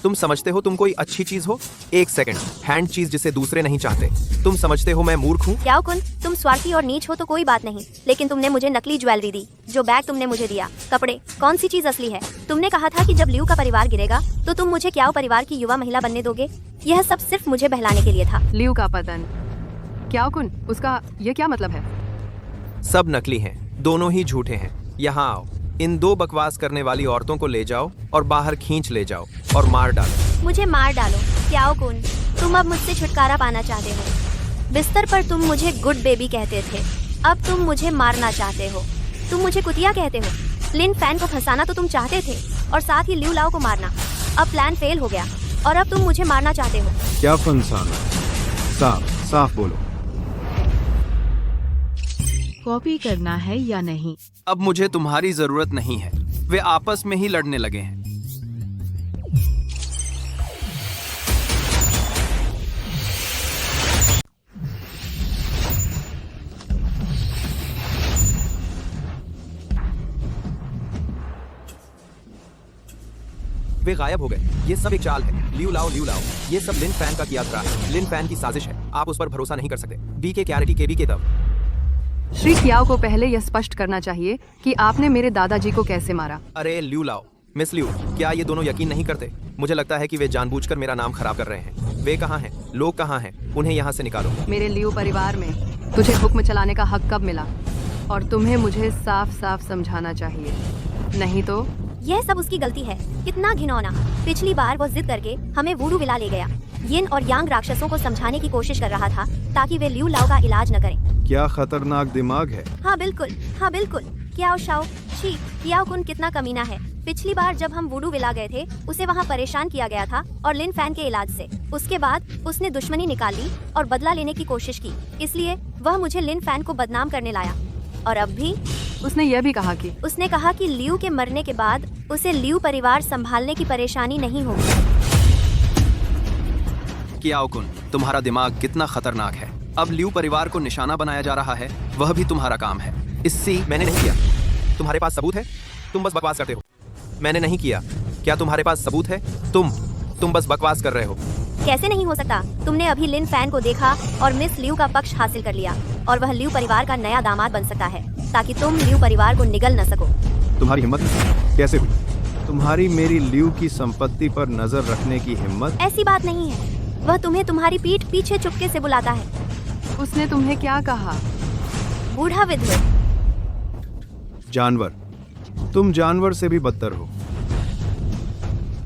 तुम समझते हो तुम कोई अच्छी चीज हो? एक सेकंड, हैंड चीज जिसे दूसरे नहीं चाहते। तुम समझते हो मैं मूर्ख हूँ? क्या कुन, तुम स्वार्थी और नीच हो तो कोई बात नहीं, लेकिन तुमने मुझे नकली ज्वेलरी दी। जो बैग तुमने मुझे दिया, कपड़े, कौन सी चीज असली है? तुमने कहा था कि जब लियू का परिवार गिरेगा तो तुम मुझे क्या परिवार की युवा महिला बनने दोगे। यह सब सिर्फ मुझे बहलाने के लिए था। लियू का पतन। क्या कुन, उसका ये क्या मतलब है? सब नकली हैं, दोनों ही झूठे हैं। यहाँ आओ, इन 2 बकवास करने वाली औरतों को ले जाओ और बाहर खींच ले जाओ और मार डालो। मुझे मार डालो। क्या कुन, तुम अब मुझसे छुटकारा पाना चाहते हो। बिस्तर पर तुम मुझे गुड बेबी कहते थे, अब तुम मुझे मारना चाहते हो। तुम मुझे कुतिया कहते हो। लिन फैन को फंसाना तो तुम चाहते थे और साथ ही लियू लाओ को मारना। अब प्लान फेल हो गया और अब तुम मुझे मारना चाहते हो। क्या फंसाना? साफ बोलो। कॉपी करना है या नहीं? अब मुझे तुम्हारी जरूरत नहीं है। वे आपस में ही लड़ने लगे हैं। वे गायब हो गए। ये सब एक चाल है। लियू लाओ, ये सब लिन फैन का किया था। लिन फैन की साजिश है। आप उस पर भरोसा नहीं कर सकते। बी के क्लैरिटी के बी के तब। श्री कियाओ को पहले यह स्पष्ट करना चाहिए कि आपने मेरे दादाजी को कैसे मारा। अरे लियू लाओ, मिस लियू, क्या ये दोनों यकीन नहीं करते? मुझे लगता है कि वे जानबूझकर मेरा नाम खराब कर रहे हैं। वे कहाँ हैं? लोग कहाँ हैं? उन्हें यहाँ से निकालो। मेरे लियू परिवार में तुझे हुक्म चलाने का हक कब मिला? और तुम्हें मुझे साफ साफ समझाना चाहिए, नहीं तो। यह सब उसकी गलती है। कितना घिनौना। पिछली बार वो जिद करके हमें वुडू विला ले गया। यिन और यांग राक्षसों को समझाने की कोशिश कर रहा था ताकि वे लियू लाओ का इलाज न करें। क्या खतरनाक दिमाग है। हाँ बिल्कुल। क्याओ शाओ, छी, कियाओ कुन कितना कमीना है। पिछली बार जब हम वुडू विला गए थे, उसे वहाँ परेशान किया गया था और लिन फैन के इलाज से। उसके बाद उसने दुश्मनी निकाल ली और बदला लेने की कोशिश की। इसलिए वह मुझे लिन फैन को बदनाम करने लाया। और अब भी उसने यह भी कहा कि लियू के मरने के बाद उसे लियू परिवार संभालने की परेशानी नहीं होगी। कियाओ कुन, तुम्हारा दिमाग कितना खतरनाक है। अब लियू परिवार को निशाना बनाया जा रहा है, वह भी तुम्हारा काम है। इससे मैंने नहीं किया। तुम्हारे पास सबूत है? तुम बस बकवास करते हो। मैंने नहीं किया। क्या तुम्हारे पास सबूत है? तुम बस बकवास कर रहे हो। कैसे नहीं हो सकता? तुमने अभी लिन फैन को देखा और मिस लियू का पक्ष हासिल कर लिया और वह लियू परिवार का नया दामाद बन सकता है ताकि तुम लियू परिवार को निगल न सको। तुम्हारी हिम्मत कैसे हुई? तुम्हारी मेरी लियू की संपत्ति पर नजर रखने की हिम्मत? ऐसी बात नहीं है। वह तुम्हें तुम्हारी पीठ पीछे चुपके से बुलाता है। उसने तुम्हें क्या कहा? बूढ़ा विधवे। जानवर। तुम जानवर से भी बदतर हो।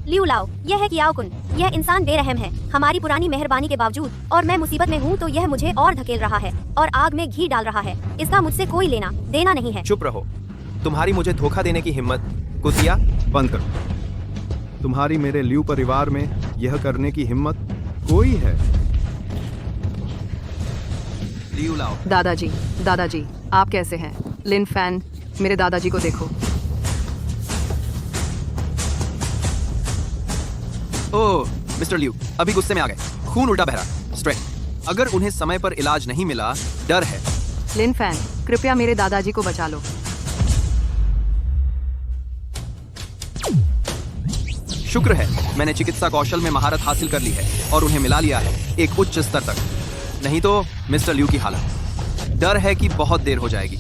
लियू लाओ, यह है कियाओ कुन। यह इंसान बेरहम है। हमारी पुरानी मेहरबानी के बावजूद और मैं मुसीबत में हूँ तो यह मुझे और धकेल रहा है और आग में घी डाल रहा है। इसका मुझसे कोई लेना देना नहीं है। चुप रहो। तुम्हारी मुझे धोखा देने की हिम्मत। कुतिया, बंद करो। तुम्हारी मेरे लियू परिवार में यह करने की हिम्मत कोई है? लियू लाओ। दादाजी, आप कैसे हैं? लिन फैन, मेरे दादाजी को देखो। ओह मिस्टर लियू, अभी गुस्से में आ गए। खून उल्टा बह रहा। स्ट्रेस। अगर उन्हें समय पर इलाज नहीं मिला, डर है। लिन फैन, कृपया मेरे दादाजी को बचा लो। शुक्र है मैंने चिकित्सा कौशल में महारत हासिल कर ली है और उन्हें मिला लिया है एक उच्च स्तर तक। नहीं तो मिस्टर लियू की हालत। डर है कि बहुत देर हो जाएगी।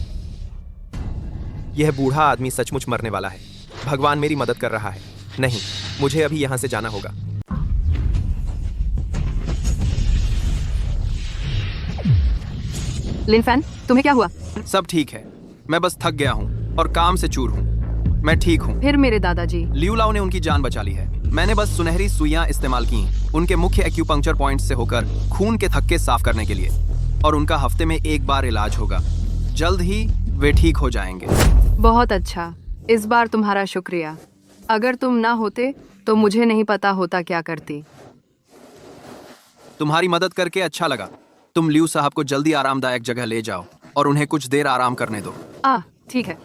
यह बूढ़ा आदमी सचमुच मरने वाला है। भगवान मेरी मदद कर रहा है। नहीं, मुझे अभी यहाँ से जाना होगा। लिन फैन, तुम्हें क्या हुआ? सब ठीक है। मैं बस थक गया हूँ और काम से चूर हूँ। मैं ठीक हूँ। फिर मेरे दादाजी? लियू लाओ ने उनकी जान बचा ली है। मैंने बस सुनहरी सुइयां इस्तेमाल की उनके मुख्य एक्यूपंक्चर पॉइंट से होकर खून के थक्के साफ करने के लिए, और उनका हफ्ते में एक बार इलाज होगा। जल्द ही वे ठीक हो जाएंगे। बहुत अच्छा। इस बार तुम्हारा शुक्रिया। अगर तुम ना होते तो मुझे नहीं पता होता क्या करती। तुम्हारी मदद करके अच्छा लगा। तुम लियू साहब को जल्दी आरामदायक जगह ले जाओ और उन्हें कुछ देर आराम करने दो। ठीक है।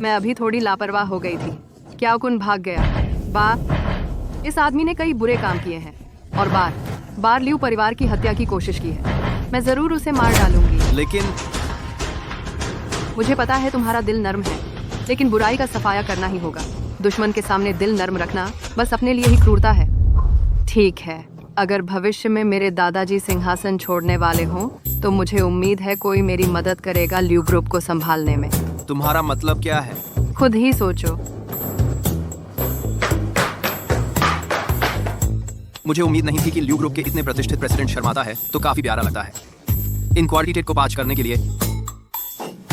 मैं अभी थोड़ी लापरवाह हो गई थी। क्या कुन भाग गया। इस आदमी ने कई बुरे काम किए हैं और बार लियू परिवार की हत्या की कोशिश की है। मैं जरूर उसे मार डालूंगी। लेकिन मुझे पता है तुम्हारा दिल नर्म है, लेकिन बुराई का सफाया करना ही होगा। दुश्मन के सामने दिल नर्म रखना बस अपने लिए ही क्रूरता है। ठीक है, अगर भविष्य में मेरे दादाजी सिंहासन छोड़ने वाले हों तो मुझे उम्मीद है कोई मेरी मदद करेगा लियू ग्रुप को संभालने में। तुम्हारा मतलब क्या है? खुद ही सोचो। मुझे उम्मीद नहीं थी कि लियू ग्रुप के इतने प्रतिष्ठित प्रेसिडेंट शर्माता है, तो काफी प्यारा लगता है। इन क्वार्टेट को पाँच करने के लिए।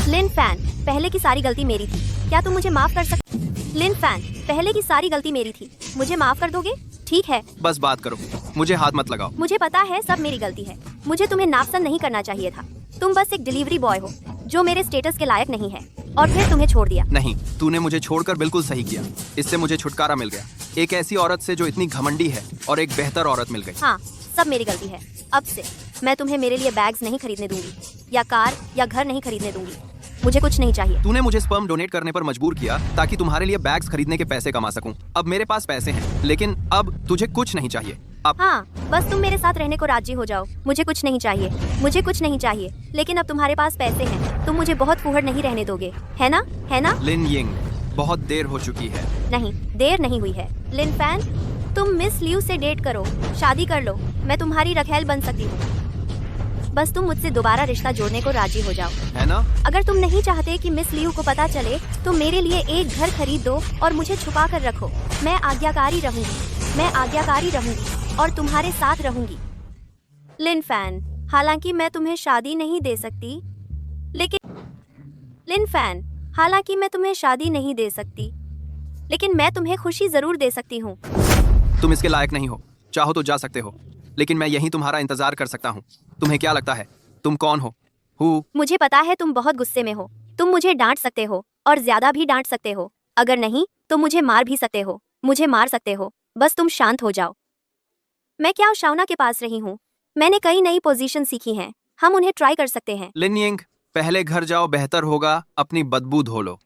लिन फैन, पहले की सारी गलती मेरी थी। क्या तुम मुझे माफ कर सकते? लिन फैन, पहले की सारी गलती मेरी थी। मुझे माफ कर दोगे? ठीक है। बस बात करो, मुझे हाथ मत लगाओ। मुझे पता है सब मेरी गलती है। मुझे तुम्हें नापसंद नहीं करना चाहिए था। तुम बस एक डिलीवरी बॉय हो जो मेरे स्टेटस के लायक नहीं है, और फिर तुम्हें छोड़ दिया। नहीं, तूने मुझे छोड़कर बिल्कुल सही किया। इससे मुझे छुटकारा मिल गया। एक ऐसी औरत से जो इतनी घमंडी है, और एक बेहतर औरत मिल गई। हाँ, सब मेरी गलती है। अब से मैं तुम्हें मेरे लिए बैग्स नहीं खरीदने दूंगी, या कार या घर नहीं खरीदने दूंगी। मुझे कुछ नहीं चाहिए। तूने मुझे स्पर्म डोनेट करने पर मजबूर किया ताकि तुम्हारे लिए बैग्स खरीदने के पैसे कमा सकूं। अब मेरे पास पैसे हैं, लेकिन अब तुझे कुछ नहीं चाहिए। हाँ, बस तुम मेरे साथ रहने को राजी हो जाओ। मुझे कुछ नहीं चाहिए, मुझे कुछ नहीं चाहिए। लेकिन अब तुम्हारे पास पैसे हैं, तुम मुझे बहुत फूहड़ नहीं रहने दोगे, है ना? है ना? लिन यिंग, बहुत देर हो चुकी है। नहीं, देर नहीं हुई है। लिन फैन, तुम मिस लियू से डेट करो, शादी कर लो। मैं तुम्हारी रखेल बन सकती हूँ। बस तुम मुझसे दोबारा रिश्ता जोड़ने को राजी हो जाओ, है ना? अगर तुम नहीं चाहते कि मिस लियू को पता चले तो मेरे लिए एक घर खरीद दो और मुझे छुपा कर रखो। मैं आज्ञाकारी रहूंगी, मैं आज्ञाकारी रहूंगी और तुम्हारे साथ रहूंगी। लिन फैन, हालांकि मैं तुम्हें शादी नहीं दे सकती, लेकिन मैं तुम्हें खुशी जरूर दे सकती हूँ। तुम इसके लायक नहीं हो। चाहो तो जा सकते हो, लेकिन मैं यहीं तुम्हारा इंतजार कर सकता हूँ। तुम्हें क्या लगता है तुम कौन हो? मुझे पता है तुम बहुत गुस्से में हो। तुम मुझे डांट सकते हो और ज्यादा भी डांट सकते हो। अगर नहीं तो मुझे मार भी सकते हो, मुझे मार सकते हो। बस तुम शांत हो जाओ। मैं क्या शाउना के पास रही हूँ? मैंने कई नई पोजीशन सीखी हैं, हम उन्हें ट्राई कर सकते हैं। लिन यिंग, पहले घर जाओ, बेहतर होगा अपनी बदबू धो लो।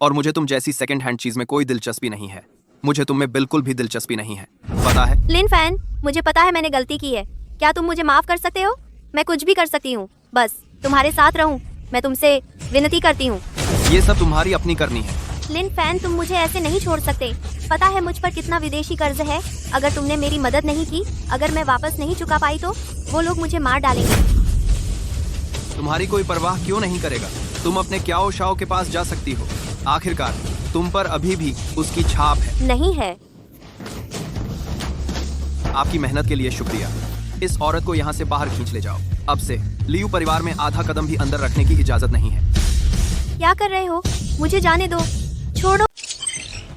और मुझे तुम जैसी सेकंड हैंड चीज में कोई दिलचस्पी नहीं है। मुझे तुम में बिल्कुल भी दिलचस्पी नहीं है, पता है? लिन फैन, मुझे पता है मैंने गलती की है। क्या तुम मुझे माफ कर सकते हो? मैं कुछ भी कर सकती हूँ, बस तुम्हारे साथ रहूं। मैं तुमसे विनती करती हूँ। ये सब तुम्हारी अपनी करनी है। लिन फैन, तुम मुझे ऐसे नहीं छोड़ सकते। पता है मुझ पर कितना विदेशी कर्ज है। अगर तुमने मेरी मदद नहीं की, अगर मैं वापस नहीं चुका पाई तो वो लोग मुझे मार डालेंगे। तुम्हारी कोई परवाह क्यों नहीं करेगा? तुम अपने क्याओ शाओ के पास जा सकती हो। आखिरकार तुम पर अभी भी उसकी छाप है। नहीं है। आपकी मेहनत के लिए शुक्रिया। इस औरत को यहाँ से बाहर खींच ले जाओ। अब से लियू परिवार में आधा कदम भी अंदर रखने की इजाजत नहीं है। क्या कर रहे हो? मुझे जाने दो, छोड़ो।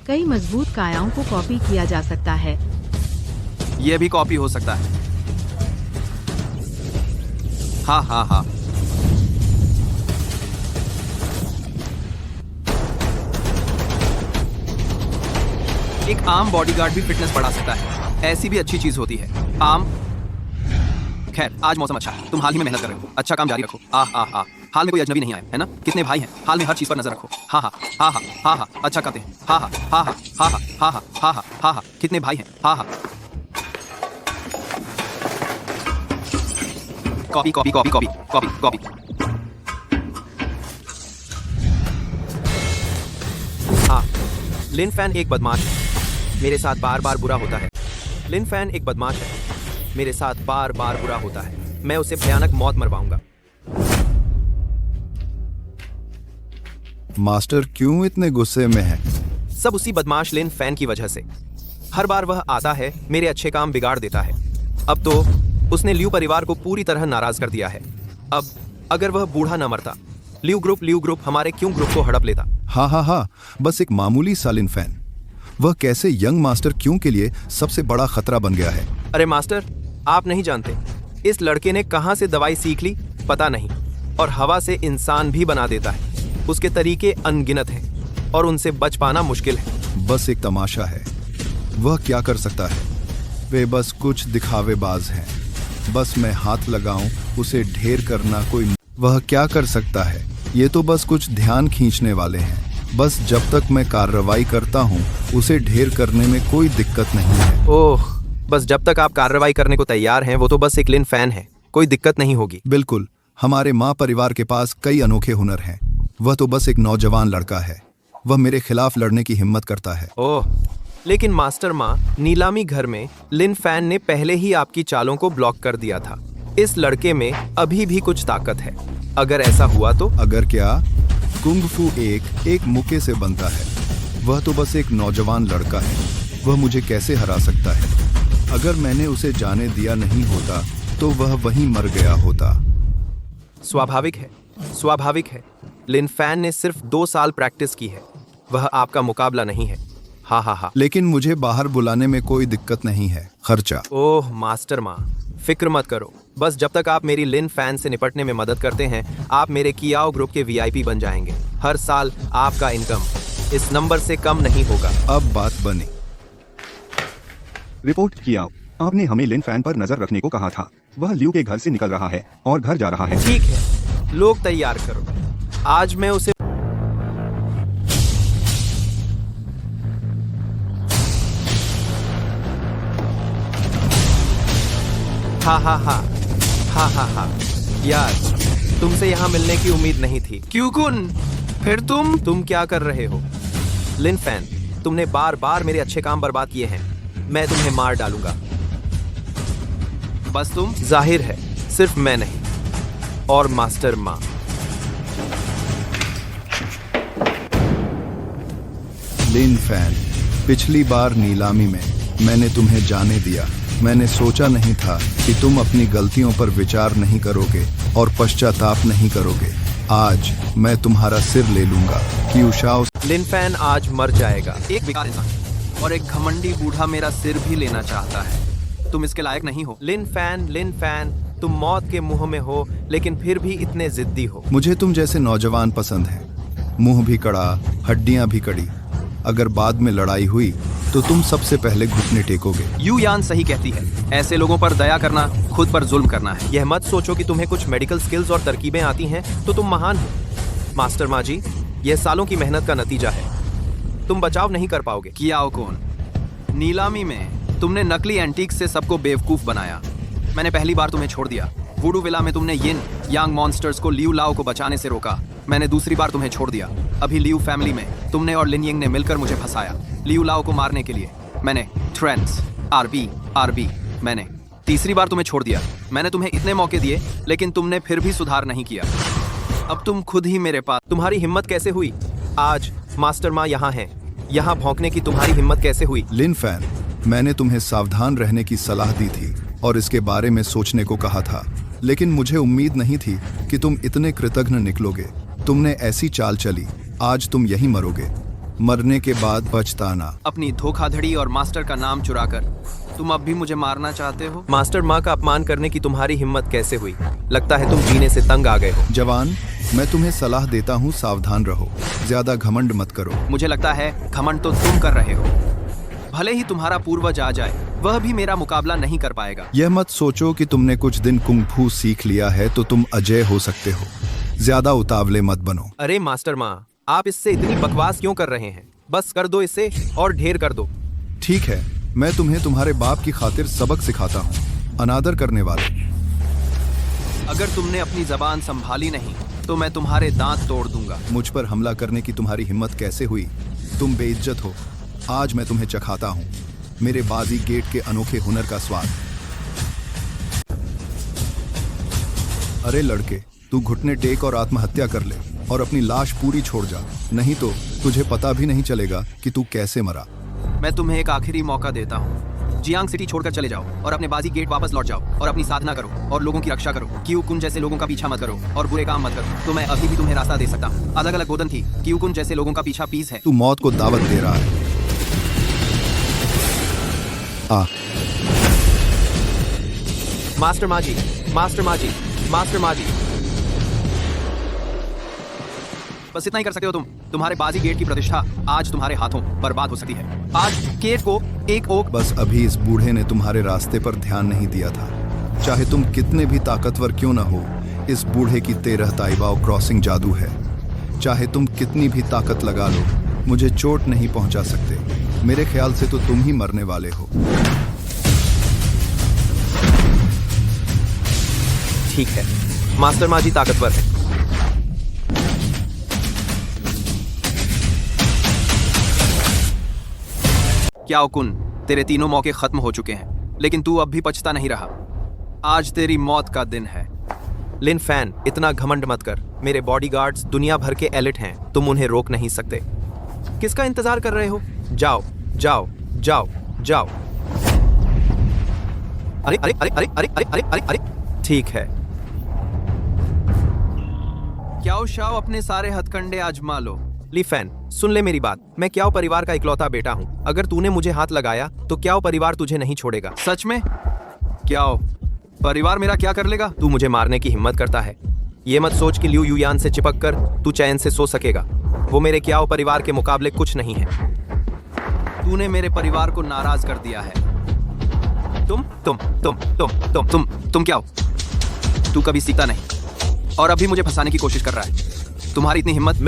कई मजबूत कायाओं को कॉपी किया जा सकता है। यह भी कॉपी हो सकता है। हाँ हाँ हाँ। एक आम बॉडीगार्ड भी फिटनेस बढ़ा सकता है। ऐसी भी अच्छी चीज होती है। आम। खैर, आज मौसम अच्छा है। तुम हाल ही में मेहनत कर रहे हो। अच्छा काम जारी रखो। हाल में कोई अजनबी नहीं आए, है ना? कितने भाई हैं? हाल में हर चीज पर नजर रखो। हाँ हाँ हाँ हाँ हाँ हाँ, अच्छा करते हैं। हाँ हाँ हाँ हाँ हाँ हाँ हाँ हाँ हाँ हाँ हाँ हाँ, कितने भाई हैं? हाँ हाँ। Copy copy copy copy copy copy. हाँ, लिन फैन एक बदमाश है। मेरे साथ बार बार बुरा होता है। लिन फैन एक बदमाश है, मेरे साथ बार बार बुरा होता है। मैं उसे भयानक मौत मरवाऊंगा। मास्टर क्यों इतने गुस्से में है? सब उसी बदमाश लिन फैन की वजह से। हर बार वह आता है, मेरे अच्छे काम बिगाड़ देता है। अब तो उसने लियू परिवार को पूरी तरह नाराज कर दिया है। अब अगर वह बूढ़ा न मरता, लियू ग्रुप हमारे क्यों ग्रुप को हड़प लेता। हाँ हाँ हाँ, बस एक मामूली सा लिन फैन। वह कैसे यंग मास्टर क्यों के लिए सबसे बड़ा खतरा बन गया है। अरे मास्टर, आप नहीं जानते इस लड़के ने कहां से दवाई सीख ली, पता नहीं। और हवा से इंसान भी बना देता है। उसके तरीके अनगिनत हैं और उनसे बच पाना मुश्किल है। बस एक तमाशा है। वह क्या कर सकता है? वे बस कुछ दिखावेबाज हैं। बस मैं हाथ लगाऊं उसे ढेर करना कोई। वह क्या कर सकता है? ये तो बस कुछ ध्यान खींचने वाले हैं। बस जब तक मैं कार्रवाई करता हूँ उसे ढेर करने में कोई दिक्कत नहीं है। ओह, बस जब तक आप कार्रवाई करने को तैयार हैं, वो तो बस एक लिन फैन है, कोई दिक्कत नहीं होगी। बिल्कुल, हमारे माँ परिवार के पास कई अनोखे हुनर हैं। वह तो बस एक नौजवान लड़का है। वह मेरे खिलाफ लड़ने की हिम्मत करता है। ओह, लेकिन मास्टर माँ, नीलामी घर में लिन फैन ने पहले ही आपकी चालों को ब्लॉक कर दिया था। इस लड़के में अभी भी कुछ ताकत है। अगर ऐसा हुआ तो? अगर क्या? कुंग फू एक मुक्के से बनता है। वह तो बस एक नौजवान लड़का है। वह मुझे कैसे हरा सकता है? अगर मैंने उसे जाने दिया नहीं होता तो वह वहीं मर गया होता। स्वाभाविक है, स्वाभाविक है। लिन फैन ने सिर्फ 2 साल प्रैक्टिस की है। वह आपका मुकाबला नहीं है। हाँ हाँ हाँ। लेकिन मुझे बाहर बुलाने में कोई दिक्कत नहीं है। खर्चा। ओह मास्टर माँ, फिक्र मत करो। बस जब तक आप मेरी लिन फैन से निपटने में मदद करते हैं, आप मेरे कियाओ ग्रुप के VIP बन जाएंगे। हर साल आपका इनकम इस नंबर से कम नहीं होगा। अब बात बनी। रिपोर्ट किया। आपने हमें लिन फैन पर नजर रखने को कहा था। वह लियू के घर से निकल रहा है और घर जा रहा है। ठीक है, लोग तैयार करो। आज मैं उसे हा हा हा हा हा हा यार, तुमसे यहाँ मिलने की उम्मीद नहीं थी। क्यूकुन, फिर तुम क्या कर रहे हो? लिन फैन, तुमने बार बार मेरे अच्छे काम बर्बाद किए हैं। मैं तुम्हें मार डालूंगा। बस तुम? जाहिर है, सिर्फ मैं नहीं, और मास्टर माँ। लिन फैन, पिछली बार नीलामी में मैंने तुम्हें जाने दिया। मैंने सोचा नहीं था कि तुम अपनी गलतियों पर विचार नहीं करोगे और पश्चाताप नहीं करोगे। आज मैं तुम्हारा सिर ले लूंगा। क्यूशाओ। लिन फैन आज मर जाएगा। एक बेकार इंसान और एक घमंडी बूढ़ा मेरा सिर भी लेना चाहता है। तुम इसके लायक नहीं हो। लिन फैन, तुम मौत के मुंह में हो, लेकिन फिर भी इतने जिद्दी हो। मुझे तुम जैसे नौजवान पसंद हैं। मुंह भी कड़ा, हड्डियां भी कड़ी। अगर बाद में लड़ाई हुई तो तुम सबसे पहले घुटने टेकोगे। यू यान सही कहती है, ऐसे लोगों पर दया करना खुद पर जुल्म करना है। यह मत सोचो कि तुम्हें कुछ मेडिकल स्किल्स और तरकीबें आती हैं तो तुम महान हो। मास्टर माँ जी, यह सालों की मेहनत का नतीजा है। तुम बचाव नहीं कर पाओगे। कियाओ कौन? नीलामी में तुमने नकली एंटीक से सबको बेवकूफ बनाया। मैंने पहली बार तुम्हें छोड़ दिया। वुडू विला में तुमने यिन यांग मॉन्स्टर्स को लियू लाओ को बचाने से रोका। मैंने दूसरी बार तुम्हें छोड़ दिया। अभी लियू फैमिली में तुमने और लिन यिंग ने मिलकर मुझे फंसाया लियू लाओ को मारने के लिए। मैंने ट्रेंड्स आरबी मैंने तीसरी बार तुम्हें छोड़ दिया। मैंने तुम्हें इतने मौके दिए, लेकिन तुमने फिर भी सुधार नहीं किया। अब तुम खुद ही मेरे पास। तुम्हारी हिम्मत कैसे हुई? आज मास्टर माँ यहाँ है। यहाँ भौंकने की तुम्हारी हिम्मत कैसे हुई? लिन फैन, मैंने तुम्हें सावधान रहने की सलाह दी थी और इसके बारे में सोचने को कहा था, लेकिन मुझे उम्मीद नहीं थी कि तुम इतने कृतघ्न निकलोगे। तुमने ऐसी चाल चली, आज तुम यहीं मरोगे। मरने के बाद पछताना। अपनी धोखाधड़ी और मास्टर का नाम चुराकर तुम अब भी मुझे मारना चाहते हो? मास्टर माँ का अपमान करने की तुम्हारी हिम्मत कैसे हुई? लगता है तुम जीने से तंग आ गए हो। जवान, मैं तुम्हें सलाह देता हूँ, सावधान रहो। ज्यादा घमंड मत करो। मुझे लगता है घमंड तो तुम कर रहे हो। भले ही तुम्हारा पूर्वज आ जाए, वह भी मेरा मुकाबला नहीं कर पाएगा। यह मत सोचो कि तुमने कुछ दिन कुंग फू सीख लिया है तो तुम अजय हो सकते हो। ज्यादा उतावले मत बनो। अरे मास्टर माँ, आप इससे इतनी बकवास क्यों कर रहे हैं? बस कर दो इसे और ढेर कर दो। ठीक है, मैं तुम्हें तुम्हारे बाप की खातिर सबक सिखाता हूँ। अनादर करने वाले। अगर तुमने अपनी जबान संभाली नहीं तो मैं तुम्हारे दांत तोड़ दूंगा। मुझ पर हमला करने की तुम्हारी हिम्मत कैसे हुई? तुम बेइज्जत हो। आज मैं तुम्हें चखाता हूँ मेरे बाजी गेट के अनोखे हुनर का स्वाद। अरे लड़के, तू घुटने टेक और आत्महत्या कर ले और अपनी लाश पूरी छोड़ जा, नहीं तो तुझे पता भी नहीं चलेगा कि तू कैसे मरा। मैं तुम्हें एक आखिरी मौका देता हूँ। जियांग सिटी छोड़कर चले जाओ और अपने बाजी गेट वापस लौट जाओ और अपनी साधना करो और लोगों की रक्षा करो। क्यूकुन जैसे लोगों का पीछा मत करो और बुरे काम मत करो। तो मैं अभी भी तुम्हें रास्ता दे सकता हूँ। अलग अलग गोदन थी। क्यूकुन जैसे लोगों का पीछा पीस है। तू मौत को दावत दे रहा है। मास्टर माँ जी, मास्टर माँ जी, मास्टर माँ जी। बस इतना ही कर सकते हो तुम। तुम्हारे बाजी गेट की प्रतिष्ठा आज तुम्हारे हाथों बर्बाद हो सकती है। आज गेट को एक ओक। बस अभी इस बूढ़े ने तुम्हारे रास्ते पर ध्यान नहीं दिया था। चाहे तुम कितने भी ताकतवर क्यों न हो, इस बूढ़े की 13 ताइबाओ क्रॉसिंग जादू है। चाहे तुम कितनी भी ताकत लगा लो, मुझे चोट नहीं पहुंचा सकते। मेरे ख्याल से तो तुम ही मरने वाले हो। ठीक है, मास्टर माँ जी ताकतवर है। क्या कुन, तेरे तीनों मौके खत्म हो चुके हैं, लेकिन तू अब भी पछता नहीं रहा। आज तेरी मौत का दिन है। लिन फैन, इतना घमंड मत कर। मेरे बॉडीगार्ड्स दुनिया भर के एलिट हैं, तुम उन्हें रोक नहीं सकते। किसका इंतजार कर रहे हो? जाओ जाओ जाओ जाओ। अरे अरे अरे अरे अरे अरे अरे अरे अरे ठीक है। क्याओ शाओ, अपने सारे हथकंडे आजमा लो। ली फैन, सुन ले मेरी बात। मैं क्याओ परिवार का इकलौता बेटा हूँ। अगर तूने मुझे हाथ लगाया तो क्याओ परिवार तुझे नहीं छोड़ेगा। सच में? क्याओ परिवार मेरा क्या कर लेगा? तू मुझे मारने की हिम्मत करता है। ये मत सोच कि लियू युयान से चिपक कर तू चैन से सो सकेगा। वो मेरे क्याओ परिवार के मुकाबले कुछ नहीं है। तूने मेरे परिवार को नाराज कर दिया है। तुम क्या हो? तू कभी सीखता नहीं और अभी मुझे फंसाने की कोशिश कर रहा है। तुम्हारी इतनी हिम्मत?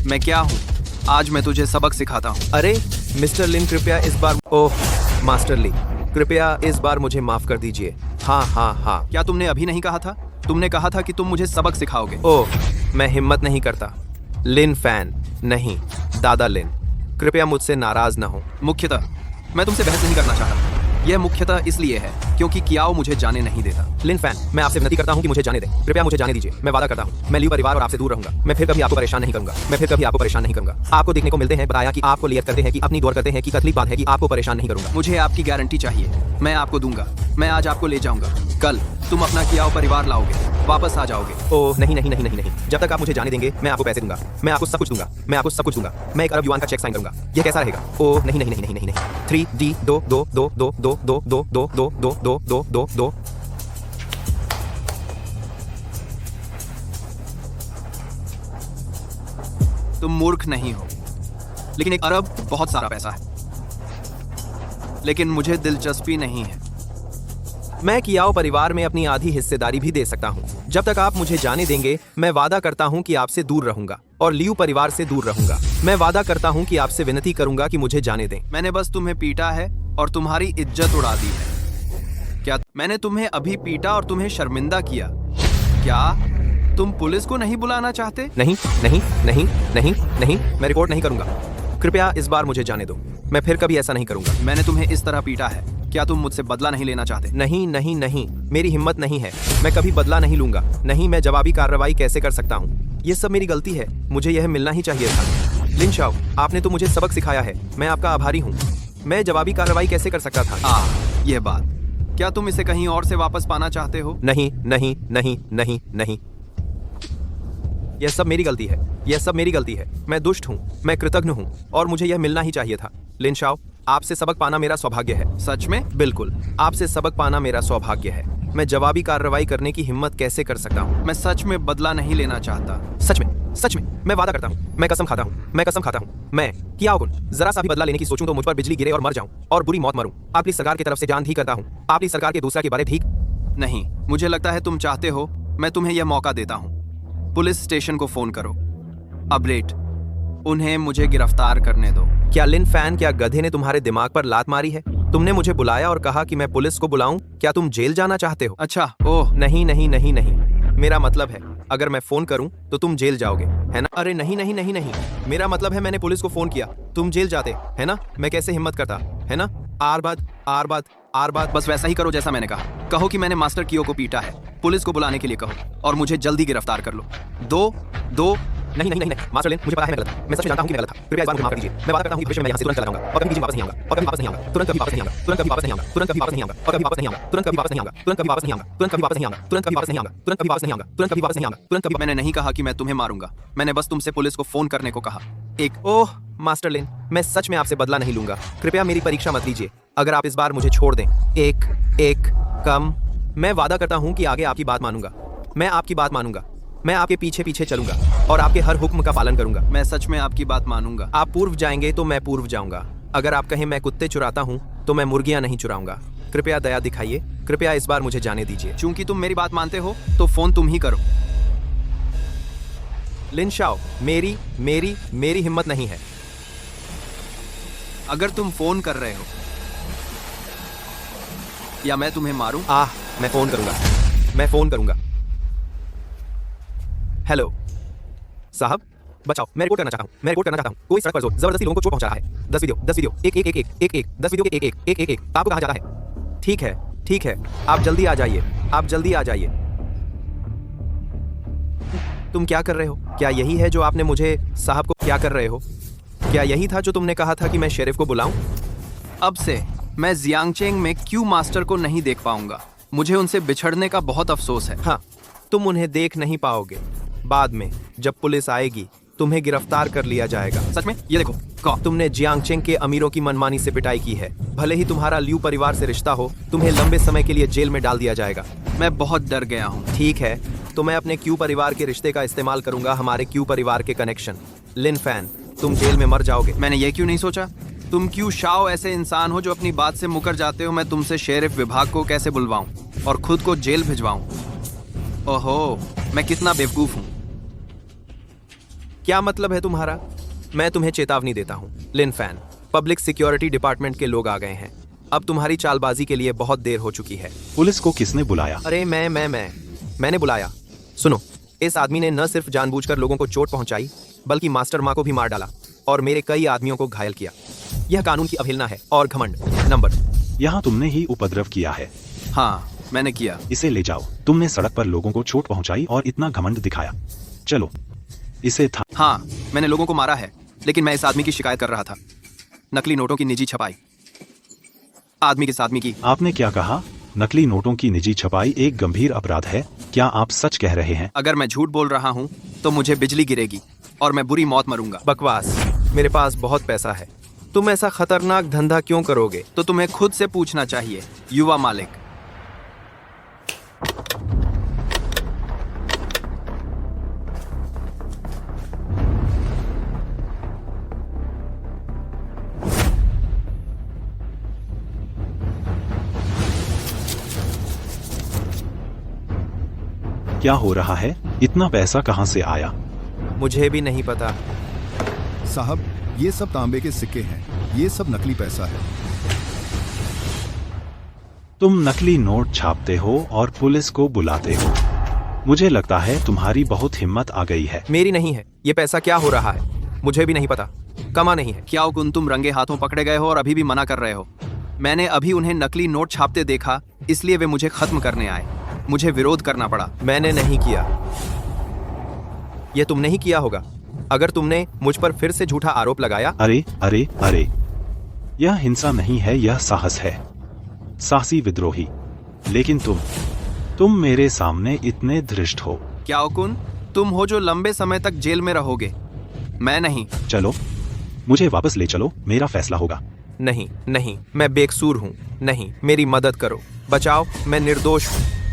मैं क्या हूँ? आज मैं तुझे सबक सिखाता हूँ। अरे मिस्टर लिन, कृपया इस बार। ओह मास्टर ली, कृपया इस बार मुझे माफ कर दीजिए। हाँ हाँ हाँ। क्या तुमने अभी नहीं कहा था? तुमने कहा था कि तुम मुझे सबक सिखाओगे। ओह, मैं हिम्मत नहीं करता। लिन फैन, नहीं, दादा लिन, कृपया मुझसे नाराज ना हो। मुख्यतः मैं तुमसे बहस नहीं करना चाहता। यह मुख्यतः इसलिए है क्योंकि कियाओ मुझे जाने नहीं देता। लिन फैन, मैं आपसे विनती करता हूँ कि मुझे जाने दें। कृपया मुझे जाने दीजिए। मैं वादा करता हूँ मैं लियू परिवार और आपसे दूर रहूंगा। मैं फिर कभी आपको परेशान नहीं करूंगा। मैं फिर कभी आपको परेशान नहीं करूंगा। आपको देखने को मिलते हैं, बताया कि आपको लियत करते हैं, कि अपनी दौड़ करते हैं, कि तकलीफ बात है कि आपको परेशान नहीं करूंगा। मुझे आपकी गारंटी चाहिए। मैं आपको दूंगा। मैं आज आपको ले जाऊंगा। कल तुम अपना कियाओ परिवार लाओगे, वापस आ जाओगे। ओह नहीं नहीं नहीं नहीं नहीं, जब तक आप मुझे जाने देंगे मैं आपको पैसे दूंगा। मैं आपको सब कुछ दूंगा। मैं आपको सब कुछ दूंगा। मैं 1 अरब युआन का चेक साइन करूंगा। यह कैसा रहेगा? ओह नहीं नहीं नहीं नहीं नहीं नहीं। 3D 2 2 2 2 2 2 2 2 2 2 2 2 2 2। तुम मूर्ख नहीं हो, लेकिन 1 अरब बहुत सारा पैसा है। लेकिन मुझे दिलचस्पी नहीं है। मैं कियाओ परिवार में अपनी आधी हिस्सेदारी भी दे सकता हूँ। जब तक आप मुझे जाने देंगे मैं वादा करता हूँ कि आपसे दूर रहूंगा और लियू परिवार से दूर रहूंगा। मैं वादा करता हूँ कि आपसे विनती करूंगा कि मुझे जाने दें। मैंने बस तुम्हें पीटा है और तुम्हारी इज्जत उड़ा दी है। क्या मैंने तुम्हें अभी पीटा और तुम्हें शर्मिंदा किया? क्या तुम पुलिस को नहीं बुलाना चाहते? नहीं नहीं नहीं नहीं नहीं, मैं रिपोर्ट नहीं करूंगा। कृपया इस बार मुझे जाने दो। मैं फिर कभी ऐसा नहीं करूंगा। मैंने तुम्हें इस तरह पीटा है, क्या तुम मुझसे बदला नहीं लेना चाहते? नहीं नहीं नहीं, मेरी हिम्मत नहीं है। मैं कभी बदला नहीं लूंगा। नहीं, मैं जवाबी कार्रवाई कैसे कर सकता हूँ? ये सब मेरी गलती है। मुझे यह मिलना ही चाहिए था। लिन शाओ, आपने तो मुझे सबक सिखाया है। मैं आपका आभारी हूँ। मैं जवाबी कार्रवाई कैसे कर सकता था? यह बात, क्या तुम इसे कहीं और से वापस पाना चाहते हो? नहीं नहीं नहीं नहीं नहीं, यह सब मेरी गलती है। यह सब मेरी गलती है। मैं दुष्ट हूँ, मैं कृतज्ञ हूँ और मुझे यह मिलना ही चाहिए था। लिन शाओ, आपसे सबक पाना मेरा सौभाग्य है। सच में? बिल्कुल, आपसे सबक पाना मेरा सौभाग्य है। मैं जवाबी कार्रवाई करने की हिम्मत कैसे कर सकता हूँ? मैं सच में बदला नहीं लेना चाहता। सच में मैं वादा करता हूँ। मैं कसम खाता हूँ। मैं कसम खाता हूँ। मैं कियाओ कुन जरा सा भी बदला लेने की सोचूं तो मुझ पर बिजली गिरे और मर जाऊं और बुरी मौत मरूं। आपकी सरकार की तरफ से जान भी करता हूँ। आपकी सरकार के दूसरा के बारे ठीक नहीं। मुझे लगता है तुम चाहते हो। मैं तुम्हें यह मौका देता हूँ। पुलिस स्टेशन को फोन करो। अपडेट, उन्हें मुझे गिरफ्तार करने दो। क्या लिन फैन, क्या गधे ने तुम्हारे दिमाग पर लात मारी है? तुमने मुझे बुलाया और कहा कि मैं पुलिस को बुलाऊं। क्या तुम जेल जाना चाहते हो? अच्छा, ओह नहीं नहीं नहीं नहीं, मेरा मतलब है अगर मैं फोन करूं तो तुम जेल जाओगे, है ना? अरे नहीं नहीं नहीं नहीं, मेरा मतलब है मैंने पुलिस को फोन किया, तुम जेल जाते, है ना? मैं कैसे हिम्मत करता, है ना? आर बात बस वैसा ही करो जैसा मैंने कहा। कहो कि मैंने मास्टर कियो को पीटा है। पुलिस को बुलाने के लिए कहो और मुझे जल्दी गिरफ्तार कर लो। दो नहीं नहीं नहीं, मास्टर लिन, मुझे पता है मैं गलत था। मैं सच में जानता हूं कि मैं गलत था। कृपया इस बार मुझे माफ कर दीजिए। मैं वादा करता हूं कि भविष्य में मैं यहां से तुरंत चला जाऊंगा और कभी वापस नहीं आऊंगा और कभी वापस नहीं आऊंगा। तुरंत कभी वापस नहीं आऊंगा। तुरंत कभी वापस नहीं आऊंगा। तुरंत कभी वापस नहीं आऊंगा और कभी वापस नहीं आऊंगा। तुरंत कभी वापस नहीं आऊंगा। तुरंत कभी वापस नहीं आऊंगा। तुरंत कभी वापस नहीं आऊंगा। तुरंत कभी वापस नहीं आऊंगा। तुरंत कभी वापस नहीं आऊंगा। तुरंत कभी वापस नहीं आऊंगा। तुरंत कभी। मैंने नहीं कहा कि मैं तुम्हें मारूंगा। मैंने बस तुमसे पुलिस को फोन करने को कहा। ओह मास्टर लिन, मैं सच में आपसे बदला नहीं लूंगा। कृपया मेरी परीक्षा मत लीजिए। अगर आप इस बार मुझे छोड़ दें, एक कम, मैं वादा करता हूं कि आगे आपकी बात मानूंगा। मैं आपकी बात मानूंगा। मैं आपके पीछे पीछे चलूंगा और आपके हर हुक्म का पालन करूंगा। मैं सच में आपकी बात मानूंगा। आप पूर्व जाएंगे तो मैं पूर्व जाऊंगा। अगर आप कहें मैं कुत्ते चुराता हूं तो मैं मुर्गियां नहीं चुराऊंगा। कृपया दया दिखाइए। कृपया इस बार मुझे जाने दीजिए। चूंकि तुम मेरी बात मानते हो तो फोन तुम ही करो। लिन शाओ, मेरी हिम्मत नहीं है। अगर तुम फोन कर रहे हो या मैं तुम्हें मारूं? मैं फोन करूंगा। हेलो साहब, बचाओ, मैं रिपोर्ट करना चाहता हूं। कोई सड़क पर जो जबरदस्ती लोगों को चोट पहुंचा रहा है। 10 वीडियो 1 10 वीडियो 1 आपको कहा जा रहा है। ठीक है, आप जल्दी आ जाइए। तुम क्या कर रहे हो? क्या यही है जो आपने मुझे साहब को क्या कर रहे हो? क्या यही था जो तुमने कहा था कि मैं शेरिफ को बुलाऊं? अब से मैं जियांगचेंग में क्यू मास्टर को नहीं देख पाऊंगा। मुझे उनसे बिछड़ने का बहुत अफसोस है। हाँ, तुम उन्हें देख नहीं पाओगे। बाद में जब पुलिस आएगी तुम्हें गिरफ्तार कर लिया जाएगा। सच में? ये देखो, तुमने जियांगचेंग के अमीरों की मनमानी से पिटाई की है। भले ही तुम्हारा लियू परिवार से रिश्ता हो, तुम्हें लंबे समय के लिए जेल में डाल दिया जाएगा। मैं बहुत डर गया हूँ। ठीक है, तो मैं अपने क्यू परिवार के रिश्ते का इस्तेमाल करूंगा, हमारे क्यू परिवार के कनेक्शन। लिन फैन, तुम जेल में मर जाओगे। मैंने ये क्यों नहीं सोचा? तुम क्यू शाओ ऐसे इंसान हो जो अपनी बात से मुकर जाते हो। मैं तुमसे शेरिफ विभाग को कैसे बुलवाऊं और खुद को जेल भिजवाऊं? ओहो, मैं कितना बेवकूफ हूं। क्या मतलब है तुम्हारा? मैं तुम्हें चेतावनी देता हूं, लिन फैन, पब्लिक सिक्योरिटी डिपार्टमेंट के लोग आ गए हैं। अब तुम्हारी चालबाजी के लिए बहुत देर हो चुकी है। पुलिस को किसने बुलाया? अरे मैंने बुलाया। सुनो, इस आदमी ने न सिर्फ जानबूझकर लोगों को चोट पहुंचाई, बल्कि मास्टर माँ को भी मार डाला और मेरे कई आदमियों को घायल किया। यह कानून की अवहेलना है और घमंड। नंबर। यहाँ तुमने ही उपद्रव किया है। हाँ, मैंने किया। इसे ले जाओ। तुमने सड़क पर लोगों को चोट पहुंचाई और इतना घमंड दिखाया। चलो इसे था। हाँ, मैंने लोगों को मारा है, लेकिन मैं इस आदमी की शिकायत कर रहा था। नकली नोटों की निजी छपाई। आदमी किस आदमी की? आपने क्या कहा? नकली नोटों की निजी छपाई एक गंभीर अपराध है। क्या आप सच कह रहे हैं? अगर मैं झूठ बोल रहा हूँ तो मुझे बिजली गिरेगी और मैं बुरी मौत मरूंगा। बकवास। मेरे पास बहुत पैसा है। तुम ऐसा खतरनाक धंधा क्यों करोगे? तो तुम्हें खुद से पूछना चाहिए, युवा मालिक। क्या हो रहा है? इतना पैसा कहाँ से आया? मुझे भी नहीं पता। साहब, ये सब तांबे के सिक्के हैं। ये सब नकली पैसा है। तुम नकली नोट छापते हो और पुलिस को बुलाते हो। मुझे लगता है तुम्हारी बहुत हिम्मत आ गई है। मेरी नहीं है। ये पैसा क्या हो रहा है मुझे भी नहीं पता। कमा नहीं है। क्या उकुन, तुम रंगे हाथों पकड़े गए हो और अभी भी मना कर रहे हो? मैंने अभी उन्हें नकली नोट छापते देखा, इसलिए वे मुझे खत्म करने आए। मुझे विरोध करना पड़ा। मैंने नहीं किया। यह तुमने ही किया होगा। अगर तुमने मुझ पर फिर से झूठा आरोप लगाया। अरे अरे अरे, यह हिंसा नहीं है, यह साहस है। साहसी विद्रोही। लेकिन तुम मेरे सामने इतने धृष्ट हो। क्या उकुन, तुम हो जो लंबे समय तक जेल में रहोगे, मैं नहीं। चलो, मुझे वापस ले चलो, मेरा फैसला होगा। नहीं, मैं बेकसूर हूँ। नहीं, मेरी मदद करो, बचाओ, मैं निर्दोष हूँ।